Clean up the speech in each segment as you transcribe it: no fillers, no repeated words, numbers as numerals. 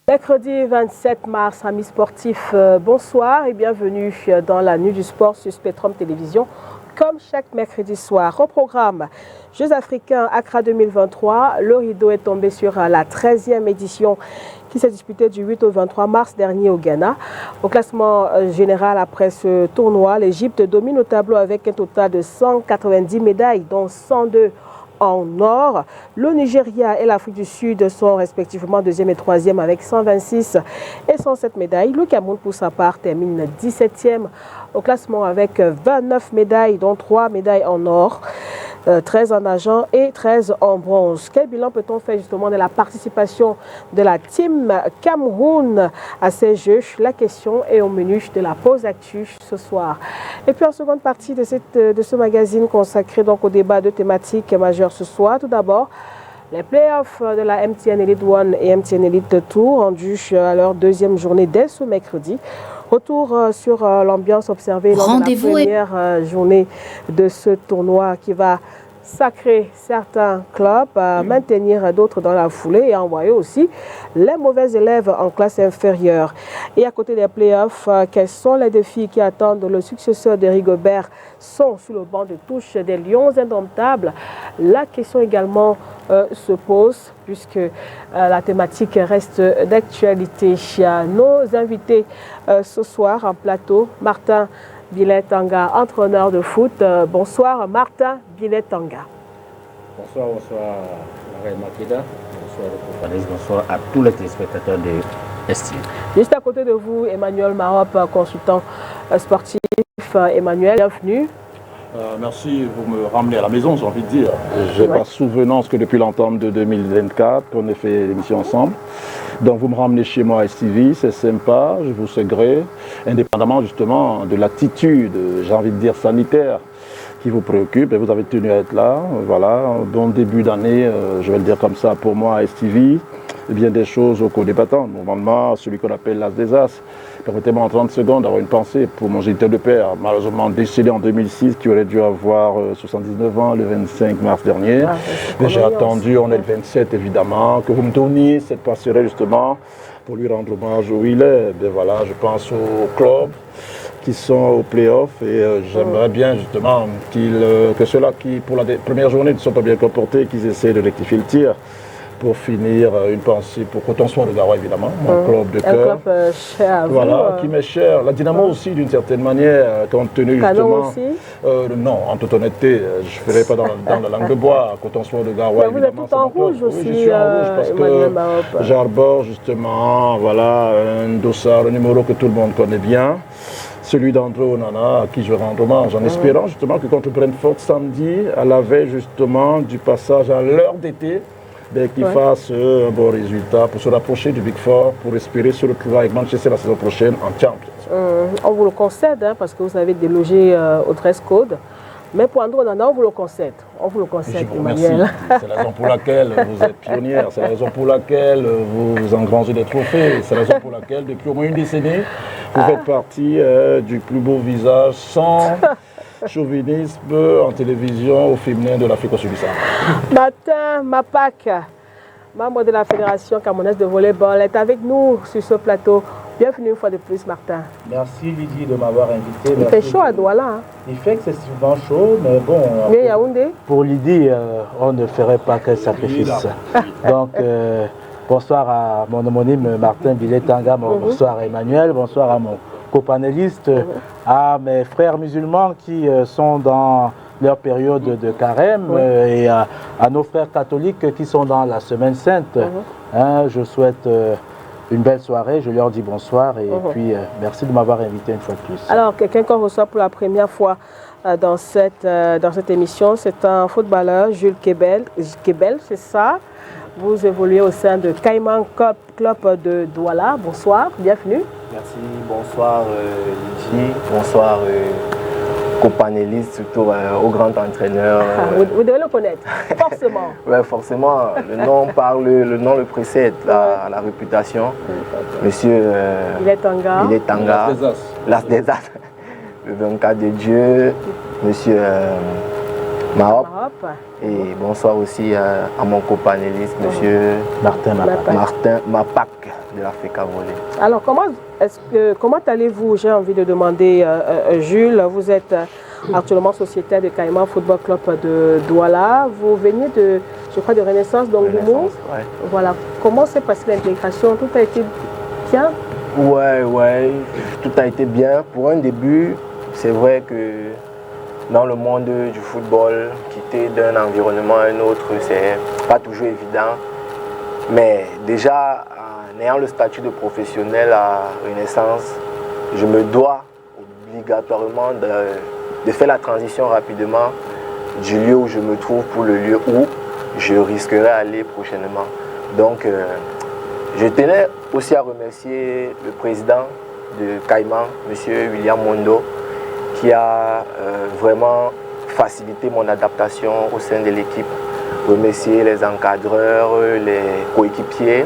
Mercredi 27 mars, amis sportifs, bonsoir et bienvenue dans la nuit du sport sur Spectrum Télévision. Comme chaque mercredi soir, au programme Jeux africains Accra 2023, le rideau est tombé sur la 13e édition qui s'est disputée du 8 au 23 mars dernier au Ghana. Au classement général après ce tournoi, l'Égypte domine au tableau avec un total de 190 médailles, dont 102 en or. Le Nigeria et l'Afrique du Sud sont respectivement 2e et 3e avec 126 et 107 médailles. Le Cameroun, pour sa part, termine 17e au classement avec 29 médailles, dont 3 médailles en or, 13 en argent et 13 en bronze. Quel bilan peut-on faire justement de la participation de la team Cameroun à ces Jeux? La question est au menu de la pause actu ce soir. Et puis en seconde partie de ce magazine consacré donc au débat de thématiques majeures ce soir, tout d'abord, les playoffs de la MTN Elite One et MTN Elite Tour rendus à leur deuxième journée dès ce mercredi. Retour sur l'ambiance observée lors de la première journée de ce tournoi qui va sacrer certains clubs, maintenir d'autres dans la foulée et envoyer aussi les mauvais élèves en classe inférieure. Et à côté des playoffs, quels sont les défis qui attendent le successeur d'Éric Gobert sont sur le banc de touche des Lions indomptables? La question également se pose puisque la thématique reste d'actualité. Nos invités ce soir en plateau, Martin Billet-Tanga, entraîneur de foot. Bonsoir Martin Billet-Tanga. Bonsoir Marie Makeda, bonsoir bonsoir à tous les téléspectateurs de STV. Juste à côté de vous, Emmanuel Marop, consultant sportif. Emmanuel, bienvenue. Merci, vous me ramenez à la maison, j'ai envie de dire. Je n'ai pas souvenance que depuis l'entame de 2024, qu'on ait fait l'émission ensemble. Donc vous me ramenez chez moi à STV, c'est sympa, je vous sais gré, indépendamment justement de l'attitude, j'ai envie de dire sanitaire, qui vous préoccupe, et vous avez tenu à être là. Voilà, bon début d'année, je vais le dire comme ça, pour moi à STV, bien des choses au cours des battants. Normalement, celui qu'on appelle l'As des As. Permettez-moi en 30 secondes d'avoir une pensée pour mon géniteur de père, malheureusement décédé en 2006, qui aurait dû avoir 79 ans le 25 mars dernier. J'ai attendu, on est le 27 évidemment, que vous me donniez cette passerelle justement pour lui rendre hommage où il est. Et voilà, je pense aux clubs qui sont au play-off et j'aimerais bien justement que ceux-là qui pour la première journée ne sont pas bien comportés, qu'ils essaient de rectifier le tir. Pour finir, une pensée pour Coton-Soir de Garoua, évidemment, mon club de cœur. Un club cher à vous. Voilà, qui m'est cher. La Dynamo aussi, d'une certaine manière, compte tenu justement... aussi non, en toute honnêteté, je ne ferai pas dans la langue de bois. Coton-Soir de Garoua, vous êtes tout en rouge aussi, oui, je suis en rouge parce que j'arbore justement, voilà, un dossard, un numéro que tout le monde connaît bien. Celui d'André Onana, à qui je rends hommage, en espérant justement que contre Brentford samedi, à la veille justement du passage à l'heure d'été, qu'il fasse un bon résultat pour se rapprocher du Big Four, pour espérer se retrouver avec Manchester la saison prochaine en Champions. On vous le concède, parce que vous avez délogé au dress code. Mais pour André Onana, on vous le concède. On vous le concède, Emmanuel. C'est la raison pour laquelle vous êtes pionnière. C'est la raison pour laquelle vous engrangez des trophées. C'est la raison pour laquelle, depuis au moins une décennie, vous faites partie du plus beau visage sans chauvinisme en télévision au féminin de l'Afrique au Sud du Sahara. Martin Mapak, membre de la Fédération camerounaise de volleyball, est avec nous sur ce plateau. Bienvenue une fois de plus, Martin. Merci Lydie de m'avoir invité. Il fait chaud à Douala. Hein? Il fait excessivement chaud, mais bon. Mais Yaoundé? Pour Lydie, on ne ferait pas qu'un sacrifice. Donc, bonsoir à mon homonyme Martin Billet-Tanga, bonsoir à Emmanuel, bonsoir à mon copanéliste, à mes frères musulmans qui sont dans leur période de carême et à nos frères catholiques qui sont dans la semaine sainte. Je souhaite une belle soirée, je leur dis bonsoir et puis merci de m'avoir invité une fois de plus. Alors, quelqu'un qu'on reçoit pour la première fois dans cette émission, c'est un footballeur, Jules Kebel, c'est ça. Vous évoluez au sein de Cayman Club de Douala. Bonsoir, bienvenue. Merci, bonsoir Lydie, bonsoir copanéliste, surtout au grand entraîneur. Vous devez le connaître, forcément. Oui, forcément, le nom parle, le nom le précède, la réputation. Monsieur Billet-Tanga, l'As des As, le 24 de Dieu, monsieur Marop. Et bonsoir aussi à mon copanéliste, monsieur Martin Mapak. de la FECA Volley. Alors, comment allez-vous? J'ai envie de demander, Jules, vous êtes actuellement sociétaire de Caïman Football Club de Douala. Vous veniez de, je crois, de Renaissance d'Angoumou. Ouais. Voilà. Comment s'est passée l'intégration? Tout a été bien? Ouais, tout a été bien. Pour un début, c'est vrai que dans le monde du football, quitter d'un environnement à un autre, c'est pas toujours évident. Mais déjà, en ayant le statut de professionnel à Renaissance, je me dois obligatoirement de faire la transition rapidement du lieu où je me trouve pour le lieu où je risquerai d'aller prochainement. Donc, je tenais aussi à remercier le président de Caïman, M. William Mondo, qui a vraiment facilité mon adaptation au sein de l'équipe. Remercier les encadreurs, les coéquipiers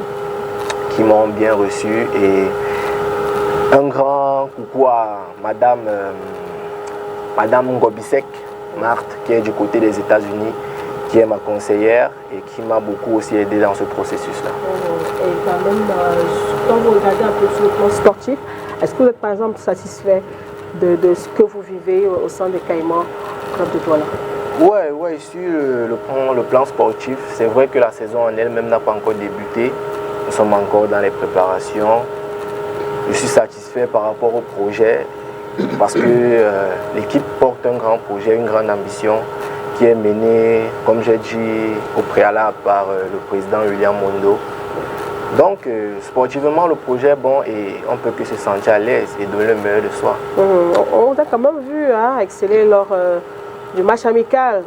qui m'ont bien reçu et un grand coucou à Madame Ngobisek, Marthe, qui est du côté des États-Unis, qui est ma conseillère et qui m'a beaucoup aussi aidé dans ce processus-là. Et quand même, quand vous regardez un peu sur le plan sportif, est-ce que vous êtes par exemple satisfait de ce que vous vivez au sein de Caïman Club de Douala? Ouais, sur le plan sportif, c'est vrai que la saison en elle-même n'a pas encore débuté. Nous sommes encore dans les préparations. Je suis satisfait par rapport au projet parce que l'équipe porte un grand projet, une grande ambition qui est menée, comme j'ai dit au préalable, par le président William Mondo. Donc, sportivement, le est bon et on ne peut que se sentir à l'aise et donner le meilleur de soi. On a quand même vu exceller lors du match amical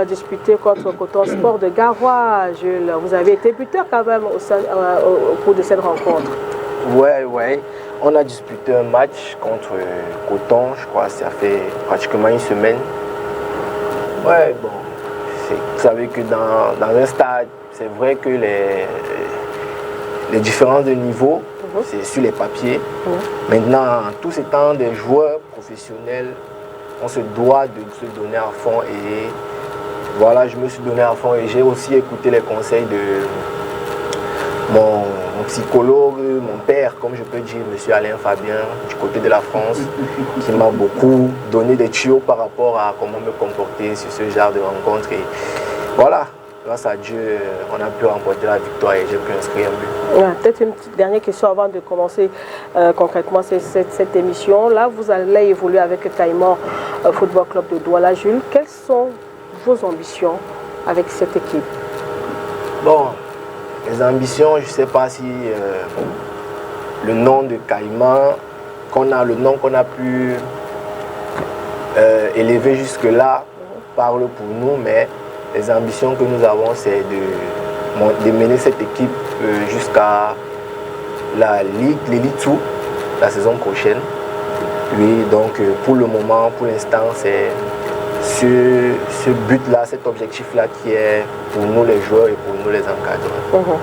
disputé contre Coton Sport de Garoua. Jules, vous avez été buteur quand même au cours de cette rencontre. Ouais. On a disputé un match contre Coton, je crois, ça fait pratiquement une semaine. Ouais, bon, vous savez que dans un stade, c'est vrai que les différences de niveau, c'est sur les papiers. Maintenant, tous étant des joueurs professionnels, on se doit de se donner à fond et voilà, je me suis donné à fond et j'ai aussi écouté les conseils de mon psychologue, mon père, comme je peux dire, M. Alain Fabien, du côté de la France, qui m'a beaucoup donné des tuyaux par rapport à comment me comporter sur ce genre de rencontre. Et voilà, grâce à Dieu, on a pu remporter la victoire et j'ai pu inscrire un but. Ouais, peut-être une petite dernière question avant de commencer concrètement cette émission. Là, vous allez évoluer avec Caïman Football Club de Douala. Jules, quelles sont vos ambitions avec cette équipe? Bon, les ambitions, je ne sais pas si le nom de Caïman, le nom qu'on a pu élever jusque-là, parle pour nous, mais les ambitions que nous avons, c'est de mener cette équipe jusqu'à la Ligue, l'Elite 2, la saison prochaine. Oui, donc pour le moment, pour l'instant, c'est ce but-là, cet objectif-là qui est pour nous les joueurs et pour nous les encadreurs.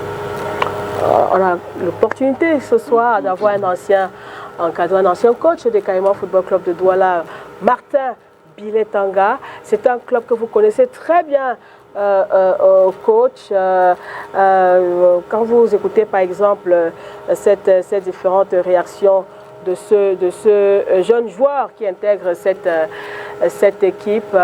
On a l'opportunité ce soir d'avoir un ancien encadreur, un ancien coach de Caïman Football Club de Douala, Martin Biletanga. C'est un club que vous connaissez très bien, coach. Quand vous écoutez par exemple ces différentes réactions de ce jeune joueur qui intègre cette équipe,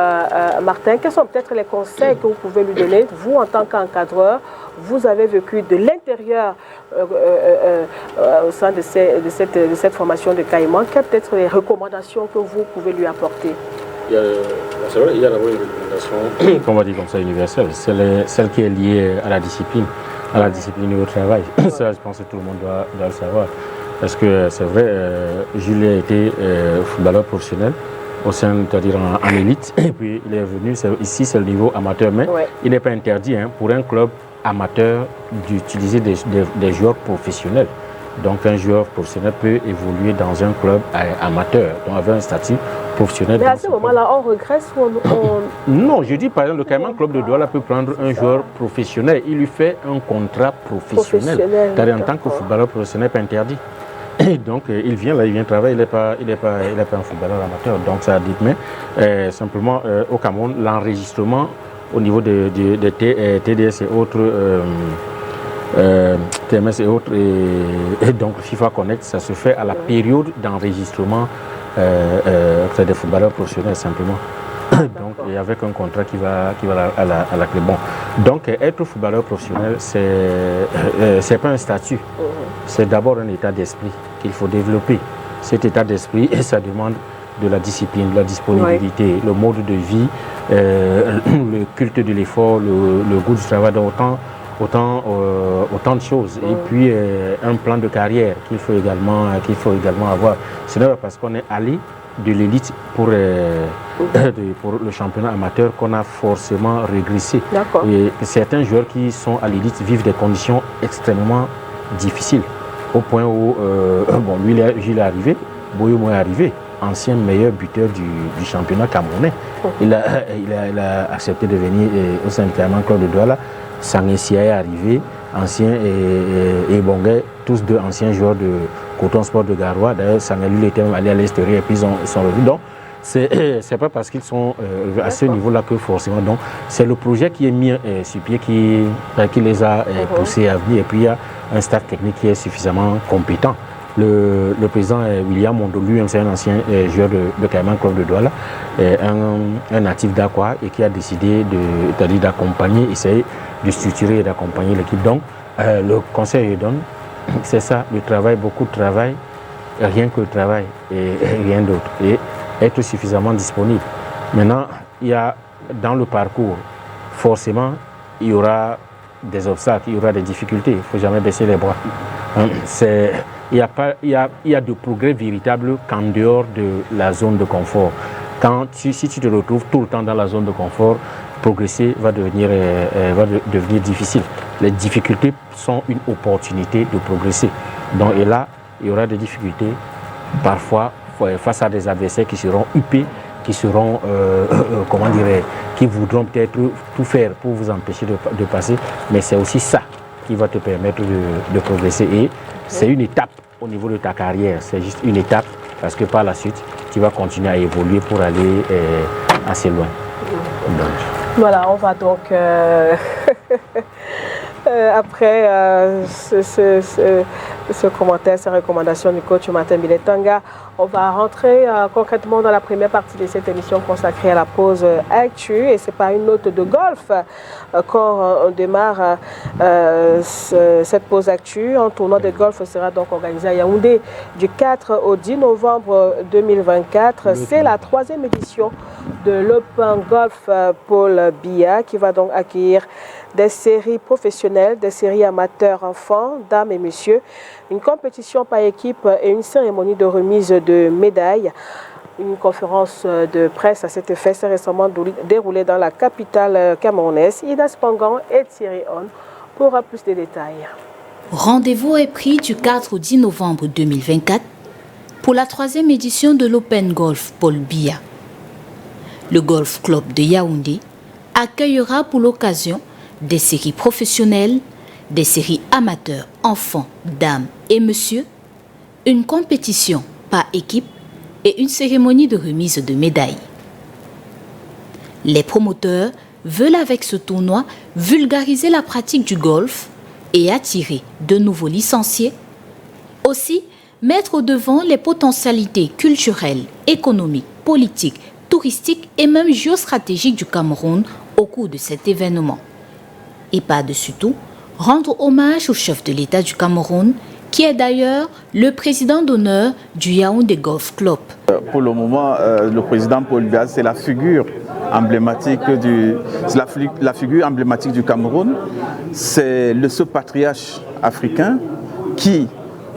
Martin, quels sont peut-être les conseils que vous pouvez lui donner? Vous, en tant qu'encadreur, vous avez vécu de l'intérieur au sein de cette formation de Caïman. Quelles peut-être les recommandations que vous pouvez lui apporter? C'est vrai, il y a d'abord une recommandation, qu'on va dire comme ça, universelle. C'est celle qui est liée à la discipline et au travail. Ça, je pense que tout le monde doit le savoir. Parce que c'est vrai, Jules a été footballeur professionnel au sein, c'est-à-dire en élite, et puis il est venu, ici c'est le niveau amateur, mais il n'est pas interdit pour un club amateur d'utiliser des joueurs professionnels. Donc un joueur professionnel peut évoluer dans un club amateur, donc avec un statut professionnel. Mais à ce moment-là, on regresse ou on... Non, je dis par exemple, le Caïman Club de Douala peut prendre un joueur professionnel, il lui fait un contrat professionnel. C'est-à-dire en tant que footballeur professionnel, pas interdit. Et donc il vient travailler, il n'est pas un footballeur amateur, donc ça dit, mais simplement au Cameroun, l'enregistrement au niveau des TDS et autres TMS et autres. Et donc FIFA Connect, ça se fait à la période d'enregistrement des footballeurs professionnels simplement. Donc, et avec un contrat qui va à la clé. Bon. Donc, être footballeur professionnel, c'est pas un statut. C'est d'abord un état d'esprit qu'il faut développer. Cet état d'esprit, ça demande de la discipline, de la disponibilité, le mode de vie, le culte de l'effort, le goût du travail, autant de choses. Et puis, un plan de carrière qu'il faut également avoir. Ce n'est pas parce qu'on est allé de l'élite pour le championnat amateur qu'on a forcément régressé. Et certains joueurs qui sont à l'élite vivent des conditions extrêmement difficiles, au point où lui il est arrivé, Boyomo est arrivé, ancien meilleur buteur du championnat camerounais. Il a accepté de venir au Saint-Clermont Club de Douala. Sangessia est arrivé, ancien et Bonguet, tous deux anciens joueurs de Coton Sport de Garoua. D'ailleurs, Sangalul était même allé à l'extérieur et puis ils sont revenus. Donc, c'est pas parce qu'ils sont à ce niveau-là que forcément. Donc, c'est le projet qui est mis sur pied qui les a poussés à venir. Et puis, il y a un staff technique qui est suffisamment compétent. Le président William Mondo, lui, c'est un ancien joueur de Clermont Club de Douala, un natif d'Aqua et qui a décidé d'accompagner, essayer de structurer et d'accompagner l'équipe. Donc, le conseil donne, c'est ça, le travail, beaucoup de travail, rien que le travail et rien d'autre. Et être suffisamment disponible. Maintenant, il y a dans le parcours, forcément, il y aura des obstacles, il y aura des difficultés. Il ne faut jamais baisser les bras. Il y a de progrès véritables qu'en dehors de la zone de confort. Si tu te retrouves tout le temps dans la zone de confort, progresser va devenir difficile. Les difficultés sont une opportunité de progresser. Donc, et là, il y aura des difficultés, parfois face à des adversaires qui seront huppés, qui seront, qui voudront peut-être tout faire pour vous empêcher de passer. Mais c'est aussi ça qui va te permettre de progresser. Et c'est une étape au niveau de ta carrière. C'est juste une étape parce que par la suite, tu vas continuer à évoluer pour aller assez loin. Donc. Voilà, on va donc, après ce commentaire, ces recommandations du coach Martin Billet-Tanga, on va rentrer concrètement dans la première partie de cette émission consacrée à la pause actu. Et c'est par une note de golf qu'on démarre cette pause actu. Un tournoi de golf sera donc organisé à Yaoundé du 4 au 10 novembre 2024. C'est la 3e édition de l'Open Golf Paul Biya qui va donc accueillir des séries professionnelles, des séries amateurs, enfants, dames et messieurs, une compétition par équipe et une cérémonie de remise de médailles. Une conférence de presse à cet effet s'est récemment déroulée dans la capitale camerounaise. Ida Spangan et Thierry On pour plus de détails. Rendez-vous est pris du 4 au 10 novembre 2024 pour la 3e édition de l'Open Golf Paul Biya. Le Golf Club de Yaoundé accueillera pour l'occasion des séries professionnelles, des séries amateurs, enfants, dames et messieurs, une compétition par équipe et une cérémonie de remise de médailles. Les promoteurs veulent avec ce tournoi vulgariser la pratique du golf et attirer de nouveaux licenciés. Aussi, mettre au devant les potentialités culturelles, économiques, politiques, touristiques et même géostratégiques du Cameroun au cours de cet événement. Et par-dessus tout, rendre hommage au chef de l'État du Cameroun, qui est d'ailleurs le président d'honneur du Yaoundé Golf Club. Pour le moment, le président Paul Biya, c'est la figure emblématique du Cameroun. C'est le seul patriarche africain qui,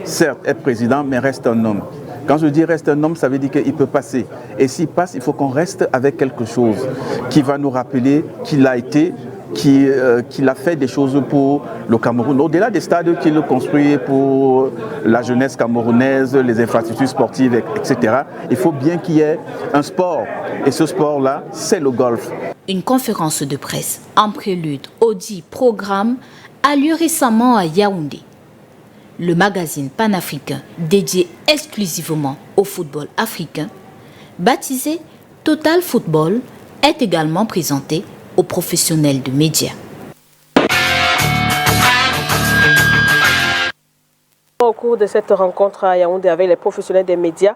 certes, est président, mais reste un homme. Quand je dis reste un homme, ça veut dire qu'il peut passer. Et s'il passe, il faut qu'on reste avec quelque chose qui va nous rappeler qu'il a été, qu'il a fait des choses pour le Cameroun. Au-delà des stades qu'il construit pour la jeunesse camerounaise, les infrastructures sportives, etc., il faut bien qu'il y ait un sport. Et ce sport-là, c'est le golf. Une conférence de presse en prélude au dit programme a lieu récemment à Yaoundé. Le magazine panafricain dédié exclusivement au football africain, baptisé Total Football, est également présenté aux professionnels de médias. cours de cette rencontre à Yaoundé avec les professionnels des médias.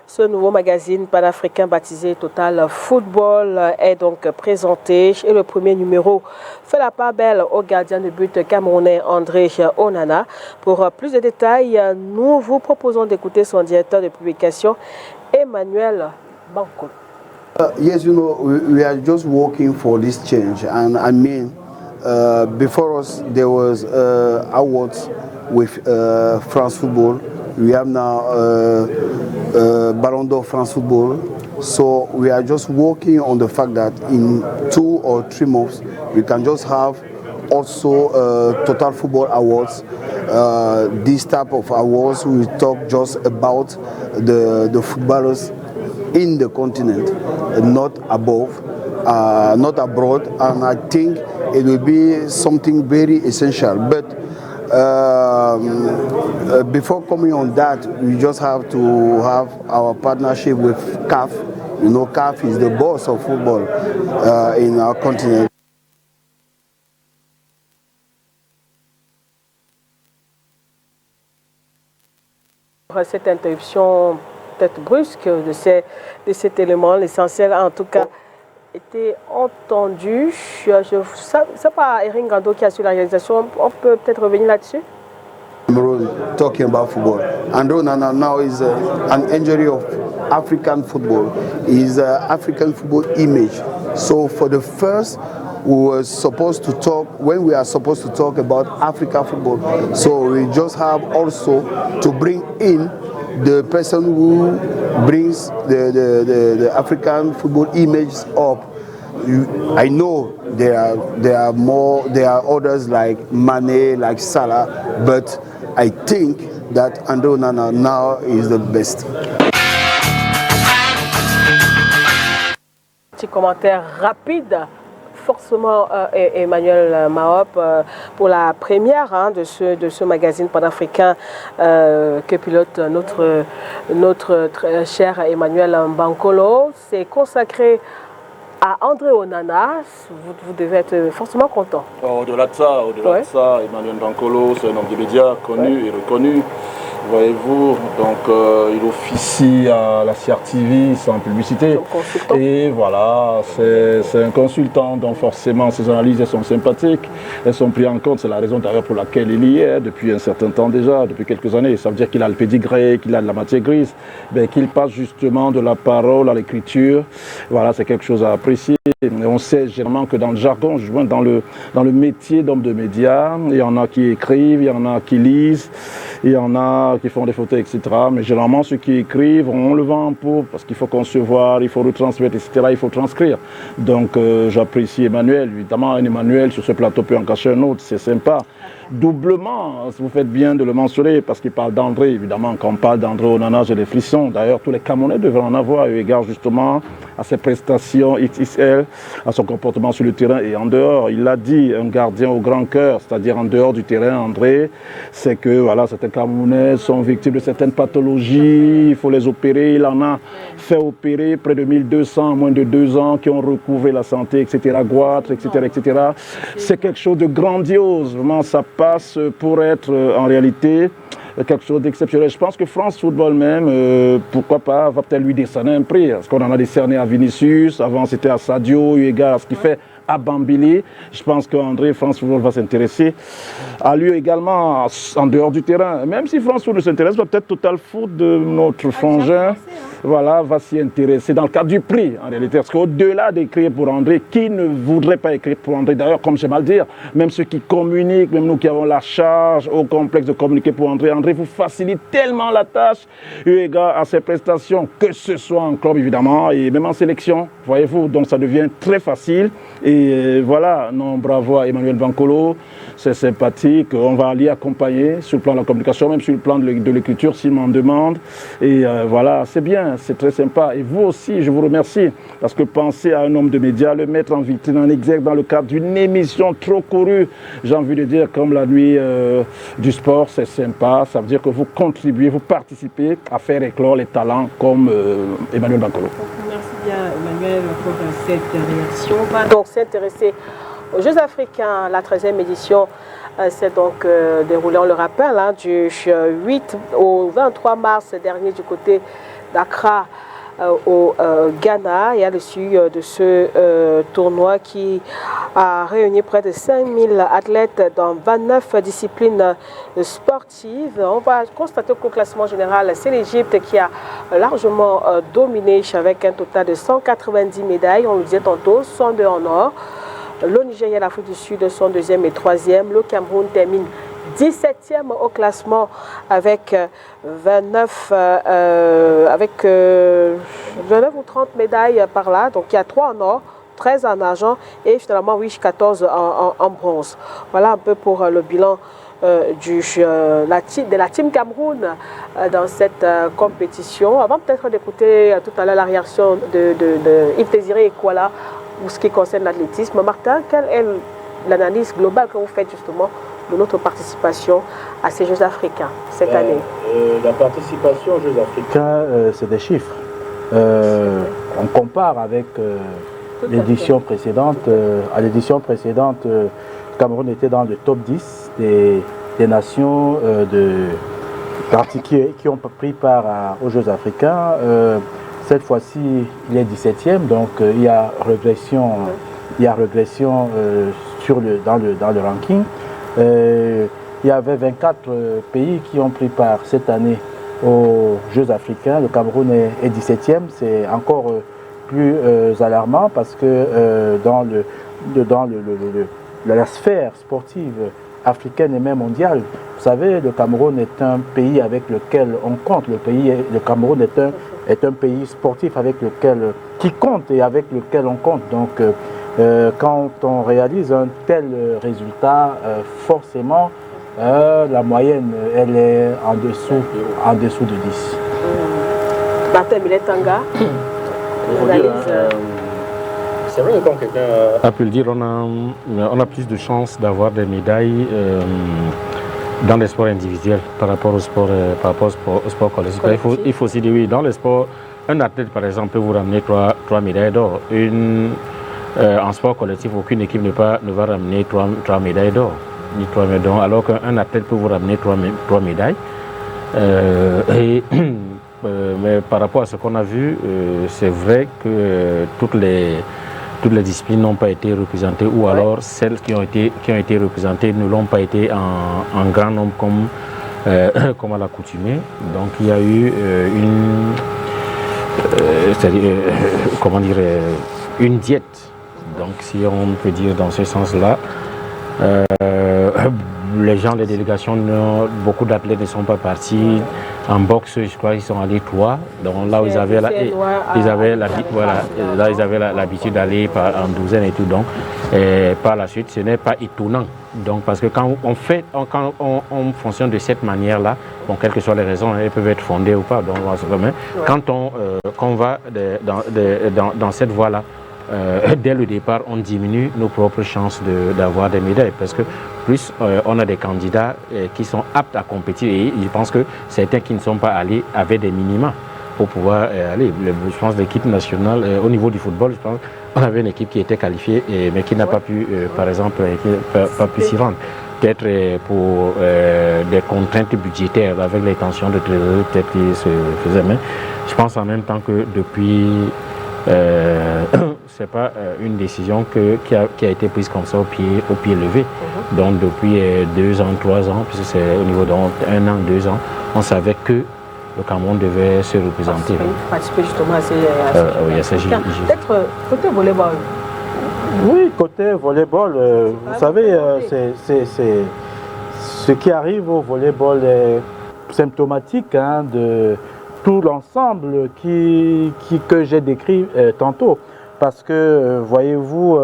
Ce nouveau magazine panafricain baptisé Total Football est donc présenté et le premier numéro fait la part belle au gardien de but camerounais André Onana. Pour plus de détails, nous vous proposons d'écouter son directeur de publication, Emmanuel Bankolo. Yes, you know, we are just working for this change, and I mean, before us there was awards with France Football. We have now Ballon d'Or France Football. So we are just working on the fact that in 2 or 3 months we can just have also Total Football Awards. This type of awards we talk just about the footballers in the continent, not above, not abroad, and I think it will be something very essential. But before coming on that, we just have to have our partnership with CAF. You know, CAF is the boss of football in our continent. Cette interruption peut-être brusque de cet élément, l'essentiel en tout cas été entendu. C'est pas Erin Gando qui a su la réalisation, on peut peut-être revenir là-dessus. Talking about football, André Onana now is an injury of African football. Is African football image. So for the first, we were supposed to talk when we are supposed to talk about Africa football. So we just have also to bring in the person who brings the African football image up. I know there are others like Mane, like Salah, but I think that André Onana now is the best. Petit commentaire rapide, forcément Emmanuel Mahop, pour la première de ce magazine panafricain que pilote notre très cher Emmanuel Bankolo. C'est consacré à André Onana. Vous devez être forcément content. Au-delà de ça, Emmanuel Bankolo, c'est un homme de médias connu et reconnu. Voyez-vous, donc il officie à la CRTV sans publicité. Et voilà, c'est un consultant, donc forcément ses analyses elles sont sympathiques, elles sont prises en compte. C'est la raison d'ailleurs pour laquelle il y est depuis un certain temps déjà, depuis quelques années. Ça veut dire qu'il a le pédigré, qu'il a de la matière grise, qu'il passe justement de la parole à l'écriture. Voilà, c'est quelque chose à apprécier. Et on sait généralement que dans le jargon, dans le métier d'homme de médias, il y en a qui écrivent, il y en a qui lisent, il y en a qui font des photos, etc. Mais généralement, ceux qui écrivent, on le vend en pot parce qu'il faut concevoir, il faut retransmettre, etc. Il faut transcrire. Donc, j'apprécie Emmanuel. Évidemment, un Emmanuel sur ce plateau peut en cacher un autre, c'est sympa. Doublement, vous faites bien de le mentionner parce qu'il parle d'André. Évidemment, quand on parle d'André Onana, j'ai des frissons. D'ailleurs, tous les Camerounais devraient en avoir eu égard justement à ses prestations XXL, à son comportement sur le terrain et en dehors. Il l'a dit, un gardien au grand cœur, c'est-à-dire en dehors du terrain, André, c'est que voilà, certains Camerounais sont victimes de certaines pathologies, il faut les opérer. Il en a fait opérer près de 1200 en moins de 2 ans qui ont recouvré la santé, etc., goitre, etc., etc. C'est quelque chose de grandiose, vraiment, ça passe pour être en réalité quelque chose d'exceptionnel. Je pense que France Football même, pourquoi pas, va peut-être lui décerner un prix. Parce qu'on en a décerné à Vinicius, avant c'était à Sadio, eu égard à ce qu'il fait à Bambili. Je pense qu'André, France Football va s'intéresser à lui également en dehors du terrain. Même si France Football ne s'intéresse pas, peut-être Total Foot de notre frangin, voilà, va s'y intéresser dans le cadre du prix en réalité. Parce qu'au-delà d'écrire pour André, qui ne voudrait pas écrire pour André? D'ailleurs, comme j'aime à le dire, même ceux qui communiquent, même nous qui avons la charge au complexe de communiquer pour André, André vous facilite tellement la tâche eu égard à ses prestations, que ce soit en club évidemment et même en sélection, voyez-vous, donc ça devient très facile. Et voilà, non, bravo à Emmanuel Bankolo, c'est sympathique, on va l'y accompagner sur le plan de la communication, même sur le plan de l'écriture s'il m'en demande. Et voilà, c'est bien, c'est très sympa. Et vous aussi, je vous remercie, parce que pensez à un homme de médias, le mettre en vitrine, en exergue dans le cadre d'une émission trop courue, j'ai envie de dire comme la nuit du sport, c'est sympa, ça veut dire que vous contribuez, vous participez à faire éclore les talents comme Emmanuel Bankolo. Merci bien Emmanuel pour cette réaction. On va donc s'intéresser aux Jeux africains, la 13e édition s'est donc déroulé, on le rappelle, hein, du 8 au 23 mars dernier du côté d'Accra au Ghana, et à l'issue de ce tournoi qui a réuni près de 5000 athlètes dans 29 disciplines sportives. On va constater qu'au classement général, c'est l'Égypte qui a largement dominé avec un total de 190 médailles, on le disait tantôt, 102 en or. Le Nigeria et l'Afrique du Sud sont 2e et 3e. Le Cameroun termine 17e au classement avec 29 ou 30 médailles par là. Donc il y a 3 en or, 13 en argent et finalement 14 en bronze. Voilà un peu pour le bilan de la Team Cameroun dans cette compétition. Avant peut-être d'écouter tout à l'heure la réaction de Yves Désiré Ekwala pour ce qui concerne l'athlétisme. Martin, quelle est l'analyse globale que vous faites justement de notre participation à ces Jeux africains cette année? La participation aux Jeux africains, c'est des chiffres. On compare avec l'édition précédente. À l'édition précédente, le Cameroun était dans le top 10 des nations qui ont pris part aux Jeux africains. Cette fois-ci, il est 17e, donc il y a régression, dans le ranking. Il y avait 24 pays qui ont pris part cette année aux Jeux africains. Le Cameroun est 17e, c'est encore plus alarmant parce que dans la sphère sportive africaine et même mondiale, vous savez, le Cameroun est un pays avec lequel on compte. Le Cameroun est un pays sportif qui compte et avec lequel on compte. Donc, quand on réalise un tel résultat, forcément, la moyenne, elle est en dessous de 10. Martin Bilet-Tanga, c'est vrai que comme quelqu'un a pu le dire, on a plus de chances d'avoir des médailles dans les sports individuels par rapport au sport collectif. Il faut aussi dire, oui, dans les sports, un athlète par exemple peut vous ramener 3 médailles d'or. En sport collectif, aucune équipe ne va ramener 3 médailles d'or, ni 3 médailles d'or, alors qu'un athlète peut vous ramener 3 médailles. Mais par rapport à ce qu'on a vu, c'est vrai que toutes les disciplines n'ont pas été représentées, ou alors celles qui ont été représentées ne l'ont pas été en grand nombre comme à l'accoutumée. Donc il y a eu une diète. Donc si on peut dire dans ce sens-là, les gens des délégations, beaucoup d'athlètes ne sont pas partis. En boxe, je crois qu'ils sont allés 3. Donc là où ils avaient l'habitude d'aller en douzaine et tout. Donc par la suite, ce n'est pas étonnant. Donc parce que quand on fonctionne de cette manière-là, bon, quelles que soient les raisons, elles peuvent être fondées ou pas. Donc quand on va dans cette voie-là, dès le départ, on diminue nos propres chances d'avoir des médailles, parce que plus on a des candidats qui sont aptes à compétir, et je pense que certains qui ne sont pas allés avaient des minima pour pouvoir aller. Je pense l'équipe nationale, au niveau du football, je pense qu'on avait une équipe qui était qualifiée, mais qui n'a pas pu, par exemple, pas pu s'y rendre. Peut-être pour des contraintes budgétaires avec les tensions de trésorerie, peut-être qu'ils se faisaient, mais je pense en même temps que depuis... c'est pas une décision qui a été prise comme ça au pied levé. Donc depuis 2 ans, 3 ans, puisque c'est au niveau d'1 an, 2 ans, on savait que le Cameroun devait se représenter. Participer justement à ces Jeux. Peut-être côté volleyball. Oui, côté volleyball, vous savez, c'est ce qui arrive au volleyball est symptomatique de tout l'ensemble que j'ai décrit tantôt. Parce que, voyez-vous,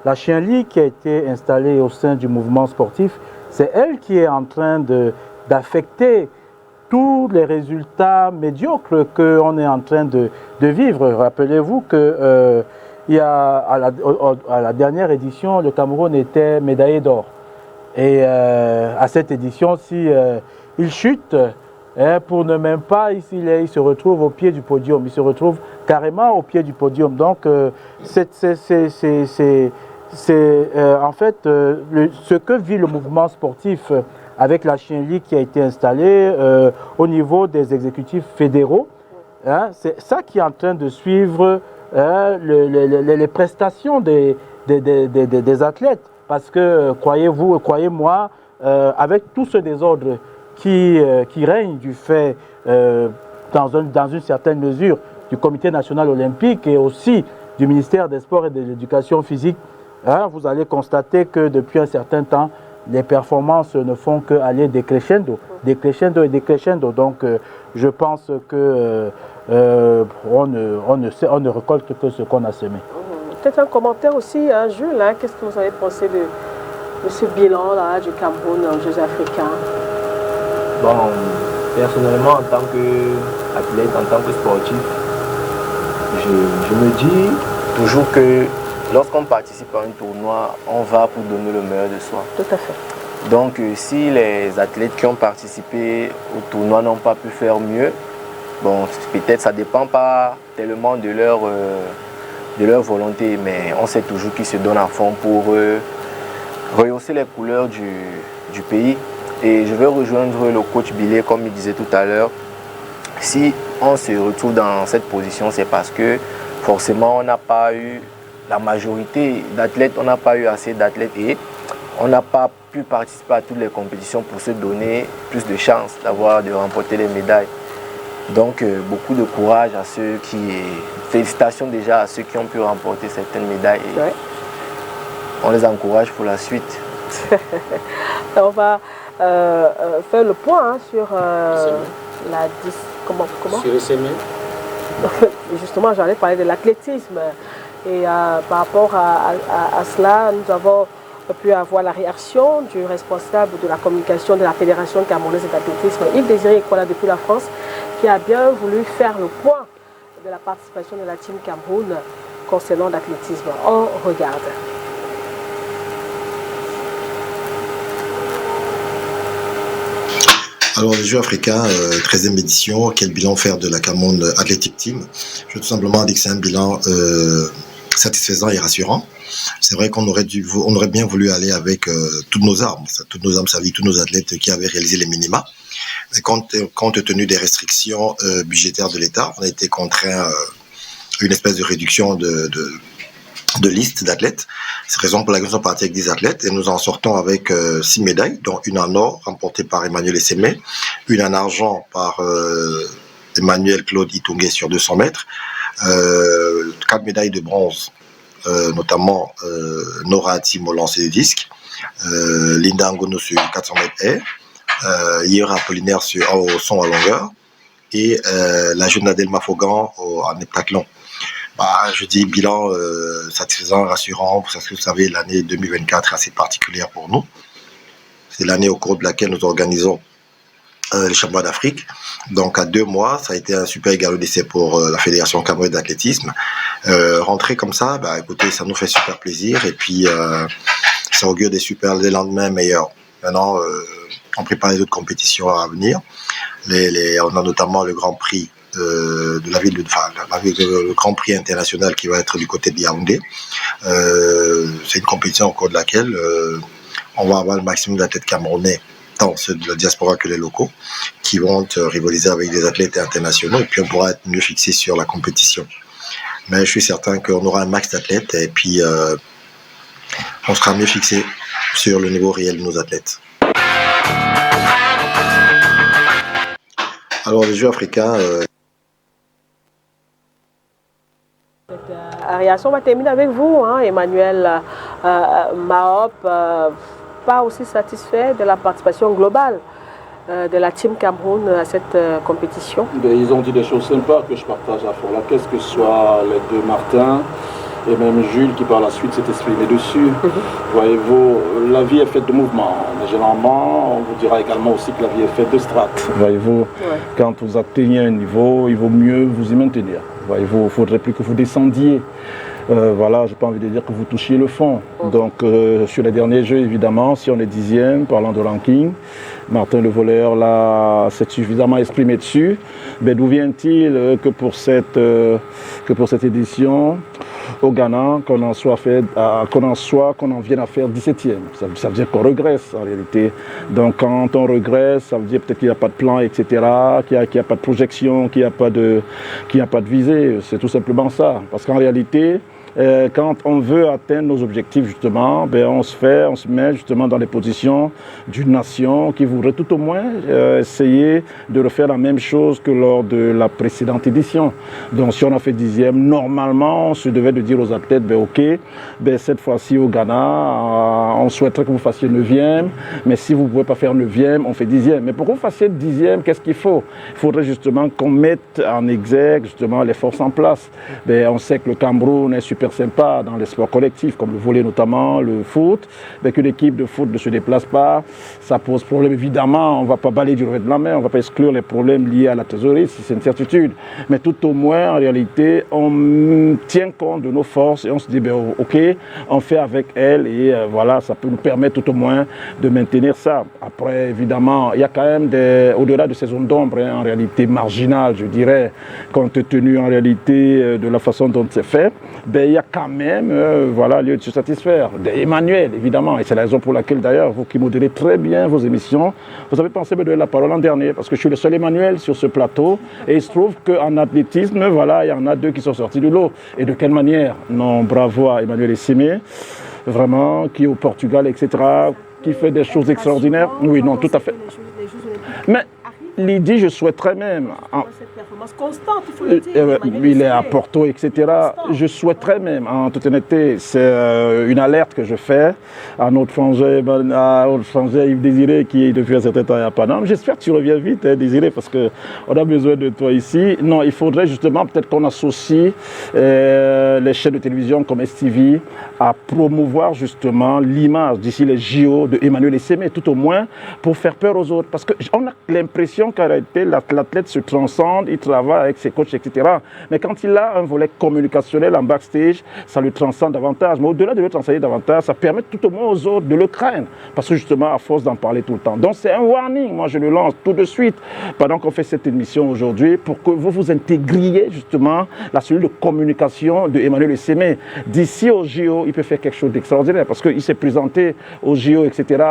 la Chien-Lit qui a été installée au sein du mouvement sportif, c'est elle qui est en train d'affecter tous les résultats médiocres qu'on est en train de vivre. Rappelez-vous que à la dernière édition, le Cameroun était médaillé d'or. Et à cette édition-ci, il chute. Pour ne même pas, il se retrouve au pied du podium. Il se retrouve carrément au pied du podium. Donc, c'est en fait ce que vit le mouvement sportif avec la Chien League qui a été installée au niveau des exécutifs fédéraux. Hein, c'est ça qui est en train de suivre les prestations des athlètes. Parce que, croyez-moi, avec tout ce désordre qui règne du fait, dans une certaine mesure, du Comité national olympique et aussi du ministère des Sports et de l'Éducation physique, hein, vous allez constater que depuis un certain temps, les performances ne font qu'aller décrescendo. Donc, je pense que on ne récolte que ce qu'on a semé. Peut-être un commentaire aussi, hein, Jules, hein, qu'est-ce que vous avez pensé de ce bilan-là du Cameroun aux Jeux africains? Bon, personnellement, en tant qu'athlète, en tant que sportif, je me dis toujours que lorsqu'on participe à un tournoi, on va pour donner le meilleur de soi. Tout à fait. Donc, si les athlètes qui ont participé au tournoi n'ont pas pu faire mieux, bon, peut-être ça ne dépend pas tellement de leur volonté, mais on sait toujours qu'ils se donnent à fond pour rehausser les couleurs du pays. Et je vais rejoindre le coach Billet, comme il disait tout à l'heure. Si on se retrouve dans cette position, c'est parce que forcément on n'a pas eu la majorité d'athlètes, on n'a pas eu assez d'athlètes et on n'a pas pu participer à toutes les compétitions pour se donner plus de chances de remporter les médailles. Donc beaucoup de courage à ceux qui... Félicitations déjà à ceux qui ont pu remporter certaines médailles. Et ouais. On les encourage pour la suite. On va faire le point hein, sur la... Comment sur les semis. Justement, j'allais parler de l'athlétisme. Et par rapport à cela, nous avons pu avoir la réaction du responsable de la communication de la Fédération camerounaise d'athlétisme, Yves Désiré Kola depuis la France, qui a bien voulu faire le point de la participation de la Team Cameroun concernant l'athlétisme. On regarde. Alors, les Jeux africains, 13e édition, quel bilan faire de la Cameroun Athletic Team? Je veux tout simplement dire que c'est un bilan satisfaisant et rassurant. C'est vrai qu'on aurait bien voulu aller avec toutes nos armes, ça veut dire tous nos athlètes qui avaient réalisé les minima. Mais compte tenu des restrictions budgétaires de l'État, on a été contraint à une espèce de réduction de liste d'athlètes. C'est la raison pour laquelle nous sommes partis avec 10 athlètes et nous en sortons avec 6 médailles, dont une en or remportée par Emmanuel Essémé, une en argent par Emmanuel Claude Itungue sur 200 mètres, 4 médailles de bronze, notamment Nora Hatim au lancer du disque, Linda Ngono sur 400 mètres haies, Yera Apollinaire au son à longueur et la jeune Adèle Mafogan en heptathlon. Je dis bilan satisfaisant, rassurant, parce que vous savez, l'année 2024 est assez particulière pour nous. C'est l'année au cours de laquelle nous organisons les championnats d'Afrique. Donc à 2 mois, ça a été un super galop d'essai pour la Fédération camerounaise d'athlétisme. Rentrer comme ça, écoutez, ça nous fait super plaisir et puis ça augure des lendemains meilleurs. Maintenant, on prépare les autres compétitions à venir. On a notamment le Grand Prix de la ville, le Grand Prix international qui va être du côté de Yaoundé. C'est une compétition au cours de laquelle on va avoir le maximum d'athlètes camerounais, tant ceux de la diaspora que les locaux, qui vont rivaliser avec des athlètes internationaux et puis on pourra être mieux fixé sur la compétition. Mais je suis certain qu'on aura un max d'athlètes et puis on sera mieux fixé sur le niveau réel de nos athlètes. Alors les Jeux africains... La réaction va terminer avec vous, hein, Emmanuel Mahop, pas aussi satisfait de la participation globale de la Team Cameroun à cette compétition. Ils ont dit des choses sympas que je partage à fond. Qu'est-ce que ce soit les deux Martin et même Jules qui par la suite s'est exprimé dessus. Voyez-vous, la vie est faite de mouvements. Mais généralement, on vous dira également aussi que la vie est faite de strates. Voyez-vous, quand vous atteignez un niveau, il vaut mieux vous y maintenir. Voyez-vous, il ne faudrait plus que vous descendiez. Voilà, je n'ai pas envie de dire que vous touchiez le fond. Donc, sur les derniers jeux, évidemment, si on est 10e, parlant de ranking, Martin le voleur là s'est suffisamment exprimé dessus. Mais d'où vient-il que pour cette édition, au Ghana qu'on en vienne à faire 17e. Ça veut dire qu'on regresse en réalité. Donc quand on regresse, ça veut dire peut-être qu'il n'y a pas de plan, etc., qu'il n'y a pas de projection, qu'il n'y a pas de visée. C'est tout simplement ça. Parce qu'en réalité, quand on veut atteindre nos objectifs, justement, on se met justement dans les positions d'une nation qui voudrait tout au moins essayer de refaire la même chose que lors de la précédente édition. Donc si on a fait 10e, normalement, on se devait de dire aux athlètes, ok, cette fois-ci au Ghana, on souhaiterait que vous fassiez 9e, mais si vous ne pouvez pas faire 9e, on fait 10e. Mais pour que vous fassiez 10e, qu'est-ce qu'il faut? Il faudrait justement qu'on mette en exergue justement les forces en place. On sait que le Cameroun est super sympa dans les sports collectifs, comme le volley notamment, le foot, mais qu'une équipe de foot ne se déplace pas, ça pose problème. Évidemment, on ne va pas balayer du revers de la main, on ne va pas exclure les problèmes liés à la trésorerie, c'est une certitude. Mais tout au moins, en réalité, on tient compte de nos forces et on se dit, ok, on fait avec elles et voilà, ça peut nous permettre tout au moins de maintenir ça. Après, évidemment, il y a quand même au-delà de ces zones d'ombre, en réalité marginales, je dirais, compte tenu en réalité de la façon dont c'est fait, il y a quand même lieu de se satisfaire. Emmanuel, évidemment, et c'est la raison pour laquelle d'ailleurs, vous qui modérez très bien vos émissions, vous avez pensé me donner la parole l'an dernier, parce que je suis le seul Emmanuel sur ce plateau, et il se trouve qu'en athlétisme, il y en a 2 qui sont sortis du lot. Et de quelle manière? Non, bravo à Emmanuel Essimé, vraiment, qui est au Portugal, etc., qui fait des choses extraordinaires. Oui, non, tout à fait. Mais Lydie, je souhaiterais même... Cette performance constante, il faut le dire. Il est à Porto, etc. Je souhaiterais même, en toute honnêteté, c'est une alerte que je fais à notre frangin Yves Désiré qui depuis un certain temps à Paname. J'espère que tu reviens vite, Désiré, parce qu'on a besoin de toi ici. Non, il faudrait justement peut-être qu'on associe les chaînes de télévision comme STV à promouvoir justement l'image d'ici les JO de Emmanuel Essimé, tout au moins pour faire peur aux autres. Parce qu'on a l'impression qu'en réalité, l'athlète se transcende, il travaille avec ses coachs, etc. Mais quand il a un volet communicationnel en backstage, ça le transcende davantage. Mais au-delà de le transcender davantage, ça permet tout au moins aux autres de le craindre. Parce que justement, à force d'en parler tout le temps. Donc c'est un warning, moi je le lance tout de suite, pendant qu'on fait cette émission aujourd'hui, pour que vous vous intégriez justement la cellule de communication de Emmanuel Essimé. D'ici au JO, il peut faire quelque chose d'extraordinaire, parce qu'il s'est présenté au JO, etc.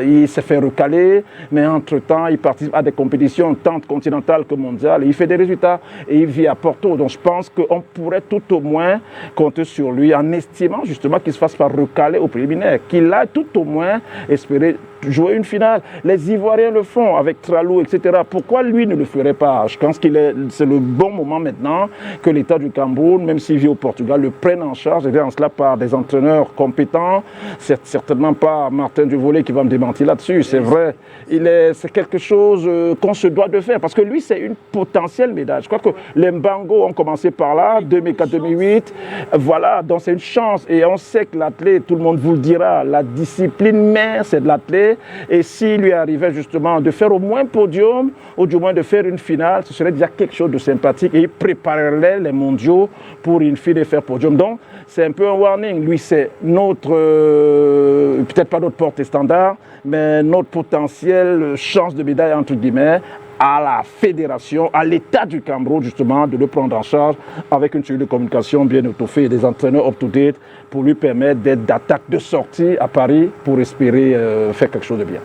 Il s'est fait recaler, mais entre-temps, il participe à des compétitions tant continentales que mondiales, et il fait des résultats, et il vit à Porto. Donc je pense qu'on pourrait tout au moins compter sur lui, en estimant justement qu'il se fasse pas recaler au préliminaire, qu'il a tout au moins espéré jouer une finale. Les Ivoiriens le font avec Tralou, etc. Pourquoi lui ne le ferait pas? Je pense que c'est le bon moment maintenant que l'État du Cameroun, même s'il vit au Portugal, le prenne en charge, et en cela par des entraîneurs compétents. C'est certainement pas Martin Duvollet qui va me démentir là-dessus. C'est vrai, c'est quelque chose qu'on se doit de faire, parce que lui, c'est une potentielle médaille. Je crois que les Mbango ont commencé par là, 2004-2008. Voilà, donc c'est une chance. Et on sait que l'athlète, tout le monde vous le dira, la discipline mère, c'est de l'athlète. Et s'il lui arrivait justement de faire au moins podium, ou du moins de faire une finale, ce serait déjà quelque chose de sympathique, et il préparerait les mondiaux pour une fine faire podium. Donc c'est un peu un warning. Lui, c'est notre, peut-être pas notre porte-standard, mais notre potentielle chance de médaille, entre guillemets, à la fédération, à l'État du Cameroun, justement, de le prendre en charge avec une cellule de communication bien étoffée et des entraîneurs up-to-date pour lui permettre d'être d'attaque de sortie à Paris pour espérer faire quelque chose de bien.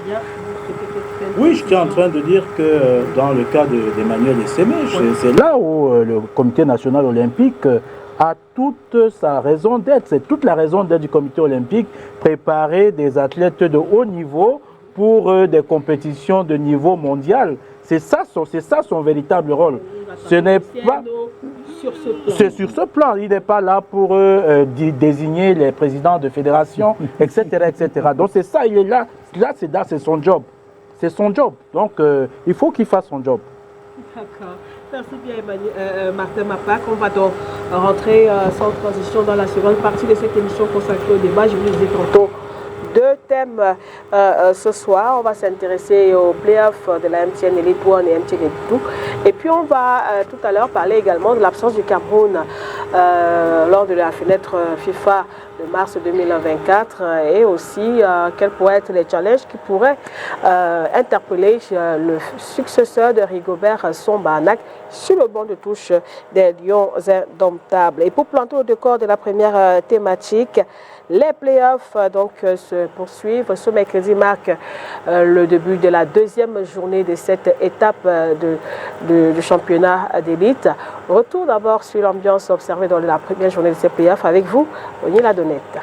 Merci. Oui, je suis en train de dire que dans le cas d'Emmanuel Essimé, c'est là où le Comité national olympique a toute sa raison d'être. C'est toute la raison d'être du Comité olympique, préparer des athlètes de haut niveau pour des compétitions de niveau mondial. C'est ça son véritable rôle. Ce n'est pas... C'est sur ce plan. Il n'est pas là pour désigner les présidents de fédération, etc., etc. Donc c'est ça, il est là. Là, c'est son job. C'est son job. Donc, il faut qu'il fasse son job. D'accord. Merci bien, Martin Mapak. On va donc rentrer sans transition dans la seconde partie de cette émission consacrée au débat. Je vous le disais tantôt. 2 thèmes ce soir. On va s'intéresser aux playoffs de la MTN Elite One et MTN Elite 2. Et puis on va tout à l'heure parler également de l'absence du Cameroun lors de la fenêtre FIFA de mars 2024 et aussi quels pourraient être les challenges qui pourraient interpeller le successeur de Rigobert Song-Bahnak sur le banc de touche des Lions indomptables. Et pour planter au décor de la première thématique, les playoffs se poursuivent. Ce mercredi marque le début de la deuxième journée de cette étape de championnat d'élite. Retour d'abord sur l'ambiance observée dans la première journée de ces playoffs avec vous, Onila Donette.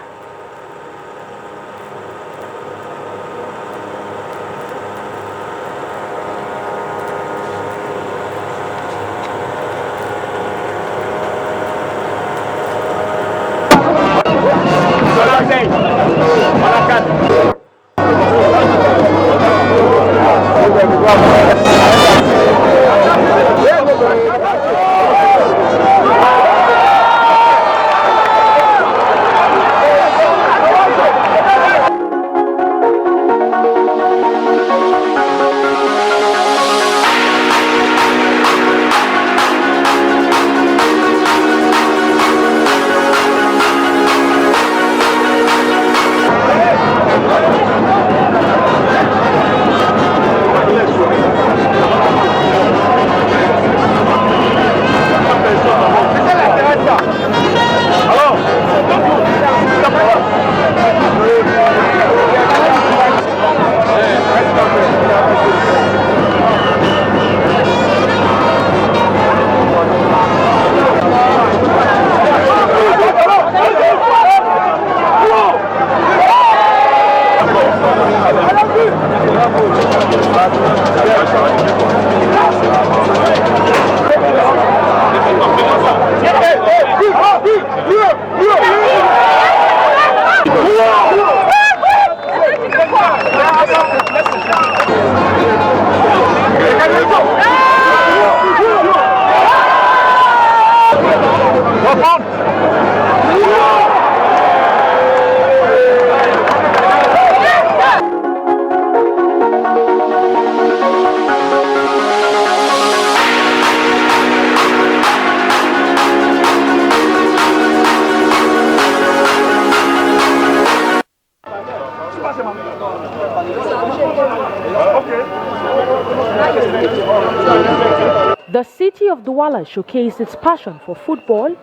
The city of Douala showcased its passion for football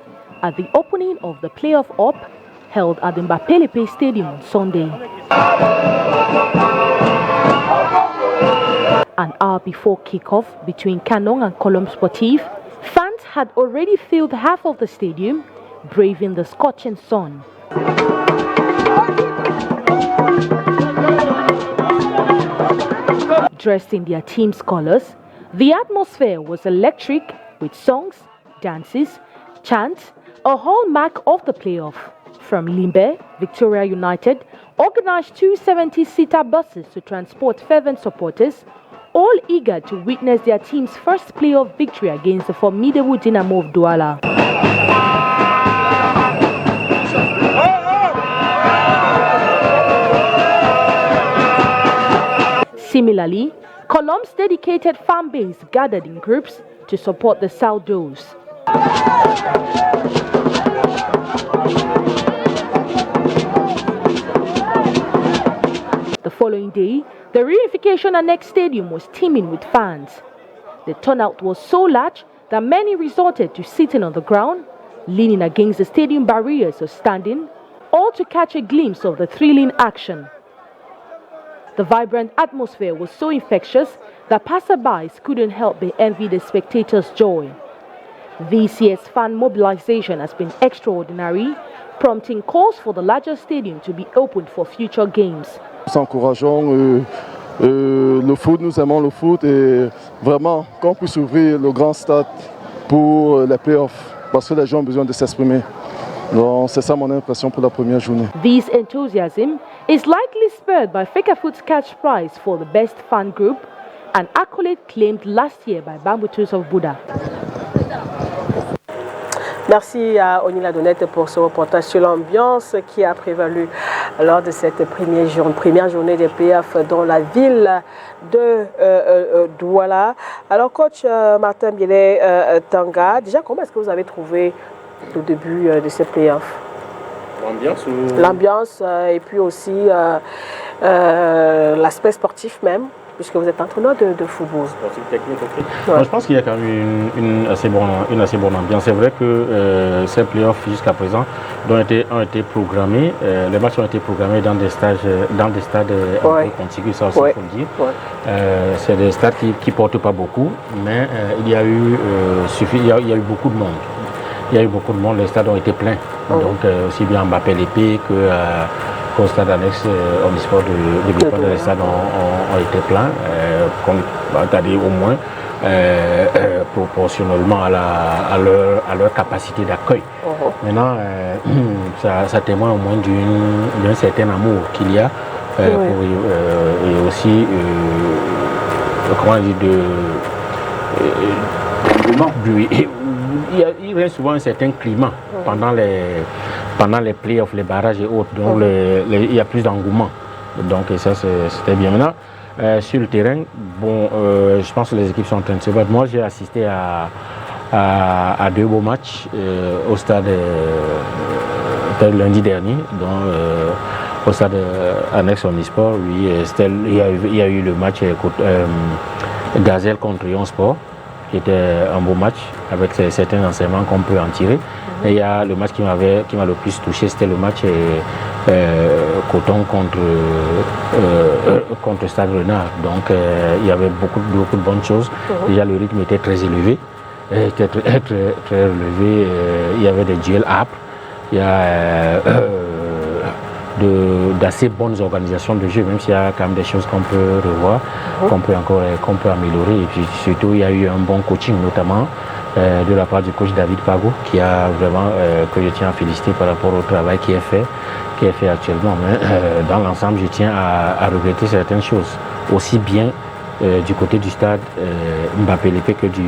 at the opening of the playoff op held at the Mbapelepe Stadium on Sunday. An hour before kickoff between Kanong and Colombe Sportif, fans had already filled half of the stadium, braving the scorching sun. Dressed in their team's colors, the atmosphere was electric with songs, dances, chants, a hallmark of the playoff. From Limbe, Victoria United organized 270-seater buses to transport fervent supporters, all eager to witness their team's first playoff victory against the formidable Dynamo of Douala. Similarly, Colombe's dedicated fan base gathered in groups to support the Saldos. The following day, the Reunification Annex Stadium was teeming with fans. The turnout was so large that many resorted to sitting on the ground, leaning against the stadium barriers or standing, all to catch a glimpse of the thrilling action. The vibrant atmosphere was so infectious that passerbys couldn't help but envy the spectators' joy. This year's fan mobilization has been extraordinary, prompting calls for the larger stadium to be opened for future games. C'est encourageant, le foot, nous aimons le foot et vraiment qu'on puisse ouvrir le grand stade pour les playoffs parce que les gens ont besoin de s'exprimer. Donc c'est ça mon impression pour la première journée. This enthusiasm is likely spurred by Fecafoot's cash prize for the best fan group, an accolade claimed last year by Bambutus of Buddha. Merci à Onila Donette pour ce reportage sur l'ambiance qui a prévalu lors de cette première journée des playoffs dans la ville de Douala. Alors, coach Martin Bielé Tanga, déjà, comment est-ce que vous avez trouvé le début de ces playoffs? L'ambiance ou... L'ambiance et puis aussi l'aspect sportif même, puisque vous êtes entraîneur de football. Sportif, technique, ok. Ouais. Non, je pense qu'il y a quand même une assez bonne ambiance. C'est vrai que ces playoffs jusqu'à présent ont été programmés. Les matchs ont été programmés dans des stades un peu contigus, ça aussi il faut le dire. Ouais. C'est des stades qui ne portent pas beaucoup, mais il y a eu beaucoup de monde. Il y a eu beaucoup de monde, les stades ont été pleins. Donc aussi bien Mbappé Lépée qu'au stade annexe Omnisport de Bilipanda, les stades ont été pleins, c'est-à-dire au moins proportionnellement à leur capacité d'accueil. Maintenant, ça témoigne au moins d'un certain amour qu'il y a et aussi comment dire il y a souvent un certain climat pendant les playoffs, les barrages et autres. Donc il y a plus d'engouement. Donc ça c'était bien. Maintenant, sur le terrain, je pense que les équipes sont en train de se battre. Moi j'ai assisté à 2 beaux matchs au stade lundi dernier. Au stade annexe Omnisport, il y a eu le match Gazelle contre Lyon Sport, qui était un beau match avec certains enseignements qu'on peut en tirer. Et il y a le match qui m'a le plus touché, c'était le match Coton contre Stade Renard. Donc il y avait beaucoup de bonnes choses. Déjà le rythme était très élevé, très relevé. Il y avait des duels âpres. Il y a d'assez bonnes organisations de jeu, même s'il y a quand même des choses qu'on peut revoir, qu'on peut améliorer. Et puis surtout, il y a eu un bon coaching, notamment de la part du coach David Pago, qui a vraiment, que je tiens à féliciter par rapport au travail qui est fait actuellement. Mais dans l'ensemble, je tiens à regretter certaines choses, aussi bien du côté du stade Mbappé Lépée que de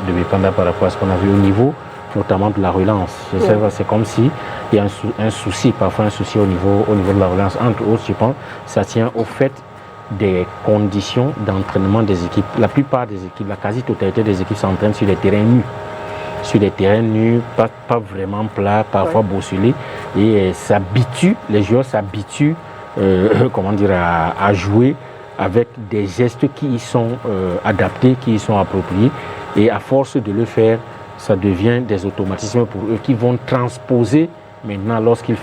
Bilipanda par rapport à ce qu'on a vu au niveau notamment de la relance. C'est comme si il y a un souci, parfois un souci au niveau de la relance. Entre autres, je pense, ça tient au fait des conditions d'entraînement des équipes. La plupart des équipes, la quasi-totalité des équipes s'entraînent sur des terrains nus. Sur des terrains nus, pas vraiment plats, parfois bosselés. Et les joueurs s'habituent à jouer avec des gestes qui y sont adaptés, qui y sont appropriés. Et à force de le faire, ça devient des automatismes pour eux qui vont transposer maintenant lorsqu'ils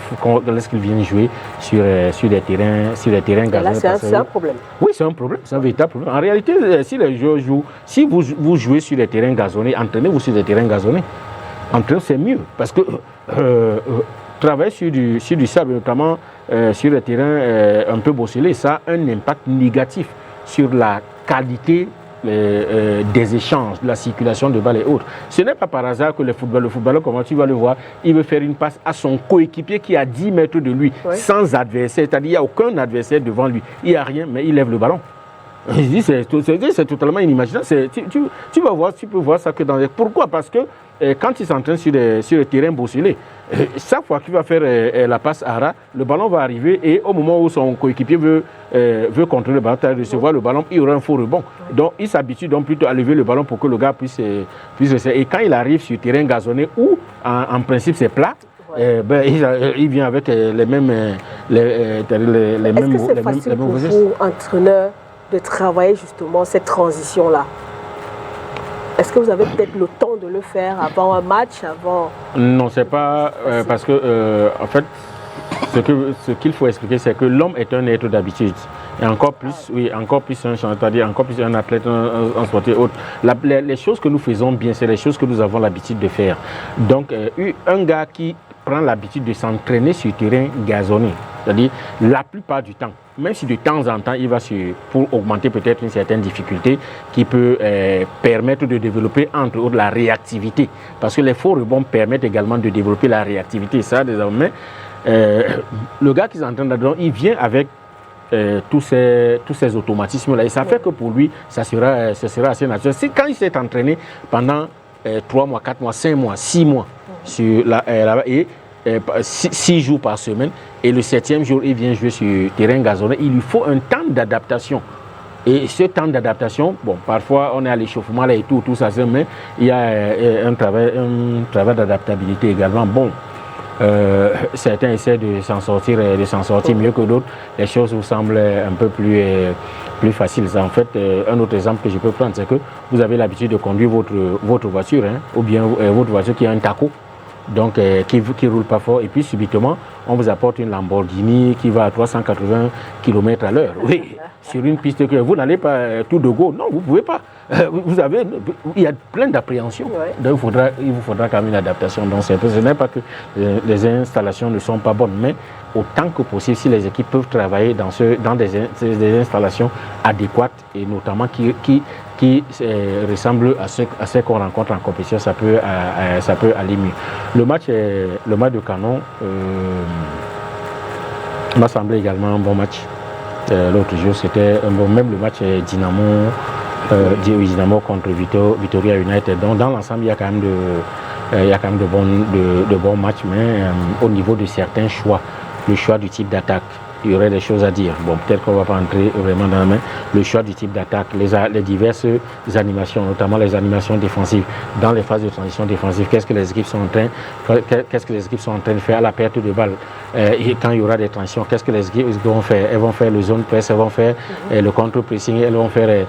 viennent jouer sur des terrains gazonnés. C'est un problème. Oui, c'est un problème, c'est un véritable problème. En réalité, si les joueurs jouent, si vous jouez sur des terrains gazonnés, entraînez-vous sur des terrains gazonnés. Entraînez, c'est mieux parce que travailler sur du sable, notamment sur des terrains un peu bosselés, ça a un impact négatif sur la qualité des échanges, de la circulation de balles et autres. Ce n'est pas par hasard que le footballeur, comment tu vas le voir, il veut faire une passe à son coéquipier qui est à 10 mètres de lui, sans adversaire, c'est-à-dire qu'il n'y a aucun adversaire devant lui, il n'y a rien, mais il lève le ballon. Je dis, c'est totalement inimaginable. Tu peux voir ça que dans les... Pourquoi? Parce que quand il s'entraîne sur le terrain bosselé, chaque fois qu'il va faire la passe à ras, le ballon va arriver et au moment où son coéquipier veut contrôler le ballon, recevoir le ballon, il aura un faux rebond. Donc il s'habitue donc plutôt à lever le ballon pour que le gars puisse rester. Et quand il arrive sur terrain gazonné où en principe c'est plat, il vient avec les mêmes Est-ce que c'est facile pour vous, entraîneur, de travailler justement cette transition-là? Est-ce que vous avez peut-être le temps de le faire avant un match, avant... Non, c'est pas... parce que, en fait, ce qu'il faut expliquer, c'est que l'homme est un être d'habitude. Et encore plus, c'est-à-dire encore plus un athlète, un sportif autre. Les choses que nous faisons bien, c'est les choses que nous avons l'habitude de faire. Donc, un gars qui prend l'habitude de s'entraîner sur terrain gazonné, c'est-à-dire la plupart du temps, même si de temps en temps il va pour augmenter peut-être une certaine difficulté qui peut permettre de développer entre autres la réactivité, parce que les faux rebonds permettent également de développer la réactivité. Ça désormais, le gars qui s'entraîne là-dedans, il vient avec tous ces automatismes-là et ça fait que pour lui ça sera assez naturel. C'est quand il s'est entraîné pendant 3 mois, 4 mois, 5 mois, 6 mois sur et 6 jours par semaine, et le 7e jour il vient jouer sur terrain gazonné, il lui faut un temps d'adaptation. Et ce temps d'adaptation, bon, parfois on est à l'échauffement là et tout ça, mais il y a un travail d'adaptabilité également. Bon, certains essaient de s'en sortir mieux que d'autres. Les choses vous semblent un peu plus faciles. En fait, un autre exemple que je peux prendre, c'est que vous avez l'habitude de conduire votre voiture, hein, ou bien votre voiture qui a un taco, donc qui roule pas fort, et puis subitement, on vous apporte une Lamborghini qui va à 380 km à l'heure. Oui, sur une piste que vous n'allez pas tout de go. Non, vous ne pouvez pas. Il y a plein d'appréhensions. Ouais. Donc il vous faudra quand même une adaptation. Donc ce n'est pas que les installations ne sont pas bonnes, mais autant que possible, si les équipes peuvent travailler dans des installations adéquates et notamment qui ressemblent à ce qu'on rencontre en compétition, ça peut aller mieux. Le match de Canon m'a semblé également un bon match. L'autre jour, c'était un bon, même le match Dynamo contre Vitória United. Donc dans l'ensemble, il y a quand même de bons matchs, mais au niveau de certains choix, le choix du type d'attaque, il y aurait des choses à dire. Bon, peut-être qu'on ne va pas entrer vraiment dans la main. Le choix du type d'attaque, les diverses animations, notamment les animations défensives, dans les phases de transition défensive, qu'est-ce que les équipes sont en train de faire à la perte de balle, et quand il y aura des transitions, qu'est-ce que les équipes vont faire? Elles vont faire le zone press, elles vont faire le contre-pressing, elles vont faire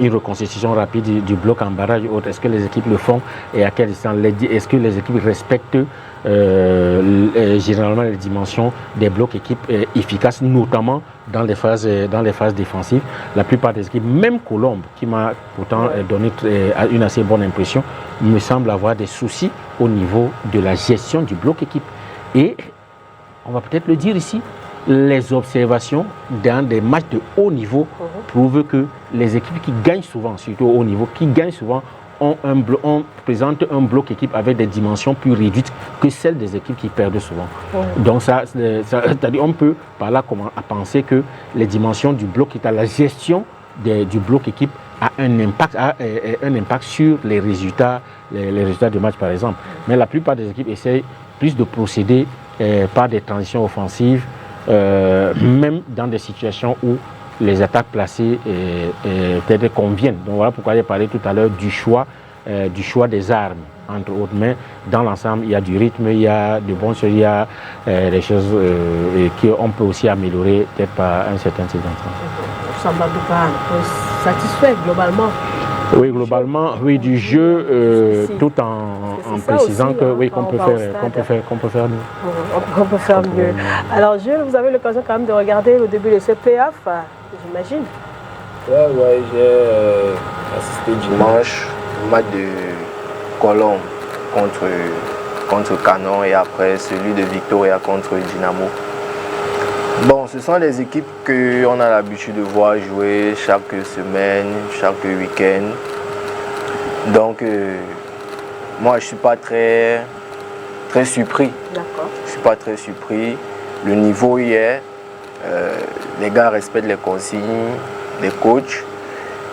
une reconstitution rapide du bloc en barrage ou autre. Est-ce que les équipes le font et à quelle distance? Est-ce que les équipes respectent généralement les dimensions des blocs équipes efficaces, notamment dans les phases défensives? La plupart des équipes, même Colombe, qui m'a pourtant donné une assez bonne impression, me semble avoir des soucis au niveau de la gestion du bloc équipe. Et on va peut-être le dire ici, les observations dans des matchs de haut niveau prouvent que les équipes qui gagnent souvent, surtout au haut niveau, présentent un bloc équipe avec des dimensions plus réduites que celles des équipes qui perdent souvent. Donc c'est-à-dire on peut par là penser que les dimensions du bloc équipe, la gestion du bloc équipe a un impact sur les résultats du match par exemple. Mais la plupart des équipes essayent plus de procéder par des transitions offensives, même dans des situations où les attaques placées peut-être conviennent. Donc voilà pourquoi j'ai parlé tout à l'heure du choix des armes, entre autres. Mais dans l'ensemble, il y a du rythme, il y a de bonnes choses, il y a des choses qu'on peut aussi améliorer peut-être par un certain type d'entraînement. Samba Douka, satisfait globalement? Oui, globalement, oui, du jeu, tout en précisant qu'on peut faire mieux. On peut faire mieux. Alors Jules, vous avez l'occasion quand même de regarder le début de ce playoff, j'imagine? Ouais, j'ai assisté dimanche au match de Colombe contre Canon et après celui de Vitória contre Dynamo. Bon, ce sont les équipes qu'on a l'habitude de voir jouer chaque semaine, chaque week-end. Donc, moi, je ne suis pas très surpris. D'accord. Je ne suis pas très surpris. Le niveau y est. Les gars respectent les consignes des coachs.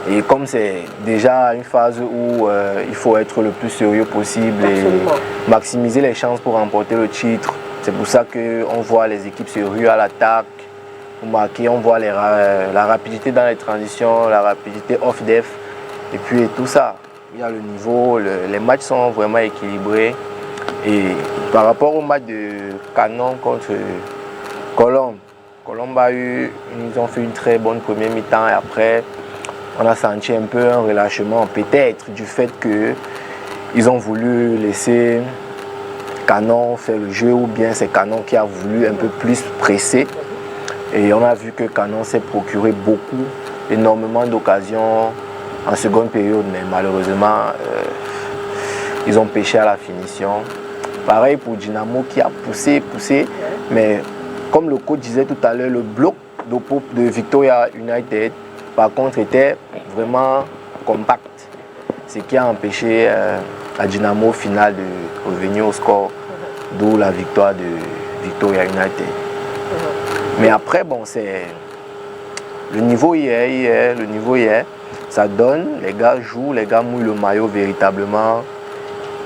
Et comme c'est déjà une phase où il faut être le plus sérieux possible et maximiser les chances pour remporter le titre, c'est pour ça qu'on voit les équipes se ruer à l'attaque, pour marquer, on voit la rapidité dans les transitions, la rapidité off-def, et puis tout ça. Il y a le niveau, les matchs sont vraiment équilibrés. Et par rapport au match de Canon contre Colombe, ils ont fait une très bonne première mi-temps et après, on a senti un peu un relâchement, peut-être du fait qu'ils ont voulu laisser Canon faire le jeu ou bien c'est Canon qui a voulu un peu plus presser. Et on a vu que Canon s'est procuré énormément d'occasions en seconde période, mais malheureusement, ils ont pêché à la finition. Pareil pour Dynamo qui a poussé, mais comme le coach disait tout à l'heure, le bloc de Vitória United, par contre, était vraiment compact, ce qui a empêché à Dynamo au final de revenir au score, d'où la victoire de Vitória United. Mais après, bon, le niveau y est, ça donne, les gars jouent, les gars mouillent le maillot véritablement,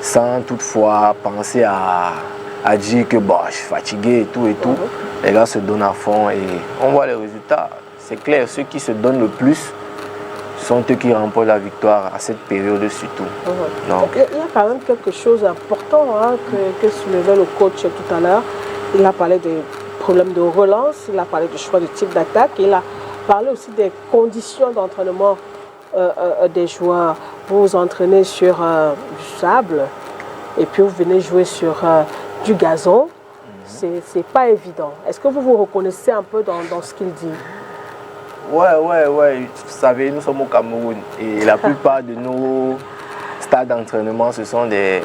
sans toutefois penser à dire que bon, je suis fatigué et tout. Les gars se donnent à fond et on voit les résultats. C'est clair, ceux qui se donnent le plus sont eux qui remportent la victoire à cette période surtout. Donc, il y a quand même quelque chose d'important que soulevait le coach tout à l'heure. Il a parlé des problèmes de relance, il a parlé du choix du type d'attaque, il a parlé aussi des conditions d'entraînement des joueurs. Vous vous entraînez sur du sable et puis vous venez jouer sur du gazon. C'est pas évident. Est-ce que vous vous reconnaissez un peu dans ce qu'il dit? Ouais. Vous savez, nous sommes au Cameroun et la plupart de nos stades d'entraînement, ce sont des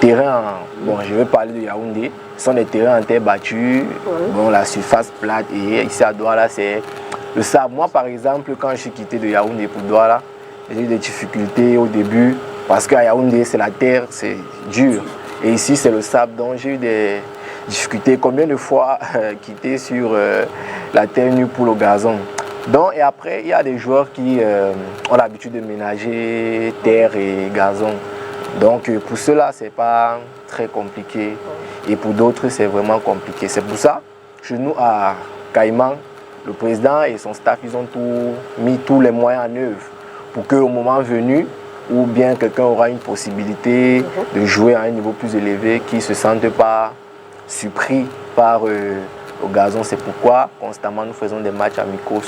terrains, bon, je vais parler de Yaoundé, ce sont des terrains en terre battue, bon, la surface plate, et ici à Douala, c'est le sable. Moi, par exemple, quand je suis quitté de Yaoundé pour Douala, j'ai eu des difficultés au début, parce qu'à Yaoundé, c'est la terre, c'est dur. Et ici, c'est le sable, donc j'ai eu des difficultés. Combien de fois quitter sur la terre nue pour le gazon. Donc, et après, il y a des joueurs qui ont l'habitude de ménager terre et gazon. Donc, pour ceux-là, ce n'est pas très compliqué. Et pour d'autres, c'est vraiment compliqué. C'est pour ça, chez nous, à Caïman, le président et son staff, ils ont mis tous les moyens en œuvre pour qu'au moment venu, ou bien quelqu'un aura une possibilité de jouer à un niveau plus élevé, qui ne se sente pas surpris par le gazon. C'est pourquoi, constamment, nous faisons des matchs amicaux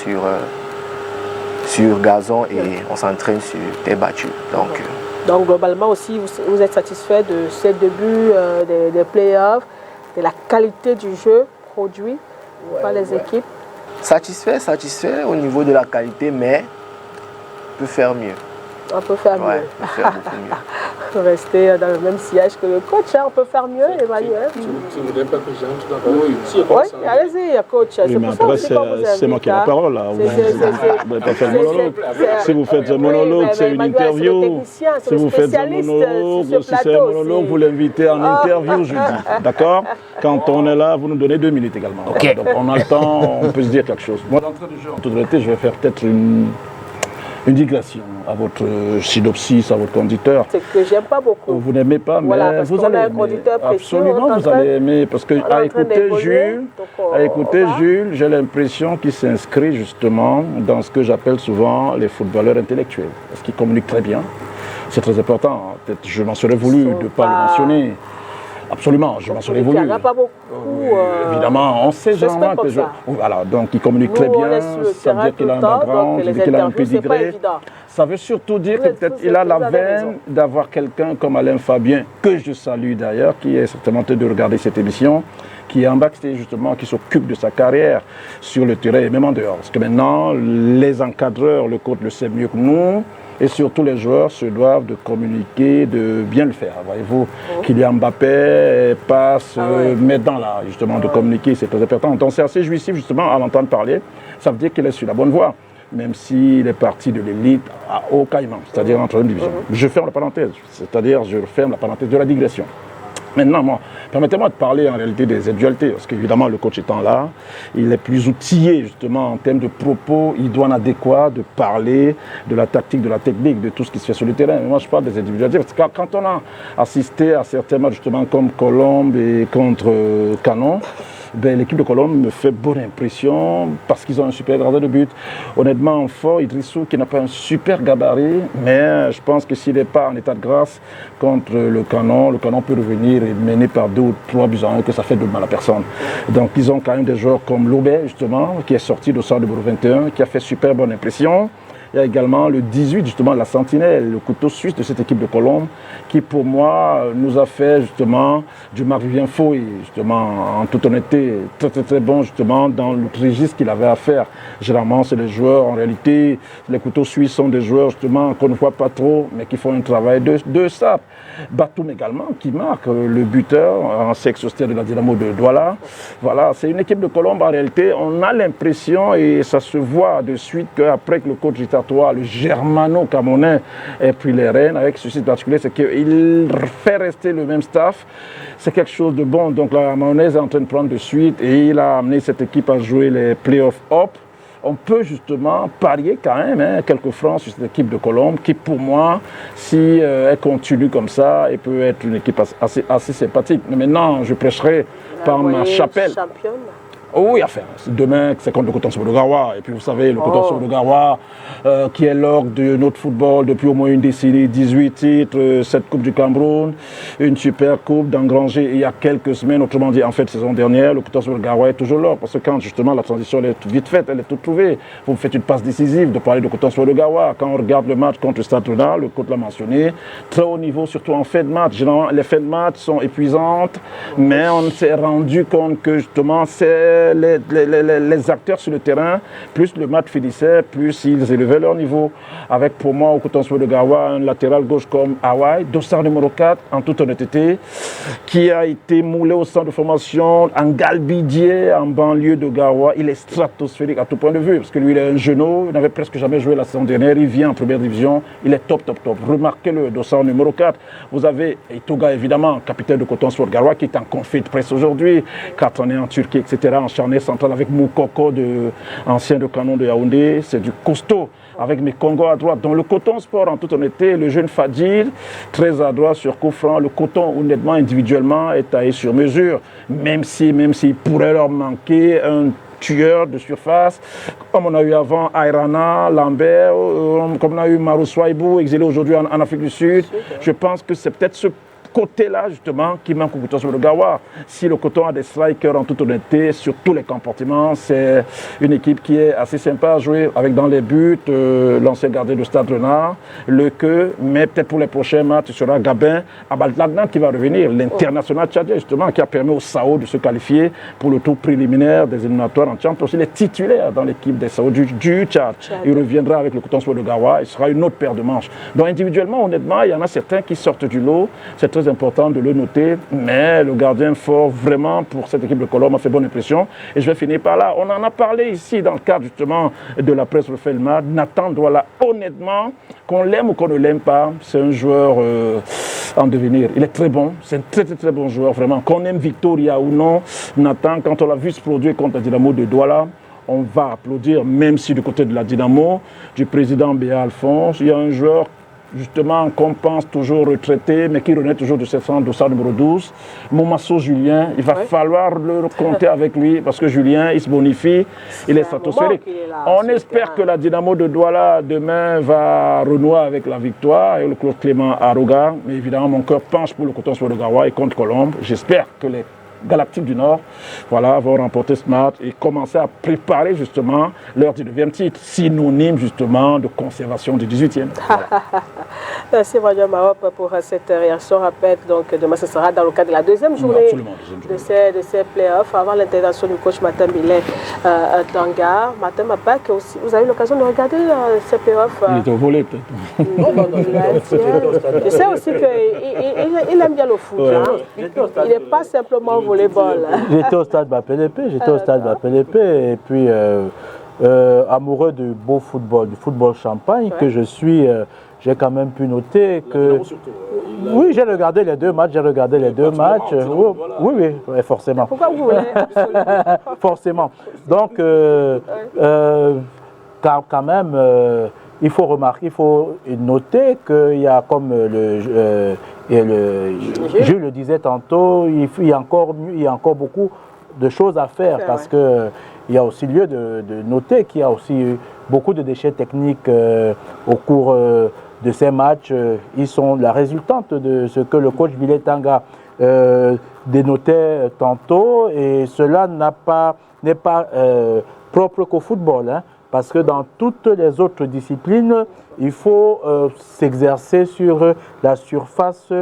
sur gazon et on s'entraîne sur terre battue. Donc, globalement aussi, vous êtes satisfait de ces débuts des playoffs, de la qualité du jeu produit par les équipes? Satisfait au niveau de la qualité, mais on peut faire mieux. On peut faire mieux. On peut faire beaucoup mieux. Rester dans le même sillage que le coach, on peut faire mieux, Emmanuel. Tu ne voudrais pas que j'entre dans la Oui, allez-y, coach. Oui, mais après, c'est moi qui ai la parole, là. Vous n'avez pas fait le monologue. Si vous faites un monologue, c'est une interview. Si vous faites un monologue, si c'est un monologue, vous l'invitez en interview jeudi. D'accord? Quand on est là, vous nous donnez 2 minutes également. Okay. Donc, on a le temps, on peut se dire quelque chose. Moi, d'entrée de jeu, en toute vérité, je vais faire peut-être une digression à votre synopsis, à votre conducteur. C'est que j'aime pas beaucoup. Vous n'aimez pas, mais voilà, vous allez aimer. Absolument, vous allez aimer. Parce qu'à écouter Jules, j'ai l'impression qu'il s'inscrit justement dans ce que j'appelle souvent les footballeurs intellectuels. Parce qu'il communique très bien. C'est très important. Peut-être je m'en serais voulu de ne pas le mentionner. Absolument, je m'en serais voulu. Il n'y en a pas beaucoup. Évidemment, on sait généralement que voilà, donc il communique très bien, ça veut dire qu'il a un background, ça veut dire qu'il a un pédigré. Ça veut surtout dire que peut-être il a la veine d'avoir quelqu'un comme Alain Fabien, que je salue d'ailleurs, qui est certainement en train de regarder cette émission, qui est en backstage justement, qui s'occupe de sa carrière sur le terrain et même en dehors. Parce que maintenant, les encadreurs, le coach le sait mieux que nous. Et surtout, les joueurs se doivent de communiquer, de bien le faire. Voyez-vous, Kylian Mbappé passe maintenant là, justement, de communiquer, c'est très important. Donc, c'est assez jouissif, justement, à l'entendre parler. Ça veut dire qu'il est sur la bonne voie, même s'il est parti de l'élite au Caïman, c'est-à-dire en 3e division. Je ferme la parenthèse, c'est-à-dire je ferme la parenthèse de la digression. Maintenant, moi, permettez-moi de parler en réalité des individualités, parce qu'évidemment, le coach étant là, il est plus outillé justement en termes de propos, il doit en adéquat de parler de la tactique, de la technique, de tout ce qui se fait sur le terrain. Mais moi, je parle des individualités, parce que quand on a assisté à certains matchs justement comme Colombe et contre Canon, ben, l'équipe de Colombe me fait bonne impression parce qu'ils ont un super gardien de but. Honnêtement, en fort, Idrissou qui n'a pas un super gabarit, mais je pense que s'il n'est pas en état de grâce contre le Canon peut revenir et mener par 2 ou 3 buts à 1, que ça fait de mal à personne. Donc ils ont quand même des joueurs comme Loubet, justement, qui est sorti de Centre de Bourg 21, qui a fait super bonne impression. Il y a également le 18, justement, la Sentinelle, le couteau suisse de cette équipe de Colombe, qui pour moi nous a fait justement du Marc-Vivien Foy, justement, en toute honnêteté, très très très bon justement dans le registre qu'il avait à faire. Généralement, c'est les joueurs, en réalité, les couteaux suisses sont des joueurs justement qu'on ne voit pas trop, mais qui font un travail de sape. Batum également, qui marque le buteur en sexe austère de la Dynamo de Douala. Voilà, c'est une équipe de Colombe, en réalité, on a l'impression, et ça se voit de suite, qu'après que le coach le germano-camerounais ait pris les rênes, avec ceci de particulier, c'est qu'il fait rester le même staff. C'est quelque chose de bon. Donc la mayonnaise est en train de prendre de suite et il a amené cette équipe à jouer les playoffs up. On peut justement parier quand même quelques francs sur cette équipe de Colombe qui, pour moi, si elle continue comme ça, elle peut être une équipe assez sympathique. Mais maintenant, je prêcherai par ma chapelle. Oui, enfin, demain, c'est contre le Coton-sur de Garoua. Et puis vous savez, le Coton-sur de Garoua, qui est l'orgue de notre football depuis au moins une décennie, 18 titres, 7 Coupes du Cameroun, une super coupe d'engranger il y a quelques semaines, autrement dit, en fait, saison dernière, le Coton-sur de Garoua est toujours là. Parce que quand justement la transition elle est vite faite, elle est toute trouvée. Vous me faites une passe décisive de parler de Coton-sur de Garoua. Quand on regarde le match contre le Stade Rennais, le coach l'a mentionné, très haut niveau, surtout en fin de match. Généralement, les fins de match sont épuisantes, mais on s'est rendu compte que justement, c'est les acteurs sur le terrain, plus le match finissait, plus ils élevaient leur niveau. Avec pour moi au Coton-sur de Garoua un latéral gauche comme Hawaï, dossard numéro 4 en toute honnêteté, qui a été moulé au centre de formation en Galbidier, en banlieue de Garoua. Il est stratosphérique à tout point de vue, parce que lui il est un genou, il n'avait presque jamais joué la saison dernière, il vient en première division, il est top. Remarquez-le, dossard numéro 4. Vous avez Itoga évidemment, capitaine de Coton-sur de Garoua, qui est en conflit de presse aujourd'hui, 4 années en Turquie, etc. En charnière centrale avec Moukoko, ancien de Canon de Yaoundé, c'est du costaud. Avec mes Congos à droite. Dans le Coton Sport, en toute honnêteté, le jeune Fadil, très adroit sur coup franc. Le Coton, honnêtement, individuellement, est taillé sur mesure. Même s'il pourrait leur manquer un tueur de surface, comme on a eu avant Ayrana, Lambert, comme on a eu Marou Souaibou, exilé aujourd'hui en Afrique du Sud. Je pense que c'est peut-être ce côté-là, justement, qui manque au Coton-sur de Garoua. Si le Coton a des strikers en toute honnêteté sur tous les compartiments, c'est une équipe qui est assez sympa à jouer avec dans les buts, l'ancien gardien de Stade Rennais, le queue, mais peut-être pour les prochains matchs, ce sera Gabin Abaldagnan qui va revenir, l'international tchadien, justement, qui a permis au Sao de se qualifier pour le tour préliminaire des éliminatoires en Champions. Il est titulaire dans l'équipe des Sao du Tchad. Il reviendra avec le Coton-sur de Garoua, il sera une autre paire de manches. Donc individuellement, honnêtement, il y en a certains qui sortent du lot. C'est très important de le noter, mais le gardien fort vraiment pour cette équipe de Colombe m'a fait bonne impression et je vais finir par là. On en a parlé ici dans le cadre justement de la presse Felma. Nathan Douala, honnêtement, qu'on l'aime ou qu'on ne l'aime pas, c'est un joueur en devenir. Il est très bon, c'est un très bon joueur vraiment. Qu'on aime Victoria ou non, Nathan, quand on l'a vu se produire contre la Dynamo de Douala, on va applaudir, même si du côté de la Dynamo, du président Béa Alphonse, il y a un joueur justement qu'on pense toujours retraité, mais qui renaît toujours de ses centres, dossard numéro 12. Momasso Julien, il va falloir le compter avec lui, parce que Julien, il se bonifie, il est stratosphérique. On espère que la Dynamo de Douala, demain, va renouer avec la victoire, et le Claude Clément Aroga. Mais évidemment, mon cœur penche pour le Coton-sur de Garoua et contre Colombe. J'espère que les Galactiques du Nord vont remporter ce match et commencer à préparer justement leur 19e titre, synonyme justement de conservation du 18e. Voilà. Merci Roger Marop pour cette réaction rapide. Donc demain ce sera dans le cadre de la deuxième journée de ces playoffs avant l'intégration du coach Martin Billet Tanga. Martin Mapak aussi, vous avez eu l'occasion de regarder ces playoffs. Il était au volet peut-être. Non, je sais aussi qu'il aime bien le foot. Ouais, hein. Il n'est pas simplement volleyball. J'étais au stade Bapelépé, et puis amoureux du beau football, du football champagne que je suis, j'ai quand même pu noter que... Oui, j'ai regardé les deux matchs, Oui, forcément. Pourquoi vous voulez forcément. Donc, quand même, il faut remarquer, il faut noter qu'il y a, comme Jules le disait tantôt, il y a encore beaucoup de choses à faire parce qu'il y a aussi lieu de noter qu'il y a aussi beaucoup de déchets techniques au cours de ces matchs. Ils sont la résultante de ce que le coach Billet Tanga dénotait tantôt, et cela n'est pas propre qu'au football, hein, parce que dans toutes les autres disciplines, il faut s'exercer sur la surface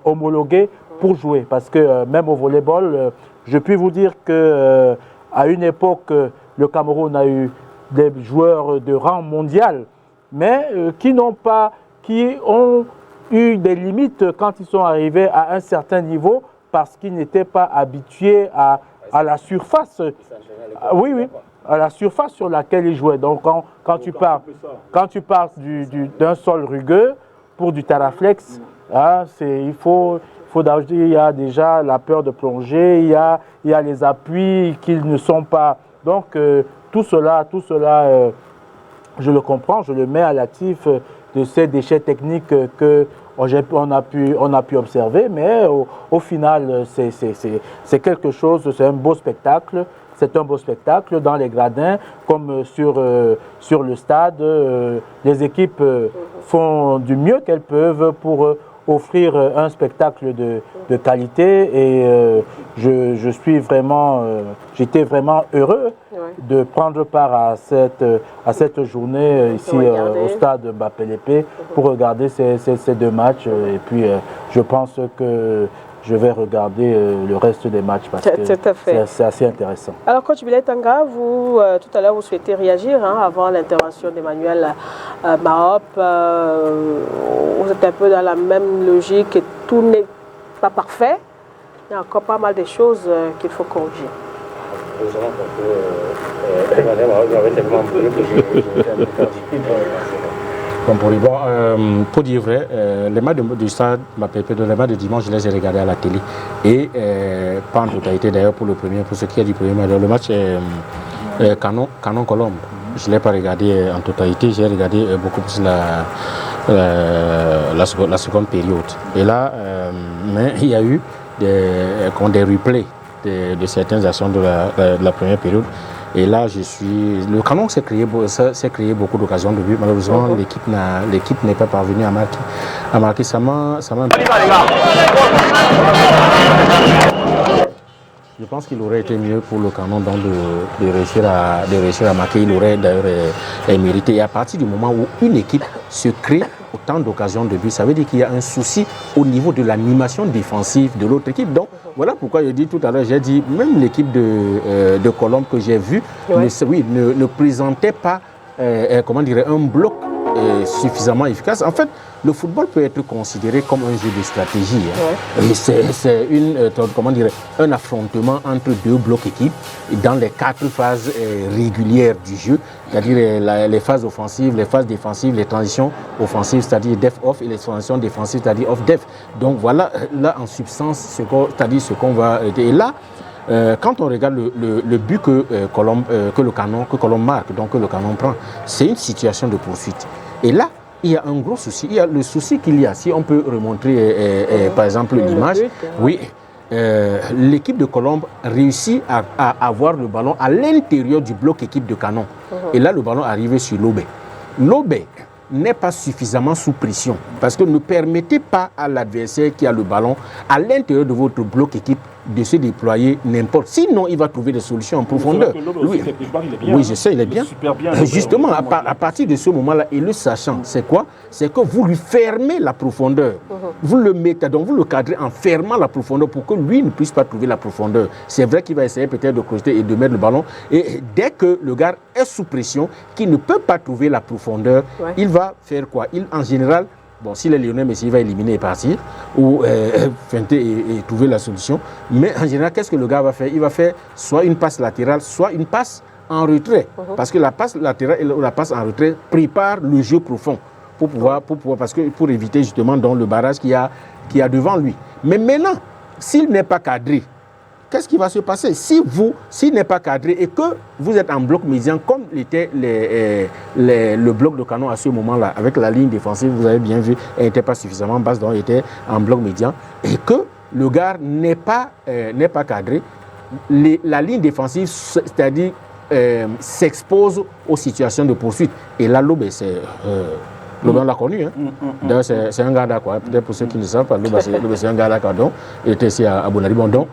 homologuée pour jouer. Parce que même au volleyball, je puis vous dire qu'à une époque, le Cameroun a eu des joueurs de rang mondial, mais qui ont eu des limites quand ils sont arrivés à un certain niveau parce qu'ils n'étaient pas habitués à la surface. Oui, à la surface sur laquelle ils jouaient. Donc quand tu pars d'un sol rugueux pour du taraflex, hein, il y a déjà la peur de plonger, il y a les appuis qui ne sont pas... Donc tout cela, je le comprends, je le mets à l'actif de ces déchets techniques on a pu observer, mais au final, c'est quelque chose, c'est un beau spectacle. C'est un beau spectacle dans les gradins, comme sur le stade. Les équipes font du mieux qu'elles peuvent pour offrir un spectacle de qualité. Et j'étais vraiment heureux de prendre part à cette journée ici au stade Mbappé-Lépée pour regarder ces deux matchs. Et puis, je pense que je vais regarder le reste des matchs parce que c'est assez intéressant. Alors, coach Billet Tanga, vous, tout à l'heure, vous souhaitez réagir avant l'intervention d'Emmanuel Mahop. Vous êtes un peu dans la même logique et tout n'est pas parfait. Il y a encore pas mal de choses qu'il faut corriger. Heureusement que Emmanuel Mahop avait tellement brûlé que pour dire vrai, les matchs du stade les matchs de dimanche, je les ai regardés à la télé. Et pas en totalité d'ailleurs pour ce qui est du premier match. Le match Canon-Colombe. Je ne l'ai pas regardé en totalité, j'ai regardé beaucoup plus la seconde période. Et là, mais il y a eu des replays de certaines actions de la première période. Et là, le Canon s'est créé beaucoup d'occasions de but. Malheureusement, l'équipe n'est pas parvenue à marquer. Ça m'a Je pense qu'il aurait été mieux pour le Canon donc de réussir à marquer. Il aurait d'ailleurs mérité. Et à partir du moment où une équipe se crée autant d'occasions de but, ça veut dire qu'il y a un souci au niveau de l'animation défensive de l'autre équipe. Donc voilà pourquoi je dis tout à l'heure, j'ai dit même l'équipe de Colombe que j'ai vue ne présentait pas un bloc suffisamment efficace. En fait, le football peut être considéré comme un jeu de stratégie. Et c'est un affrontement entre deux blocs équipes dans les 4 phases régulières du jeu, c'est-à-dire les phases offensives, les phases défensives, les transitions offensives, c'est-à-dire def-off, et les transitions défensives, c'est-à-dire off-def. Donc voilà, là en substance, ce qu'on va... Et là, quand on regarde le but que Colombe marque, donc que le Canon prend, c'est une situation de poursuite. Et là, il y a un gros souci. Il y a le souci qu'il y a, si on peut remontrer par exemple l'image, l'équipe de Colombe réussit à avoir le ballon à l'intérieur du bloc équipe de Canon. Et là, le ballon arrive sur Lobé. Lobé n'est pas suffisamment sous pression parce que ne permettez pas à l'adversaire qui a le ballon à l'intérieur de votre bloc équipe de se déployer n'importe. Sinon, il va trouver des solutions en profondeur. Oui, je sais, il est bien. Justement, à partir de ce moment-là, et le sachant, c'est quoi? C'est que vous lui fermez la profondeur. Vous le mettez, donc vous le cadrez en fermant la profondeur pour que lui ne puisse pas trouver la profondeur. C'est vrai qu'il va essayer peut-être de crocheter et de mettre le ballon. Et dès que le gars est sous pression, qu'il ne peut pas trouver la profondeur, il va faire quoi? En général, bon, s'il est Lionel Messi, il va éliminer et partir, ou feinter et trouver la solution. Mais en général, qu'est-ce que le gars va faire? Il va faire soit une passe latérale, soit une passe en retrait. Parce que la passe latérale et la passe en retrait prépare le jeu profond pour éviter justement dans le barrage qu'il y a devant lui. Mais maintenant, s'il n'est pas cadré, qu'est-ce qui va se passer? S'il n'est pas cadré et que vous êtes en bloc médian, comme était le bloc de Canon à ce moment-là, avec la ligne défensive, vous avez bien vu, elle n'était pas suffisamment basse, donc elle était en bloc médian, et que le gars n'est pas cadré, la ligne défensive, c'est-à-dire s'expose aux situations de poursuite. Et là, Lobé, Lobé, on l'a connu. D'ailleurs, c'est un gars d'accord. Peut-être pour ceux qui ne savent pas, Lobé, c'est un gars d'accord. Donc, il était ici à Bonaribon. Donc,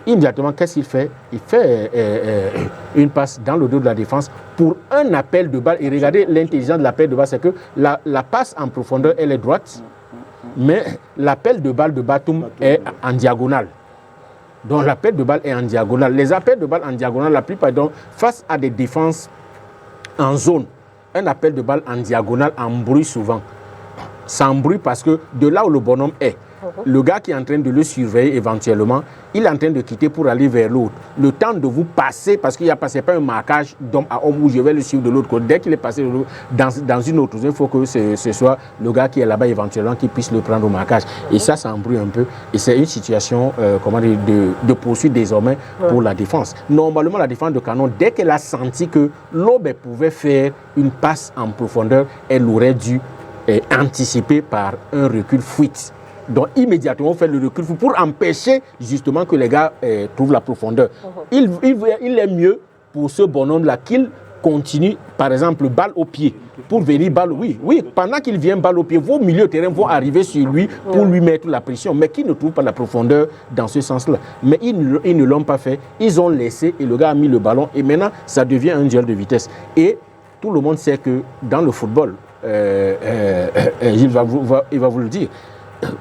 immédiatement, qu'est-ce qu'il fait? Il fait une passe dans le dos de la défense pour un appel de balle. Et regardez l'intelligence de l'appel de balle, c'est que la passe en profondeur, elle est droite, mais l'appel de balle de Batum est en diagonale. Donc l'appel de balle est en diagonale. Les appels de balle en diagonale, la plupart donc face à des défenses en zone, un appel de balle en diagonale embrouille souvent. Ça embrouille parce que de là où le bonhomme est, le gars qui est en train de le surveiller éventuellement, il est en train de quitter pour aller vers l'autre. Le temps de vous passer, parce qu'il n'y a pas un marquage d'homme à homme où je vais le suivre de l'autre côté. Dès qu'il est passé dans une autre zone, il faut que ce soit le gars qui est là-bas éventuellement qui puisse le prendre au marquage. Et ça embrouille un peu. Et c'est une situation de poursuite désormais pour la défense. Normalement, la défense de Canon, dès qu'elle a senti que Lobé pouvait faire une passe en profondeur, elle aurait dû anticipé par un recul fuite. Donc immédiatement on fait le recul pour empêcher justement que les gars trouvent la profondeur. Il est mieux pour ce bonhomme-là qu'il continue, par exemple, balle au pied, pour venir balle, oui, pendant qu'il vient balle au pied, vos milieux de terrain vont arriver sur lui pour lui mettre la pression, mais qui ne trouve pas la profondeur dans ce sens-là. Mais ils ne l'ont pas fait, ils ont laissé et le gars a mis le ballon et maintenant ça devient un duel de vitesse. Et tout le monde sait que dans le football, il va vous le dire,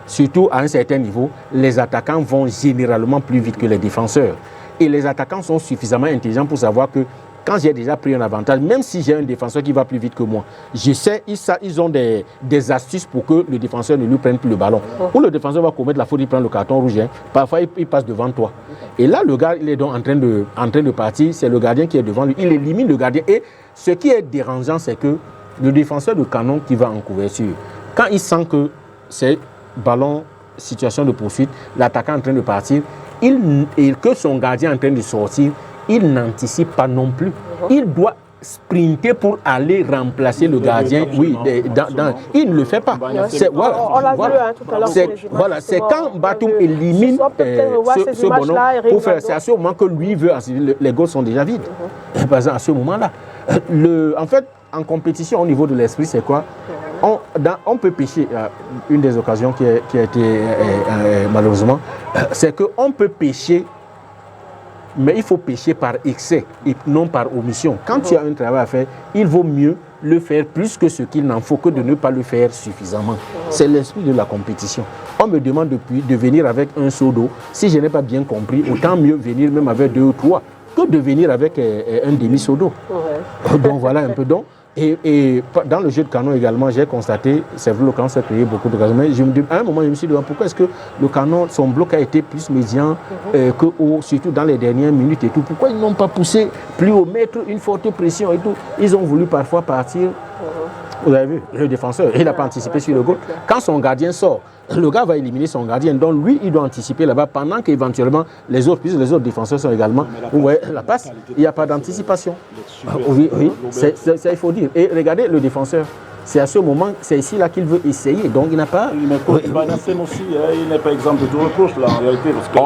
surtout à un certain niveau, les attaquants vont généralement plus vite que les défenseurs. Et les attaquants sont suffisamment intelligents pour savoir que quand j'ai déjà pris un avantage, même si j'ai un défenseur qui va plus vite que moi, je sais, ils ont des astuces pour que le défenseur ne lui prenne plus le ballon. Ou le défenseur va commettre la faute, il prend le carton rouge. Parfois, il passe devant toi. Et là, le gars, il est donc en train de partir. C'est le gardien qui est devant lui. Il élimine le gardien. Et ce qui est dérangeant, c'est que le défenseur de canon qui va en couverture, quand il sent que c'est ballon, situation de poursuite, l'attaquant est en train de partir, et que son gardien est en train de sortir, il n'anticipe pas non plus. Il doit sprinter pour aller remplacer le gardien. Oui, il ne le fait pas. On l'a vu tout à l'heure. C'est quand Batum élimine ce bonhomme pour faire. C'est à ce moment que lui veut. Les goals sont déjà vides. Par exemple, à ce moment-là. En fait, en compétition, au niveau de l'esprit, c'est quoi? On peut pêcher. Une des occasions qui a été malheureusement, c'est qu'on peut pêcher. Mais il faut pêcher par excès et non par omission. Quand tu as un travail à faire, il vaut mieux le faire plus que ce qu'il n'en faut que de ne pas le faire suffisamment. C'est l'esprit de la compétition. On me demande de venir avec un seau d'eau. Si je n'ai pas bien compris, autant mieux venir même avec 2 ou 3 que de venir avec un demi-seau d'eau. Donc voilà un peu donc. Et dans le jeu de canon également, j'ai constaté, c'est vrai, le canon s'est créé beaucoup de canon, mais à un moment, je me suis dit, pourquoi est-ce que le canon, son bloc a été plus médian surtout dans les dernières minutes et tout. Pourquoi ils n'ont pas poussé plus haut, mettre une forte pression et tout. Ils ont voulu parfois partir. Vous avez vu, le défenseur, il n'a pas anticipé sur le goal. Quand son gardien sort, le gars va éliminer son gardien. Donc lui, il doit anticiper là-bas pendant qu'éventuellement les autres défenseurs sont également. Vous voyez, la passe, il n'y a pas d'anticipation. Oui, ça il faut dire. Et regardez le défenseur. C'est à ce moment, c'est ici là qu'il veut essayer. Donc il n'a pas. Mais coach Banassem aussi, il n'est pas exemple de tout reproche là en réalité. Parce que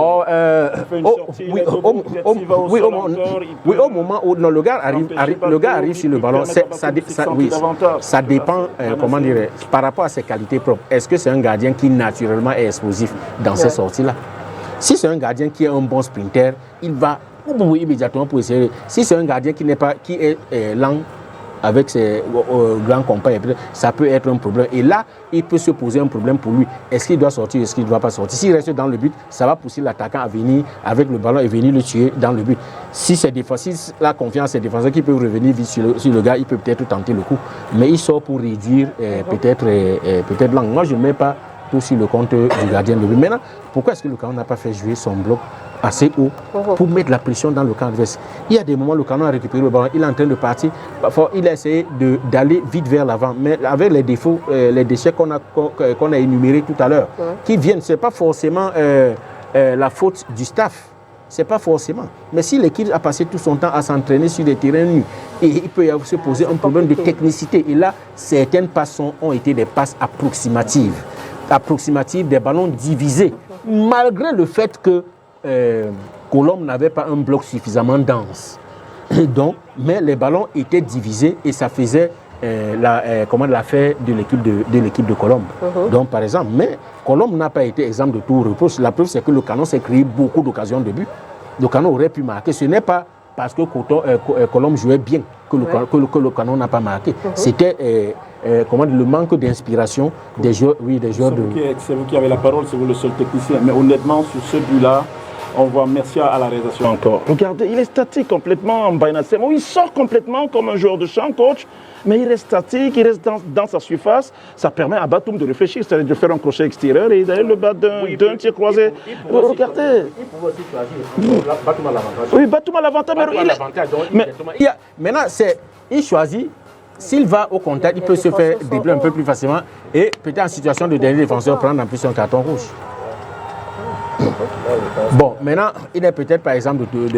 au moment où le gars arrive sur le ballon, ça dépend, comment dire, par rapport à ses qualités propres. Est-ce que c'est un gardien qui naturellement est explosif dans ces sorties-là? Si c'est un gardien qui est un bon sprinter, il va immédiatement pour essayer. Si c'est un gardien qui est lent, avec ses grands compagnes, ça peut être un problème. Et là, il peut se poser un problème pour lui. Est-ce qu'il doit sortir, est-ce qu'il ne doit pas sortir? S'il reste dans le but, ça va pousser l'attaquant à venir avec le ballon et venir le tuer dans le but. Si la confiance est défenseur qui peut revenir vite sur le gars, il peut peut-être tenter le coup. Mais il sort pour réduire peut-être l'angle. Moi, je ne mets pas tout sur le compte du gardien de but. Maintenant, pourquoi est-ce que le Canon n'a pas fait jouer son bloc assez haut pour mettre la pression dans le camp adverse? Il y a des moments où le Canon a récupéré le ballon, il est en train de partir. Parfois, il a essayé d'aller vite vers l'avant, mais avec les défauts, les déchets qu'on a énumérés tout à l'heure, qui viennent, ce n'est pas forcément la faute du staff. C'est pas forcément. Mais si l'équipe a passé tout son temps à s'entraîner sur des terrains nus, et il peut y avoir se poser un problème de technicité. Et là, certaines passes ont été des passes approximatives des ballons divisés, malgré le fait que Colombe n'avait pas un bloc suffisamment dense. Donc, mais les ballons étaient divisés et ça faisait l'affaire de l'équipe de Colombe. Donc, par exemple, mais Colombe n'a pas été exemple de tout reproche. La preuve, c'est que le Canon s'est créé beaucoup d'occasions de but. Le Canon aurait pu marquer. Ce n'est pas parce que Colombe jouait bien que le Canon n'a pas marqué. C'était le manque d'inspiration des joueurs. C'est vous qui avez la parole, c'est vous le seul technicien. Mais honnêtement, sur ce but-là, on voit merci à la réalisation encore. Regardez, il est statique complètement, Banassem. Il sort complètement comme un joueur de champ, coach, mais il reste statique, il reste dans sa surface. Ça permet à Batum de réfléchir, c'est-à-dire de faire un crochet extérieur et d'aller le battre d'un tir croisé. Regardez. Il pouvait aussi choisir. Batum a l'avantage. Oui, Batum a l'avantage. Maintenant, il choisit. S'il va au contact, il peut se faire dribbler un peu plus facilement et peut-être en situation de dernier défenseur prendre en plus un carton rouge. Bon, maintenant, il est peut-être par exemple oui,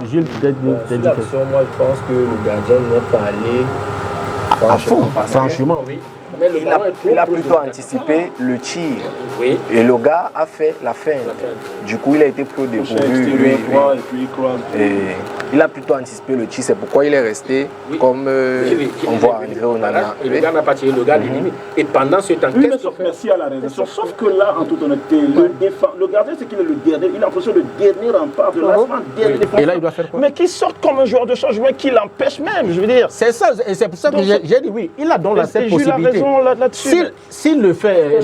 Jules peut-être. Moi, je pense que le gardien n'est pas allé à fond, franchement. Oui. il a plutôt anticipé le tir. Oui. Et le gars a fait la fin. Du coup, il a été pris au dépourvu. Il a plutôt anticipé le tir. C'est pourquoi il est resté comme on voit André Onana. Le gars n'a pas tiré, le gars limite. Et pendant ce temps, merci à la réalisation. Sauf que là, en toute honnêteté, le gardien, c'est qu'il est le dernier. Il a l'impression de dernier rempart de lancement. Et là, il doit faire quoi? Mais qu'il sorte comme un joueur de changement, qui l'empêche même, je veux dire. C'est ça, et c'est pour ça que j'ai dit oui. Il a donc cette possibilité. S'il le fait,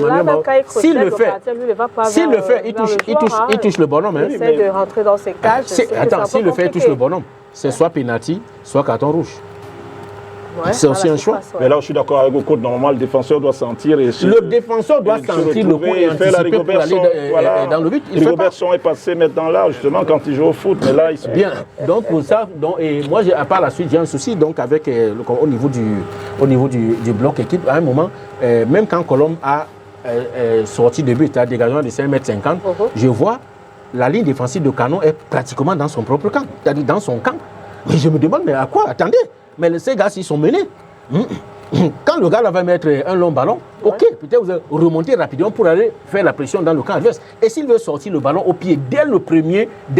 il touche le bonhomme. Il essaie de rentrer dans ses cages. Attends, s'il le fait, il touche le bonhomme. C'est soit pénalty, soit carton rouge. Ouais, c'est aussi un choix. Mais là, je suis d'accord avec le coach. Normalement, le défenseur doit sentir. Le défenseur doit sentir le coup et anticiper pour aller dans le but. Rigobertson est passé maintenant là, justement, quand il joue au foot. Mais là, il bien. Donc, pour ça, et moi, à part la suite, j'ai un souci donc, avec, au niveau du bloc équipe. À un moment, même quand Colombe a sorti de but à dégagement de 5,50 m, je vois la ligne défensive de Canon est pratiquement dans son propre camp, c'est-à-dire dans son camp. Mais je me demande, mais à quoi? Attendez. Mais ces gars, s'ils sont menés, quand le gars là va mettre un long ballon, ok, peut-être vous allez remonter rapidement pour aller faire la pression dans le camp adverse. Et s'il veut sortir le ballon au pied dès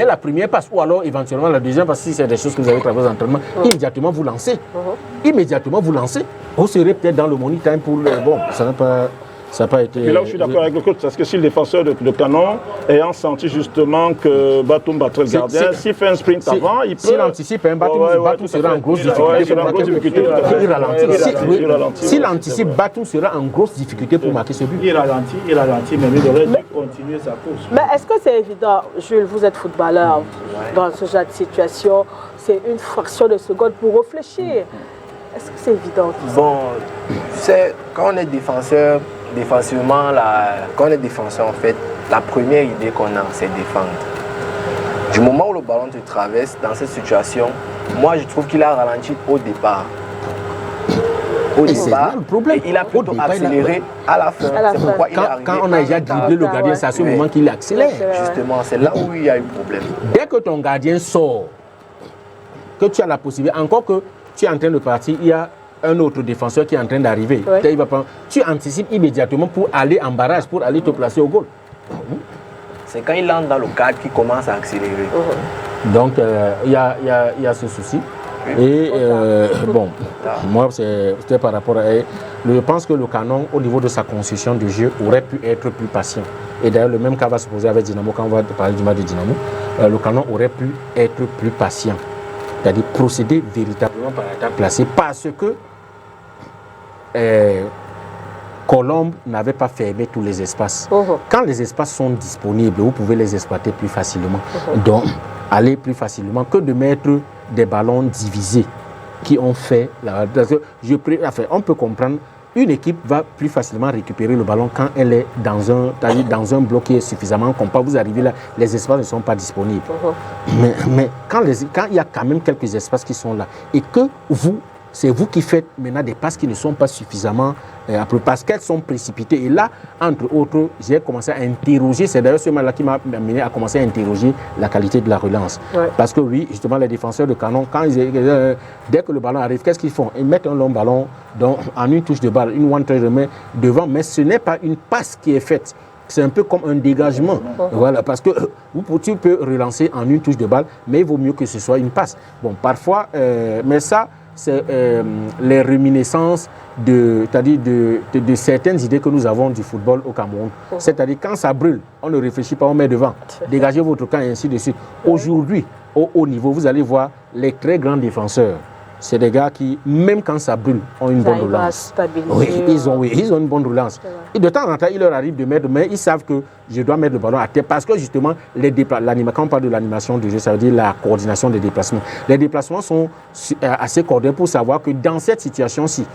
la première passe, ou alors éventuellement la deuxième passe, si c'est des choses que vous avez travaillé aux entraînements, immédiatement vous lancez. Immédiatement vous lancez. Vous serez peut-être dans le money time pour le... Bon, ça n'a pas été... Mais là, je suis d'accord avec le coach, parce que si le défenseur de Canon, ayant senti justement que Batum battrait le gardien, s'il fait un sprint avant, il peut... S'il anticipe, Batum sera en grosse difficulté. Il ralentit. S'il anticipe, Batum sera en grosse difficulté pour marquer ce but. Il ralentit, mais il devrait continuer sa course. Mais est-ce que c'est évident, Jules, vous êtes footballeur, dans ce genre de situation, c'est une fraction de seconde pour réfléchir. Est-ce que c'est évident? Bon, quand on est défenseur, défensivement, quand on est défenseur, en fait, la première idée qu'on a, c'est défendre. Du moment où le ballon te traverse dans cette situation, moi, je trouve qu'il a ralenti au départ. Il a plutôt accéléré à la fin. C'est pourquoi il est arrivé. Quand on a déjà dribblé le gardien, c'est à ce moment qu'il accélère. Justement, c'est là où il y a eu problème. Dès que ton gardien sort, que tu as la possibilité, encore que tu es en train de partir, il y a un autre défenseur qui est en train d'arriver. Tu anticipes immédiatement pour aller en barrage, pour aller te placer au goal. C'est quand il entre dans le cadre qu'il commence à accélérer. Donc, il y a ce souci. Et bon, moi, c'était par rapport à... Je pense que le Canon, au niveau de sa construction de jeu, aurait pu être plus patient. Et d'ailleurs, le même cas va se poser avec Dynamo, quand on va parler du match de Dynamo. Le Canon aurait pu être plus patient. C'est-à-dire procéder véritablement par attaque placée parce que Colombe n'avait pas fermé tous les espaces. Quand les espaces sont disponibles, vous pouvez les exploiter plus facilement. Donc, aller plus facilement que de mettre des ballons divisés qui ont fait... on peut comprendre, une équipe va plus facilement récupérer le ballon quand elle est dans un bloc qui est suffisamment compact. Vous arrivez là, les espaces ne sont pas disponibles. Mais quand il y a quand même quelques espaces qui sont là et que c'est vous qui faites maintenant des passes qui ne sont pas suffisamment parce qu'elles sont précipitées. Et là, entre autres, j'ai commencé à interroger, c'est d'ailleurs ce match-là qui m'a amené à commencer à interroger la qualité de la relance. Parce que oui, justement, les défenseurs de Canon, dès que le ballon arrive, qu'est-ce qu'ils font? Ils mettent un long ballon en une touche de balle, une one-touch devant, mais ce n'est pas une passe qui est faite. C'est un peu comme un dégagement. Voilà, parce que tu peux relancer en une touche de balle, mais il vaut mieux que ce soit une passe. Bon, parfois, mais ça, c'est les réminiscences de certaines idées que nous avons du football au Cameroun. C'est-à-dire quand ça brûle, on ne réfléchit pas, on met devant. Dégagez votre camp et ainsi de suite. Aujourd'hui, au haut niveau, vous allez voir les très grands défenseurs. C'est des gars qui, même quand ça brûle, ont une bonne relance. Ils ont une bonne relance. Et de temps en temps, il leur arrive de mettre, mais ils savent que je dois mettre le ballon à terre parce que justement, quand on parle de l'animation du jeu, ça veut dire la coordination des déplacements. Les déplacements sont assez coordonnés pour savoir que dans cette situation-ci,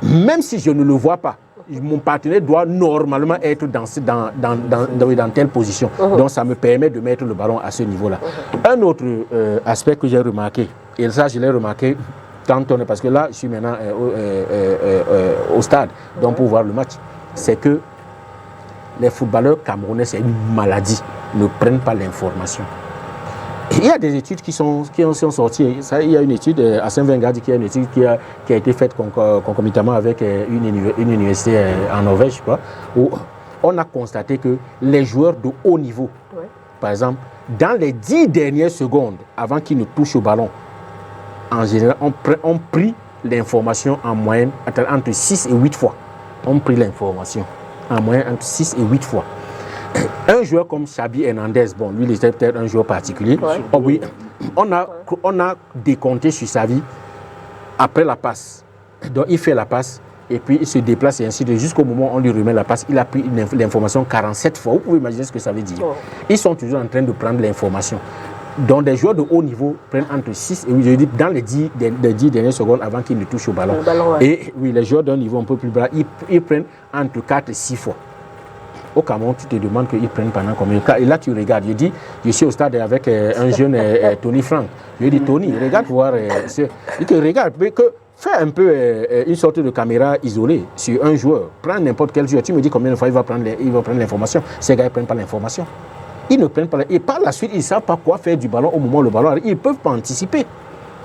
même si je ne le vois pas, mon partenaire doit normalement être dans telle position. Donc ça me permet de mettre le ballon à ce niveau-là. Un autre aspect que j'ai remarqué, et ça je l'ai remarqué parce que là je suis maintenant au stade donc pour voir le match, c'est que les footballeurs camerounais, c'est une maladie, ne prennent pas l'information. Il y a des études qui sont sorties. Il y a une étude à Saint-Vengard, qui a été faite concomitamment avec une université en Norvège, je crois, où on a constaté que les joueurs de haut niveau, par exemple, dans les 10 dernières secondes avant qu'ils ne touchent au ballon, en général, on pris l'information en moyenne entre 6 et 8 fois. On pris l'information en moyenne entre 6 et 8 fois. Un joueur comme Xabi Hernandez, bon, lui, il était peut-être un joueur particulier. Oh, oui, on a décompté sur sa vie après la passe. Donc, il fait la passe et puis il se déplace et ainsi de suite. Jusqu'au moment où on lui remet la passe, il a pris l'information 47 fois. Vous pouvez imaginer ce que ça veut dire. Ils sont toujours en train de prendre l'information. Donc, des joueurs de haut niveau prennent entre 6 et 8, je dis, dans les 10 dernières secondes avant qu'ils ne touchent au ballon. Et oui, les joueurs d'un niveau un peu plus bas, ils prennent entre 4 et 6 fois. Au Cameroun, tu te demandes qu'ils prennent pendant combien de temps. Et là, tu regardes. Je dis, je suis au stade avec un jeune Tony Frank. Je dis, Tony, regarde voir. Il te regarde. Fais un peu une sorte de caméra isolée sur un joueur. Prends n'importe quel joueur. Tu me dis combien de fois il va prendre l'information. Ces gars, ils ne prennent pas l'information. Ils ne prennent pas. Et par la suite, ils ne savent pas quoi faire du ballon au moment où le ballon arrive. Ils ne peuvent pas anticiper,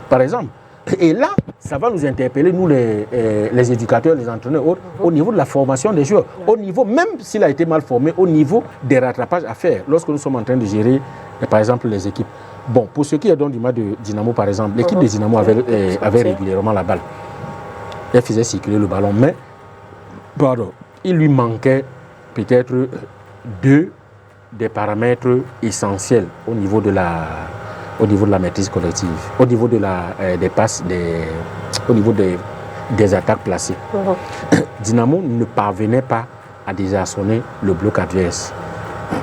par exemple. Et là, ça va nous interpeller, nous les éducateurs, les entraîneurs, au niveau de la formation des joueurs. Au niveau, même s'il a été mal formé, au niveau des rattrapages à faire, lorsque nous sommes en train de gérer, par exemple, les équipes. Bon, pour ce qui est donc du match de Dynamo, par exemple, l'équipe de Dynamo avait régulièrement la balle. Elle faisait circuler le ballon, mais il lui manquait peut-être 2 des paramètres essentiels au niveau de la maîtrise collective, au niveau des passes, au niveau des attaques placées. Dynamo ne parvenait pas à désarçonner le bloc adverse.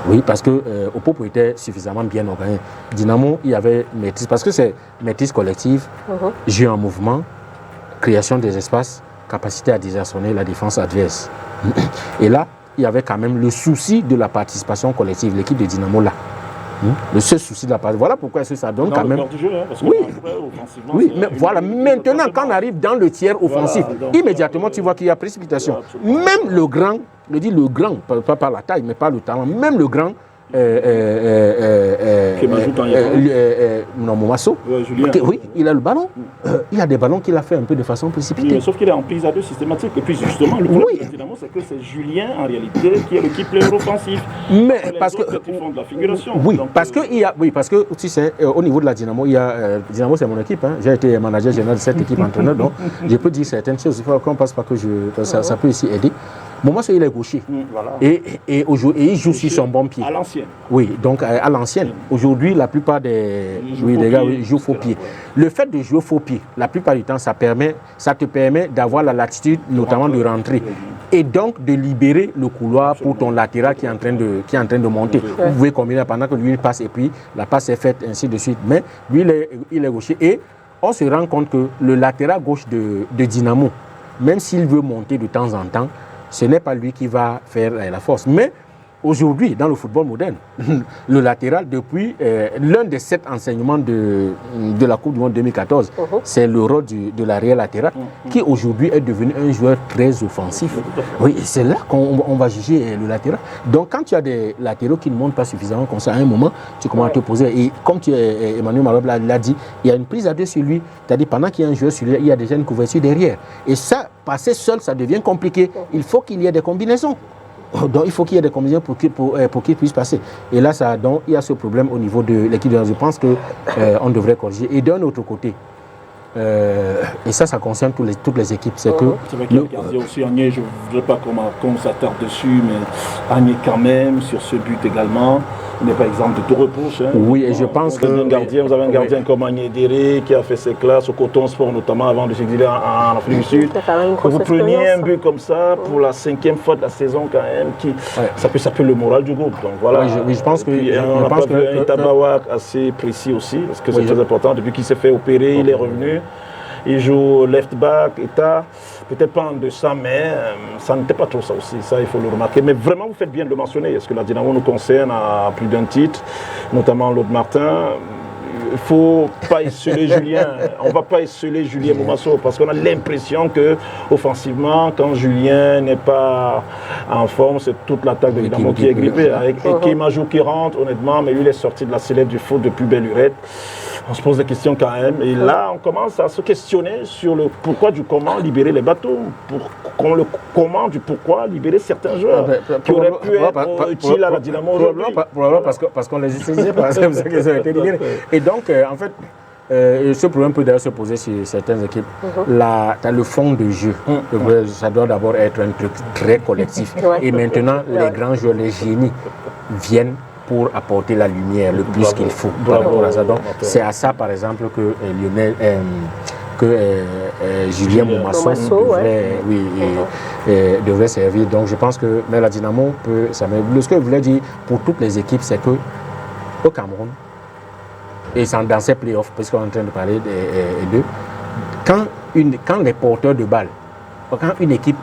Oui, parce que Opopo était suffisamment bien organisé. Dynamo, il y avait maîtrise, parce que c'est maîtrise collective, jeu en mouvement, création des espaces, capacité à désarçonner la défense adverse. Et là, il y avait quand même le souci de la participation collective, l'équipe de Dynamo là. Le seul souci de la participation. Voilà pourquoi est-ce que ça donne quand même. Jeu, hein, parce oui, mais voilà. Maintenant, quand on arrive dans le tiers offensif, immédiatement tu vois qu'il y a précipitation. Même le grand, je dis le grand, pas par la taille, mais par le talent, même le grand. Momasso, oui, il a le ballon. Il a des ballons qu'il a fait un peu de façon précipitée. Oui, sauf qu'il est en prise à 2 systématique. Et puis justement, le problème de Dynamo, c'est que c'est Julien en réalité qui est le player offensif. Mais parce que ils font de la figuration. Oui, donc, parce que tu sais, au niveau de la Dynamo, il y a Dynamo, c'est mon équipe. Hein. J'ai été manager général de cette équipe entraîneur, donc je peux dire certaines choses. Il faut qu'on passe pas que ça peut ici aider. Momasso, il est gaucher. Voilà. Et il joue sur son bon pied. À l'ancienne. Oui, donc à l'ancienne. Aujourd'hui, la plupart des gars jouent faux pied. Le fait de jouer faux pied, la plupart du temps, ça te permet d'avoir la latitude, notamment de rentrer. Et donc de libérer le couloir pour ton latéral qui est en train de monter. Vous pouvez combiner pendant que lui il passe et puis la passe est faite, ainsi de suite. Mais lui, il est gaucher. Et on se rend compte que le latéral gauche de Dynamo, même s'il veut monter de temps en temps, ce n'est pas lui qui va faire la force. Mais aujourd'hui, dans le football moderne, le latéral, depuis l'un des 7 enseignements de la Coupe du Monde 2014, c'est le rôle de l'arrière latéral, qui aujourd'hui est devenu un joueur très offensif. Oui, c'est là qu'on va juger le latéral. Donc, quand tu as des latéraux qui ne montent pas suffisamment comme ça, à un moment, tu commences à te poser. Et comme Emmanuel Malob l'a dit, il y a une prise à 2 sur lui. C'est-à-dire, pendant qu'il y a un joueur sur lui, il y a déjà une couverture derrière. Et ça, passer seul, ça devient compliqué. Il faut qu'il y ait des combinaisons. Donc il faut qu'il y ait des combinaisons pour qu'il puisse passer. Et là, donc, il y a ce problème au niveau de l'équipe. Je pense qu'on devrait corriger. Et d'un autre côté, et ça concerne toutes les équipes. C'est que c'est vrai qu'il y a le gardien aussi, Agnès, je ne voudrais pas qu'on s'attarde dessus, mais Agnès quand même, sur ce but également, n'est pas exemple de tout reproche. Hein. Oui, et je pense que... Vous avez un gardien comme Agnès Déré qui a fait ses classes au Coton Sport, notamment avant de s'exiler en Afrique du Sud. Vous preniez un but comme ça pour la 5e fois de la saison quand même, ça peut saper le moral du groupe. Donc voilà. Oui, je pense que... On a pas vu un Tabawak assez précis aussi, parce que c'est très important. Depuis qu'il s'est fait opérer, il est revenu. Il joue left back, peut-être pas en deçà, mais ça n'était pas trop ça aussi, ça il faut le remarquer. Mais vraiment, vous faites bien de le mentionner, parce que la Dynamo nous concerne à plus d'un titre, notamment Lord Martin. ne faut pas esseler Julien. On ne va pas esseler Julien Moumasso parce qu'on a l'impression que offensivement, quand Julien n'est pas en forme, c'est toute l'attaque de Dynamo qui est grippée. Avec Ekimajou qui rentre, honnêtement, mais lui il est sorti de la sellette du foot depuis belle lurette. On se pose des questions quand même. Et là, on commence à se questionner sur le pourquoi du comment libérer les bateaux. Le comment du pourquoi libérer certains joueurs qui auraient pu être utiles à la Dynamo aujourd'hui. Probablement parce qu'on les utilisait pas. C'est comme ça qu'ils ont été libérés. Et donc, en fait, ce problème peut d'ailleurs se poser sur certaines équipes. Le fond de jeu, ça doit d'abord être un truc très collectif. Et maintenant, les grands joueurs, les génies, viennent pour apporter la lumière le plus qu'il faut par rapport à ça. Donc, c'est à ça, par exemple, que Julien Moumasso devrait servir. Donc, je pense que la Dynamo peut... Ce que je voulais dire pour toutes les équipes, c'est qu'au Cameroun, et dans ces playoffs, puisqu'on est en train de parler d'eux, quand les porteurs de balles, quand une équipe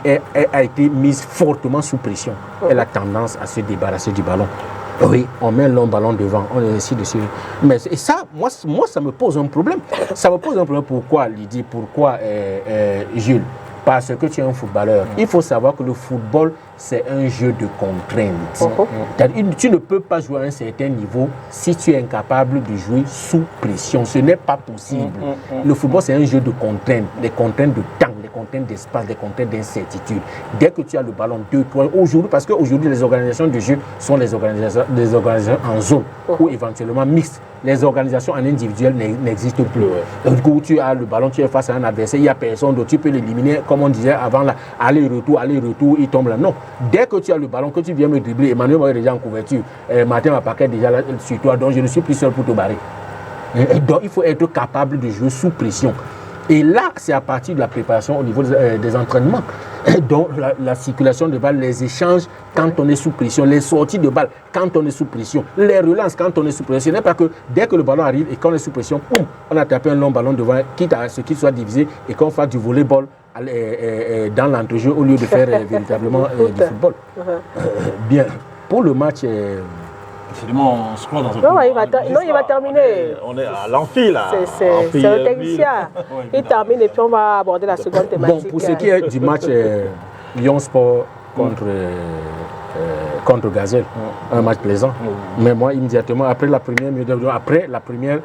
a été mise fortement sous pression, elle a tendance à se débarrasser du ballon. Oui, on met un long ballon devant, on est ainsi dessus. Mais et ça, moi, ça me pose un problème. Ça me pose un problème. Pourquoi, Lydie? Pourquoi, Jules? Parce que tu es un footballeur. Il faut savoir que le football, c'est un jeu de contraintes. Tu ne peux pas jouer à un certain niveau si tu es incapable de jouer sous pression. Ce n'est pas possible. Le football, c'est un jeu de contraintes. Des contraintes de temps, des contraintes d'espace, des contraintes d'incertitude. Dès que tu as le ballon 2-3, aujourd'hui, parce qu'aujourd'hui, les organisations de jeu sont des organisations en zone ou éventuellement mixtes. Les organisations en individuel n'existent plus. Du coup, tu as le ballon, tu es face à un adversaire, il n'y a personne d'autre, tu peux l'éliminer, comme on disait avant, là, aller-retour, il tombe là. Non. Dès que tu as le ballon, que tu viens me dribbler, Emmanuel est déjà en couverture, Martin Mapaquet est déjà là sur toi, donc je ne suis plus seul pour te barrer. Donc il faut être capable de jouer sous pression. Et là, c'est à partir de la préparation au niveau des entraînements. Donc la circulation de balles, les échanges quand on est sous pression, les sorties de balles quand on est sous pression, les relances quand on est sous pression. Ce n'est pas que dès que le ballon arrive et qu'on est sous pression, boum, on a tapé un long ballon devant, quitte à ce qu'il soit divisé et qu'on fasse du volleyball dans l'entrejeu au lieu de faire véritablement du football. Bien, pour le match... on se croit dans un il va terminer. On est à l'amphi là. C'est le technicien. Il termine et puis on va aborder la seconde thématique. Bon, pour ce qui est du match Lyon Sport contre Gazelle, un match plaisant. Mais moi, immédiatement, après la première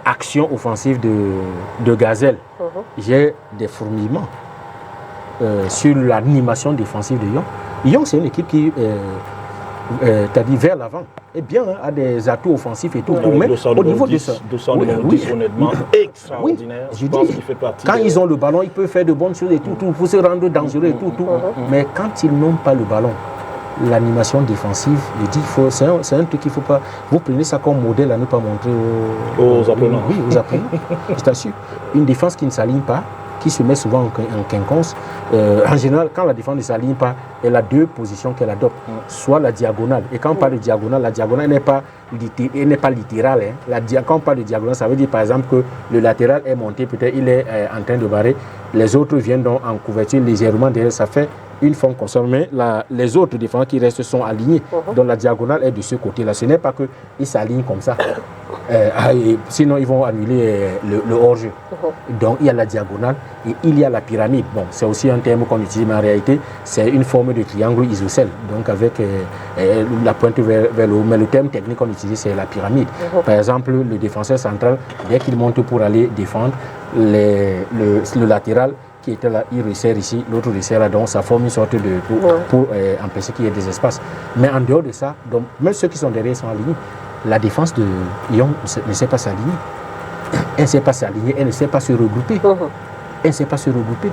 action offensive de Gazelle, j'ai des fourmillements sur l'animation défensive de Lyon. Lyon, c'est une équipe qui... t'as dit vers l'avant, et bien, a des atouts offensifs et tout, mais au niveau de ça, honnêtement, extraordinaire. Je dis, quand ils ont le ballon, ils peuvent faire de bonnes choses et tout, pour se rendre dangereux et tout. Mais quand ils n'ont pas le ballon, l'animation défensive, je dis, c'est un truc qu'il ne faut pas. Vous prenez ça comme modèle à ne pas montrer aux apprenants. Oui, aux apprenants. Je t'assure, une défense qui ne s'aligne pas, qui se met souvent en quinconce. En général, quand la défense ne s'aligne pas, elle a deux positions qu'elle adopte. Soit la diagonale. Et quand on parle de diagonale, la diagonale n'est pas littérale. Quand on parle de diagonale, ça veut dire par exemple que le latéral est monté, peut-être il est en train de barrer. Les autres viennent donc en couverture légèrement derrière. Ça fait une forme comme ça. Mais les autres défenseurs qui restent sont alignés. Donc la diagonale est de ce côté-là. Ce n'est pas qu'ils s'alignent comme ça. Sinon, ils vont annuler le hors-jeu. Donc, il y a la diagonale et il y a la pyramide. Bon, c'est aussi un terme qu'on utilise, mais en réalité, c'est une forme de triangle isocèle. Donc, avec la pointe vers le haut. Mais le terme technique qu'on utilise, c'est la pyramide. Par exemple, le défenseur central, dès qu'il monte pour aller défendre, le latéral qui était là, il resserre ici, l'autre resserre là, donc ça forme une sorte de... pour empêcher qu'il y ait des espaces. Mais en dehors de ça, donc, même ceux qui sont derrière sont alignés. La défense de Lyon ne sait pas s'aligner. Elle ne sait pas s'aligner, elle ne sait pas se regrouper. Elle ne sait pas se regrouper.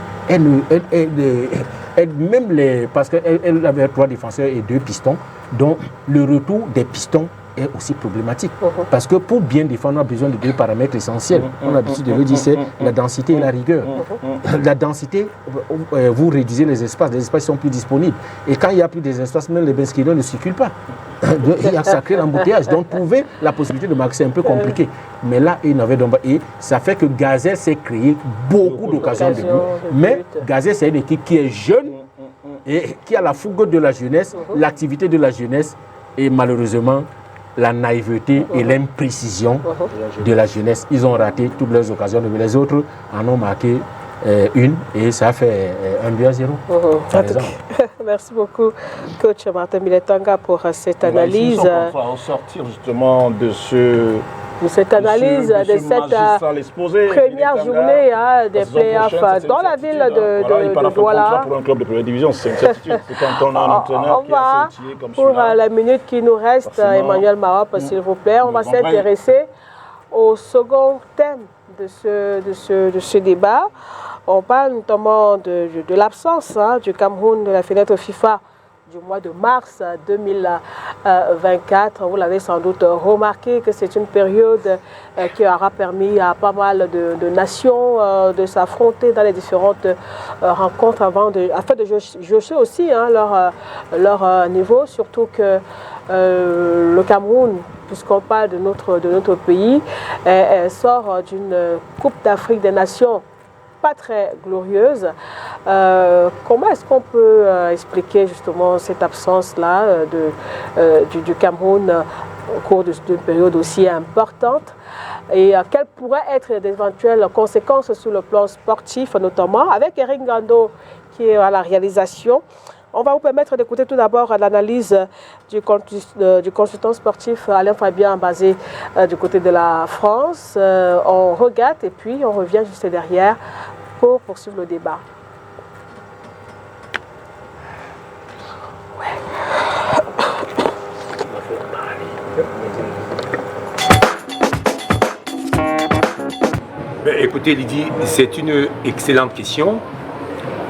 Parce qu'elle avait 3 défenseurs et 2 pistons, donc le retour des pistons est aussi problématique. Parce que pour bien défendre, on a besoin de 2 paramètres essentiels. On a l'habitude de le dire, c'est la densité et la rigueur. La densité, vous réduisez les espaces sont plus disponibles. Et quand il n'y a plus d'espace, même les basketteurs ne circulent pas. Il y a sacré l'embouteillage. Donc trouver la possibilité de marquer, c'est un peu compliqué. Mais là, il n'avait donc pas. Et ça fait que Gazelle s'est créé beaucoup d'occasions de but. Mais Gazelle, c'est une équipe qui est jeune et qui a la fougue de la jeunesse, l'activité de la jeunesse. Et malheureusement, la naïveté et l'imprécision de la jeunesse. Ils ont raté toutes leurs occasions, mais les autres en ont marqué une et ça fait 1-0. Merci beaucoup, coach Martin Biletanga, pour cette analyse. On va ressortir justement de cette analyse de cette première journée des playoffs dans la ville de Douala. Pour un club de première division, c'est une certitude. C'est quand on a un entraîneur qui a scintillé comme pour la minute qui nous reste, Emmanuel Marop, s'il vous plaît, on va s'intéresser au second thème de ce débat. On parle notamment de l'absence du Cameroun de la fenêtre FIFA du mois de mars 2024. Vous l'avez sans doute remarqué que c'est une période qui aura permis à pas mal de nations de s'affronter dans les différentes rencontres afin de jauger aussi leur niveau, surtout que le Cameroun, puisqu'on parle de notre pays, sort d'une Coupe d'Afrique des Nations pas très glorieuse. Comment est-ce qu'on peut expliquer justement cette absence-là du Cameroun au cours d'une période aussi importante et quelles pourraient être d'éventuelles conséquences sur le plan sportif, notamment avec Eric Ngando qui est à la réalisation. On va vous permettre d'écouter tout d'abord l'analyse du consultant sportif Alain Fabien basé du côté de la France. On regarde et puis on revient juste derrière pour poursuivre le débat. Écoutez Lydie, c'est une excellente question.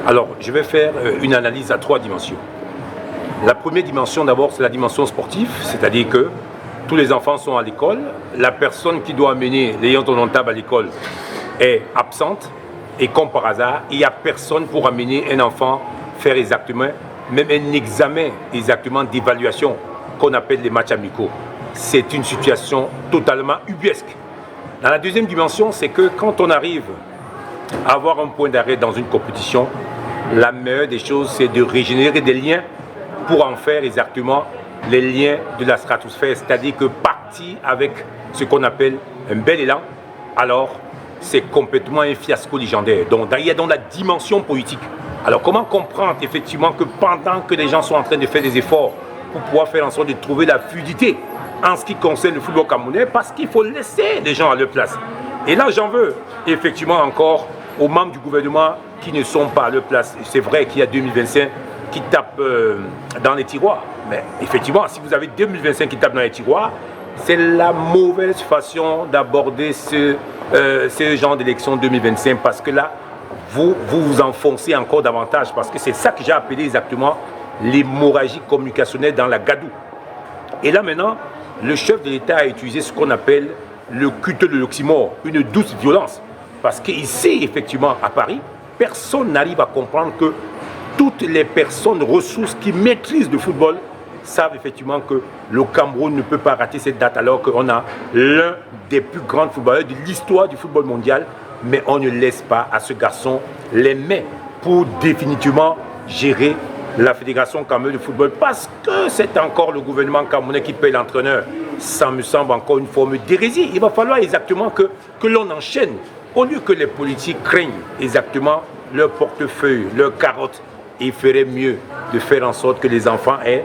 Alors, je vais faire une analyse à 3 dimensions. La première dimension, d'abord, c'est la dimension sportive, c'est-à-dire que tous les enfants sont à l'école, la personne qui doit amener les indomptables à l'école est absente, et comme par hasard, il n'y a personne pour amener un enfant faire exactement, même un examen exactement d'évaluation qu'on appelle les matchs amicaux. C'est une situation totalement ubuesque. Dans la deuxième dimension, c'est que quand on arrive à avoir un point d'arrêt dans une compétition, la meilleure des choses, c'est de régénérer des liens pour en faire exactement les liens de la stratosphère, c'est-à-dire que partir avec ce qu'on appelle un bel élan, alors c'est complètement un fiasco légendaire. Donc il y a dans la dimension politique. Alors comment comprendre effectivement que pendant que les gens sont en train de faire des efforts pour pouvoir faire en sorte de trouver la fluidité en ce qui concerne le football camerounais, parce qu'il faut laisser les gens à leur place. Et là j'en veux effectivement encore aux membres du gouvernement qui ne sont pas à leur place. C'est vrai qu'il y a 2025 qui tapent dans les tiroirs. Mais effectivement, si vous avez 2025 qui tapent dans les tiroirs, c'est la mauvaise façon d'aborder ce genre d'élection 2025 parce que là, vous enfoncez encore davantage parce que c'est ça que j'ai appelé exactement l'hémorragie communicationnelle dans la gadoue. Et là maintenant, le chef de l'État a utilisé ce qu'on appelle le culte de l'oxymore, une douce violence. Parce qu'ici, effectivement, à Paris, personne n'arrive à comprendre que toutes les personnes ressources qui maîtrisent le football savent effectivement que le Cameroun ne peut pas rater cette date alors qu'on a l'un des plus grands footballeurs de l'histoire du football mondial, mais on ne laisse pas à ce garçon les mains pour définitivement gérer la Fédération camerounaise de football parce que c'est encore le gouvernement camerounais qui paye l'entraîneur. Ça me semble encore une forme d'hérésie. Il va falloir exactement que l'on enchaîne. Au lieu que les politiques craignent exactement leur portefeuille, leur carotte, il ferait mieux de faire en sorte que les enfants aient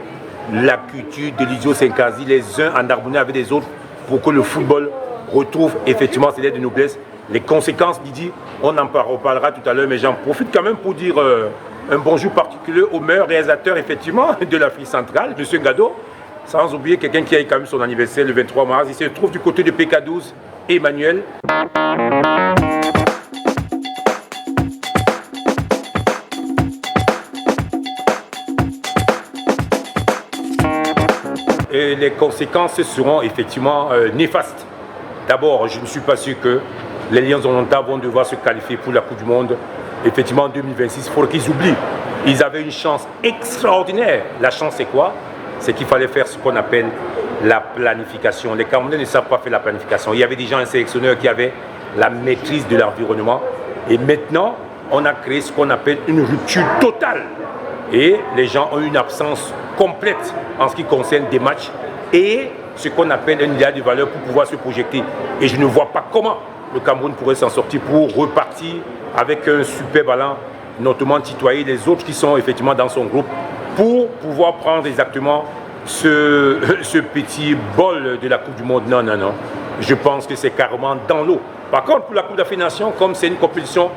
la culture de l'idiosyncrasie, les uns en harmonie avec les autres, pour que le football retrouve effectivement ses lettres de noblesse. Les conséquences, Didi, on en reparlera tout à l'heure, mais j'en profite quand même pour dire un bonjour particulier au meilleur réalisateur effectivement de l'Afrique centrale, M. Ngado, sans oublier quelqu'un qui a eu quand même son anniversaire le 23 mars. Il se trouve du côté de PK12, Emmanuel. Et les conséquences seront effectivement néfastes. D'abord, je ne suis pas sûr que les Lions indomptables vont devoir se qualifier pour la Coupe du Monde. Effectivement, en 2026, il faut qu'ils oublient. Ils avaient une chance extraordinaire. La chance, c'est quoi? C'est qu'il fallait faire ce qu'on appelle la planification. Les Camerounais ne savent pas faire la planification. Il y avait déjà un sélectionneur qui avait la maîtrise de l'environnement. Et maintenant, on a créé ce qu'on appelle une rupture totale. Et les gens ont une absence complète en ce qui concerne des matchs. Et ce qu'on appelle un milliard de valeur pour pouvoir se projeter. Et je ne vois pas comment le Cameroun pourrait s'en sortir pour repartir avec un super ballon, notamment tutoyer les autres qui sont effectivement dans son groupe, pour pouvoir prendre exactement ce petit bol de la Coupe du Monde. Non, non, non. Je pense que c'est carrément dans l'eau. Par contre, pour la Coupe d'Afrique des Nations, comme c'est une compétition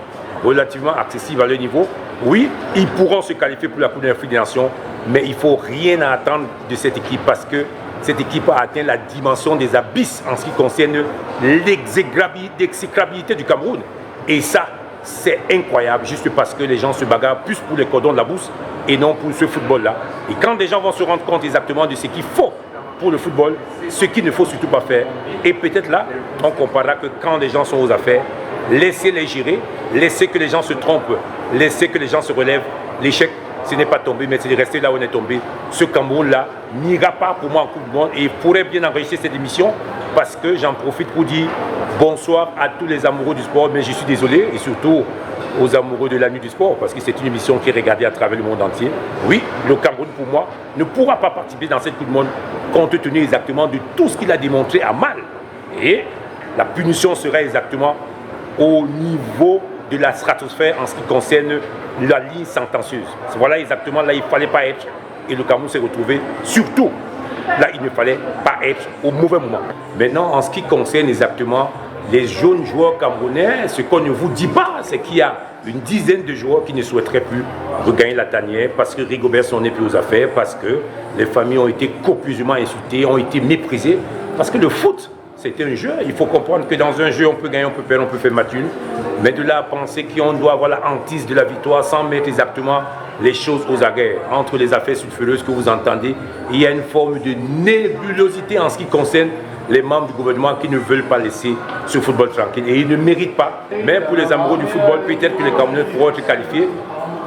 relativement accessible à leur niveau, oui, ils pourront se qualifier pour la Coupe d'Afrique des Nations, mais il ne faut rien attendre de cette équipe parce que cette équipe a atteint la dimension des abysses en ce qui concerne l'exécrabilité du Cameroun. Et ça, c'est incroyable, juste parce que les gens se bagarrent plus pour les cordons de la bourse et non pour ce football-là. Et quand des gens vont se rendre compte exactement de ce qu'il faut pour le football, ce qu'il ne faut surtout pas faire, et peut-être là, on comparera que quand les gens sont aux affaires, laissez-les gérer, laissez que les gens se trompent, laissez que les gens se relèvent. L'échec, ce n'est pas tombé, mais c'est de rester là où on est tombé. Ce Cameroun-là n'ira pas pour moi en Coupe du Monde et il pourrait bien enregistrer cette émission parce que j'en profite pour dire bonsoir à tous les amoureux du sport, mais je suis désolé, et surtout aux amoureux de la nuit du sport, parce que c'est une émission qui est regardée à travers le monde entier. Oui, le Cameroun, pour moi, ne pourra pas participer dans cette Coupe du Monde compte tenu exactement de tout ce qu'il a démontré à mal. Et la punition sera exactement au niveau de la stratosphère en ce qui concerne la ligne sentencieuse. Voilà exactement là il ne fallait pas être, et le Cameroun s'est retrouvé surtout là il ne fallait pas être au mauvais moment. Maintenant, en ce qui concerne exactement les jeunes joueurs camerounais, ce qu'on ne vous dit pas, c'est qu'il y a une dizaine de joueurs qui ne souhaiteraient plus regagner la tanière parce que Rigobert s'en est plus aux affaires, parce que les familles ont été copieusement insultées, ont été méprisées, parce que le foot, c'est un jeu. Il faut comprendre que dans un jeu, on peut gagner, on peut perdre, on peut faire match nul. Mais de là à penser qu'on doit avoir la hantise de la victoire sans mettre exactement les choses aux aguets. Entre les affaires sulfureuses que vous entendez, il y a une forme de nébulosité en ce qui concerne les membres du gouvernement qui ne veulent pas laisser ce football tranquille. Et ils ne méritent pas. Mais pour les amoureux du football, peut-être que les Camerounais pourront être qualifiés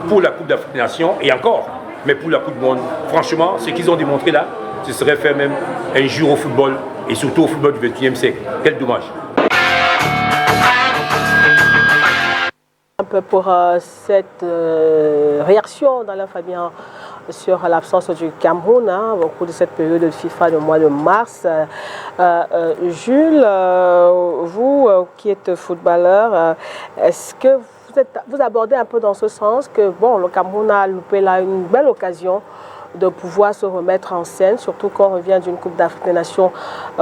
pour la Coupe d'Afrique des Nations et encore. Mais pour la Coupe du Monde, franchement, ce qu'ils ont démontré là, ce serait faire même un jour au football et surtout au football du XXIe siècle. Quel dommage. Un peu pour cette réaction d'Alain Fabien sur l'absence du Cameroun au cours de cette période de FIFA du mois de mars. Jules, vous qui êtes footballeur, est-ce que vous abordez un peu dans ce sens que bon, le Cameroun a loupé là une belle occasion de pouvoir se remettre en scène, surtout quand on revient d'une Coupe d'Afrique des Nations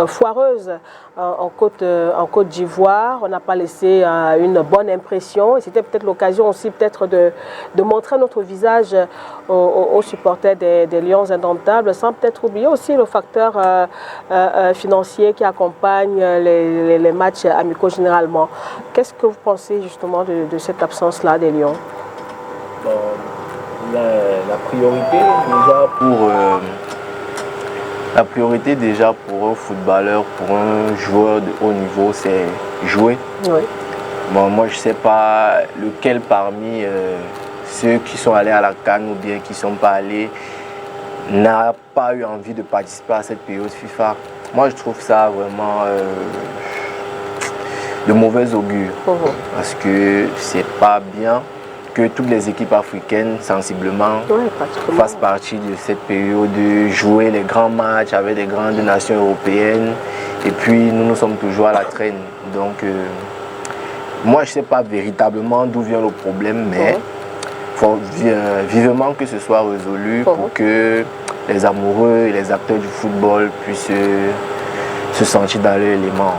foireuse en Côte d'Ivoire. On n'a pas laissé une bonne impression et c'était peut-être l'occasion aussi peut-être de montrer notre visage aux supporters des Lions indomptables, sans peut-être oublier aussi le facteur financier qui accompagne les matchs amicaux généralement. Qu'est-ce que vous pensez justement de cette absence-là des Lions? La priorité déjà pour un footballeur, pour un joueur de haut niveau, c'est jouer. Oui. Bon, moi, je ne sais pas lequel parmi ceux qui sont allés à la CAN ou bien qui ne sont pas allés n'a pas eu envie de participer à cette période FIFA. Moi, je trouve ça vraiment de mauvais augure. Parce que c'est pas bien que toutes les équipes africaines, sensiblement, fassent partie de cette période de jouer les grands matchs avec les grandes nations européennes. Et puis, nous sommes toujours à la traîne. Donc, moi, je ne sais pas véritablement d'où vient le problème, mais il faut vivement que ce soit résolu pour que les amoureux et les acteurs du football puissent se sentir dans leur élément.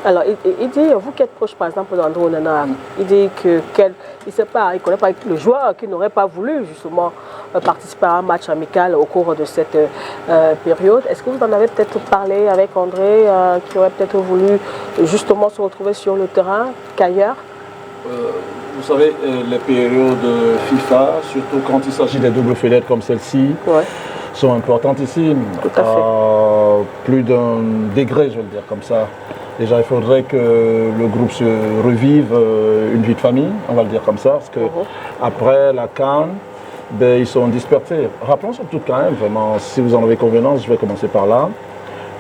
Alors, il dit, vous qui êtes proche par exemple d'André Onana, il dit qu'il ne connaît pas le joueur qui n'aurait pas voulu justement participer à un match amical au cours de cette période. Est-ce que vous en avez peut-être parlé avec André qui aurait peut-être voulu justement se retrouver sur le terrain qu'ailleurs? Vous savez, les périodes FIFA, surtout quand il s'agit des doubles fenêtres comme celle-ci, sont importantissimes. Tout à fait. Plus d'un degré, je vais le dire comme ça. Déjà, il faudrait que le groupe se revive une vie de famille, on va le dire comme ça, parce que après la CAN, ils sont dispersés. Rappelons surtout quand même, vraiment, si vous en avez convenance, je vais commencer par là,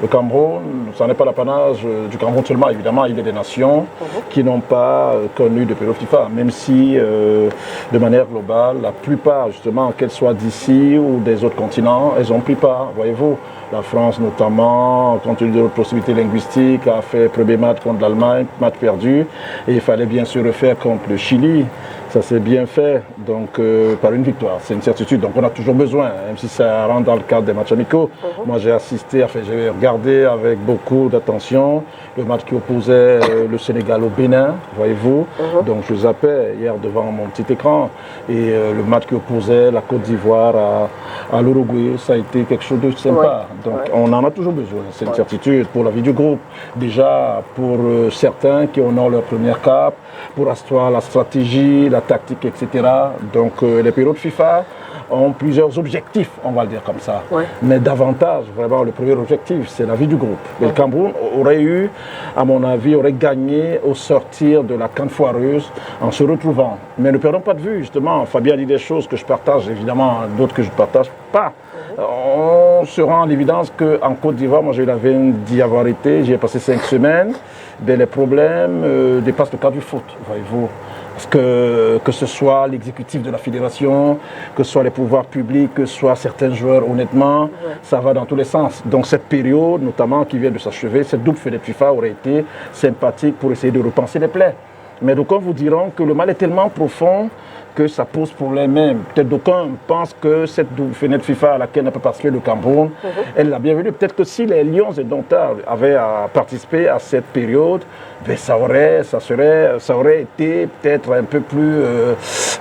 Le Cameroun, ça n'est pas l'apanage du Cameroun seulement, évidemment, il y a des nations qui n'ont pas connu de période FIFA, même si, de manière globale, la plupart, justement, qu'elles soient d'ici ou des autres continents, elles ont pris part, voyez-vous. La France, notamment, compte tenu de notre possibilité linguistique, a fait premier match contre l'Allemagne, match perdu, et il fallait bien se refaire contre le Chili. Ça s'est bien fait, donc par une victoire, c'est une certitude. Donc on a toujours besoin, même si ça rentre dans le cadre des matchs amicaux. Moi j'ai assisté, j'ai regardé avec beaucoup d'attention le match qui opposait le Sénégal au Bénin, voyez-vous. Donc je zappais hier devant mon petit écran. Et le match qui opposait la Côte d'Ivoire à l'Uruguay, ça a été quelque chose de sympa. Donc on en a toujours besoin, c'est une certitude pour la vie du groupe. Déjà pour certains qui honorent leur première cape, pour asseoir la stratégie, la tactique, etc. Donc les périodes FIFA ont plusieurs objectifs, on va le dire comme ça. Mais davantage, vraiment, le premier objectif, c'est la vie du groupe. Et le Cameroun aurait eu, à mon avis, aurait gagné au sortir de la CAN foireuse en se retrouvant. Mais ne perdons pas de vue, justement. Fabien dit des choses que je partage, évidemment, d'autres que je ne partage pas. On se rend à l'évidence qu'en Côte d'Ivoire, moi j'ai eu la veine d'y avoir été, j'y ai passé 5 semaines, ben, les problèmes dépassent le cas du foot, voyez-vous. Parce que ce soit l'exécutif de la fédération, que ce soit les pouvoirs publics, que ce soit certains joueurs, honnêtement, ça va dans tous les sens. Donc cette période, notamment qui vient de s'achever, cette double fenêtre FIFA aurait été sympathique pour essayer de repenser les plaies. Mais d'aucuns vous diront que le mal est tellement profond que ça pose problème même. Peut-être d'aucuns pensent que cette double fenêtre FIFA à laquelle n'a pas participé le Cameroun, elle est la bienvenue. Peut-être que si les Lions indomptables avaient participé à cette période, ben ça aurait été peut-être un peu plus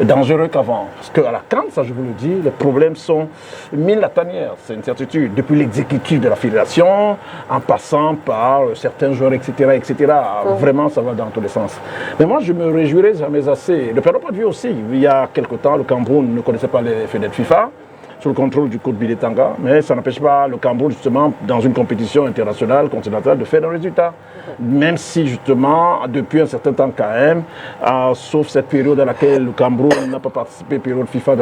dangereux qu'avant. Parce qu'à la CAN, ça je vous le dis, les problèmes sont mille la tanière, c'est une certitude. Depuis l'exécutif de la fédération, en passant par certains joueurs, etc., etc. Vraiment, ça va dans tous les sens. Mais moi, je me réjouirais jamais assez. Ne perdons pas de vue aussi. Il y a quelque temps, le Cameroun ne connaissait pas les fenêtres FIFA, sous le contrôle du coach Bilé Tanga, mais ça n'empêche pas le Cameroun, justement, dans une compétition internationale, continentale, de faire un résultat. Même si, justement, depuis un certain temps quand même, sauf cette période à laquelle le Cameroun n'a pas participé, période FIFA,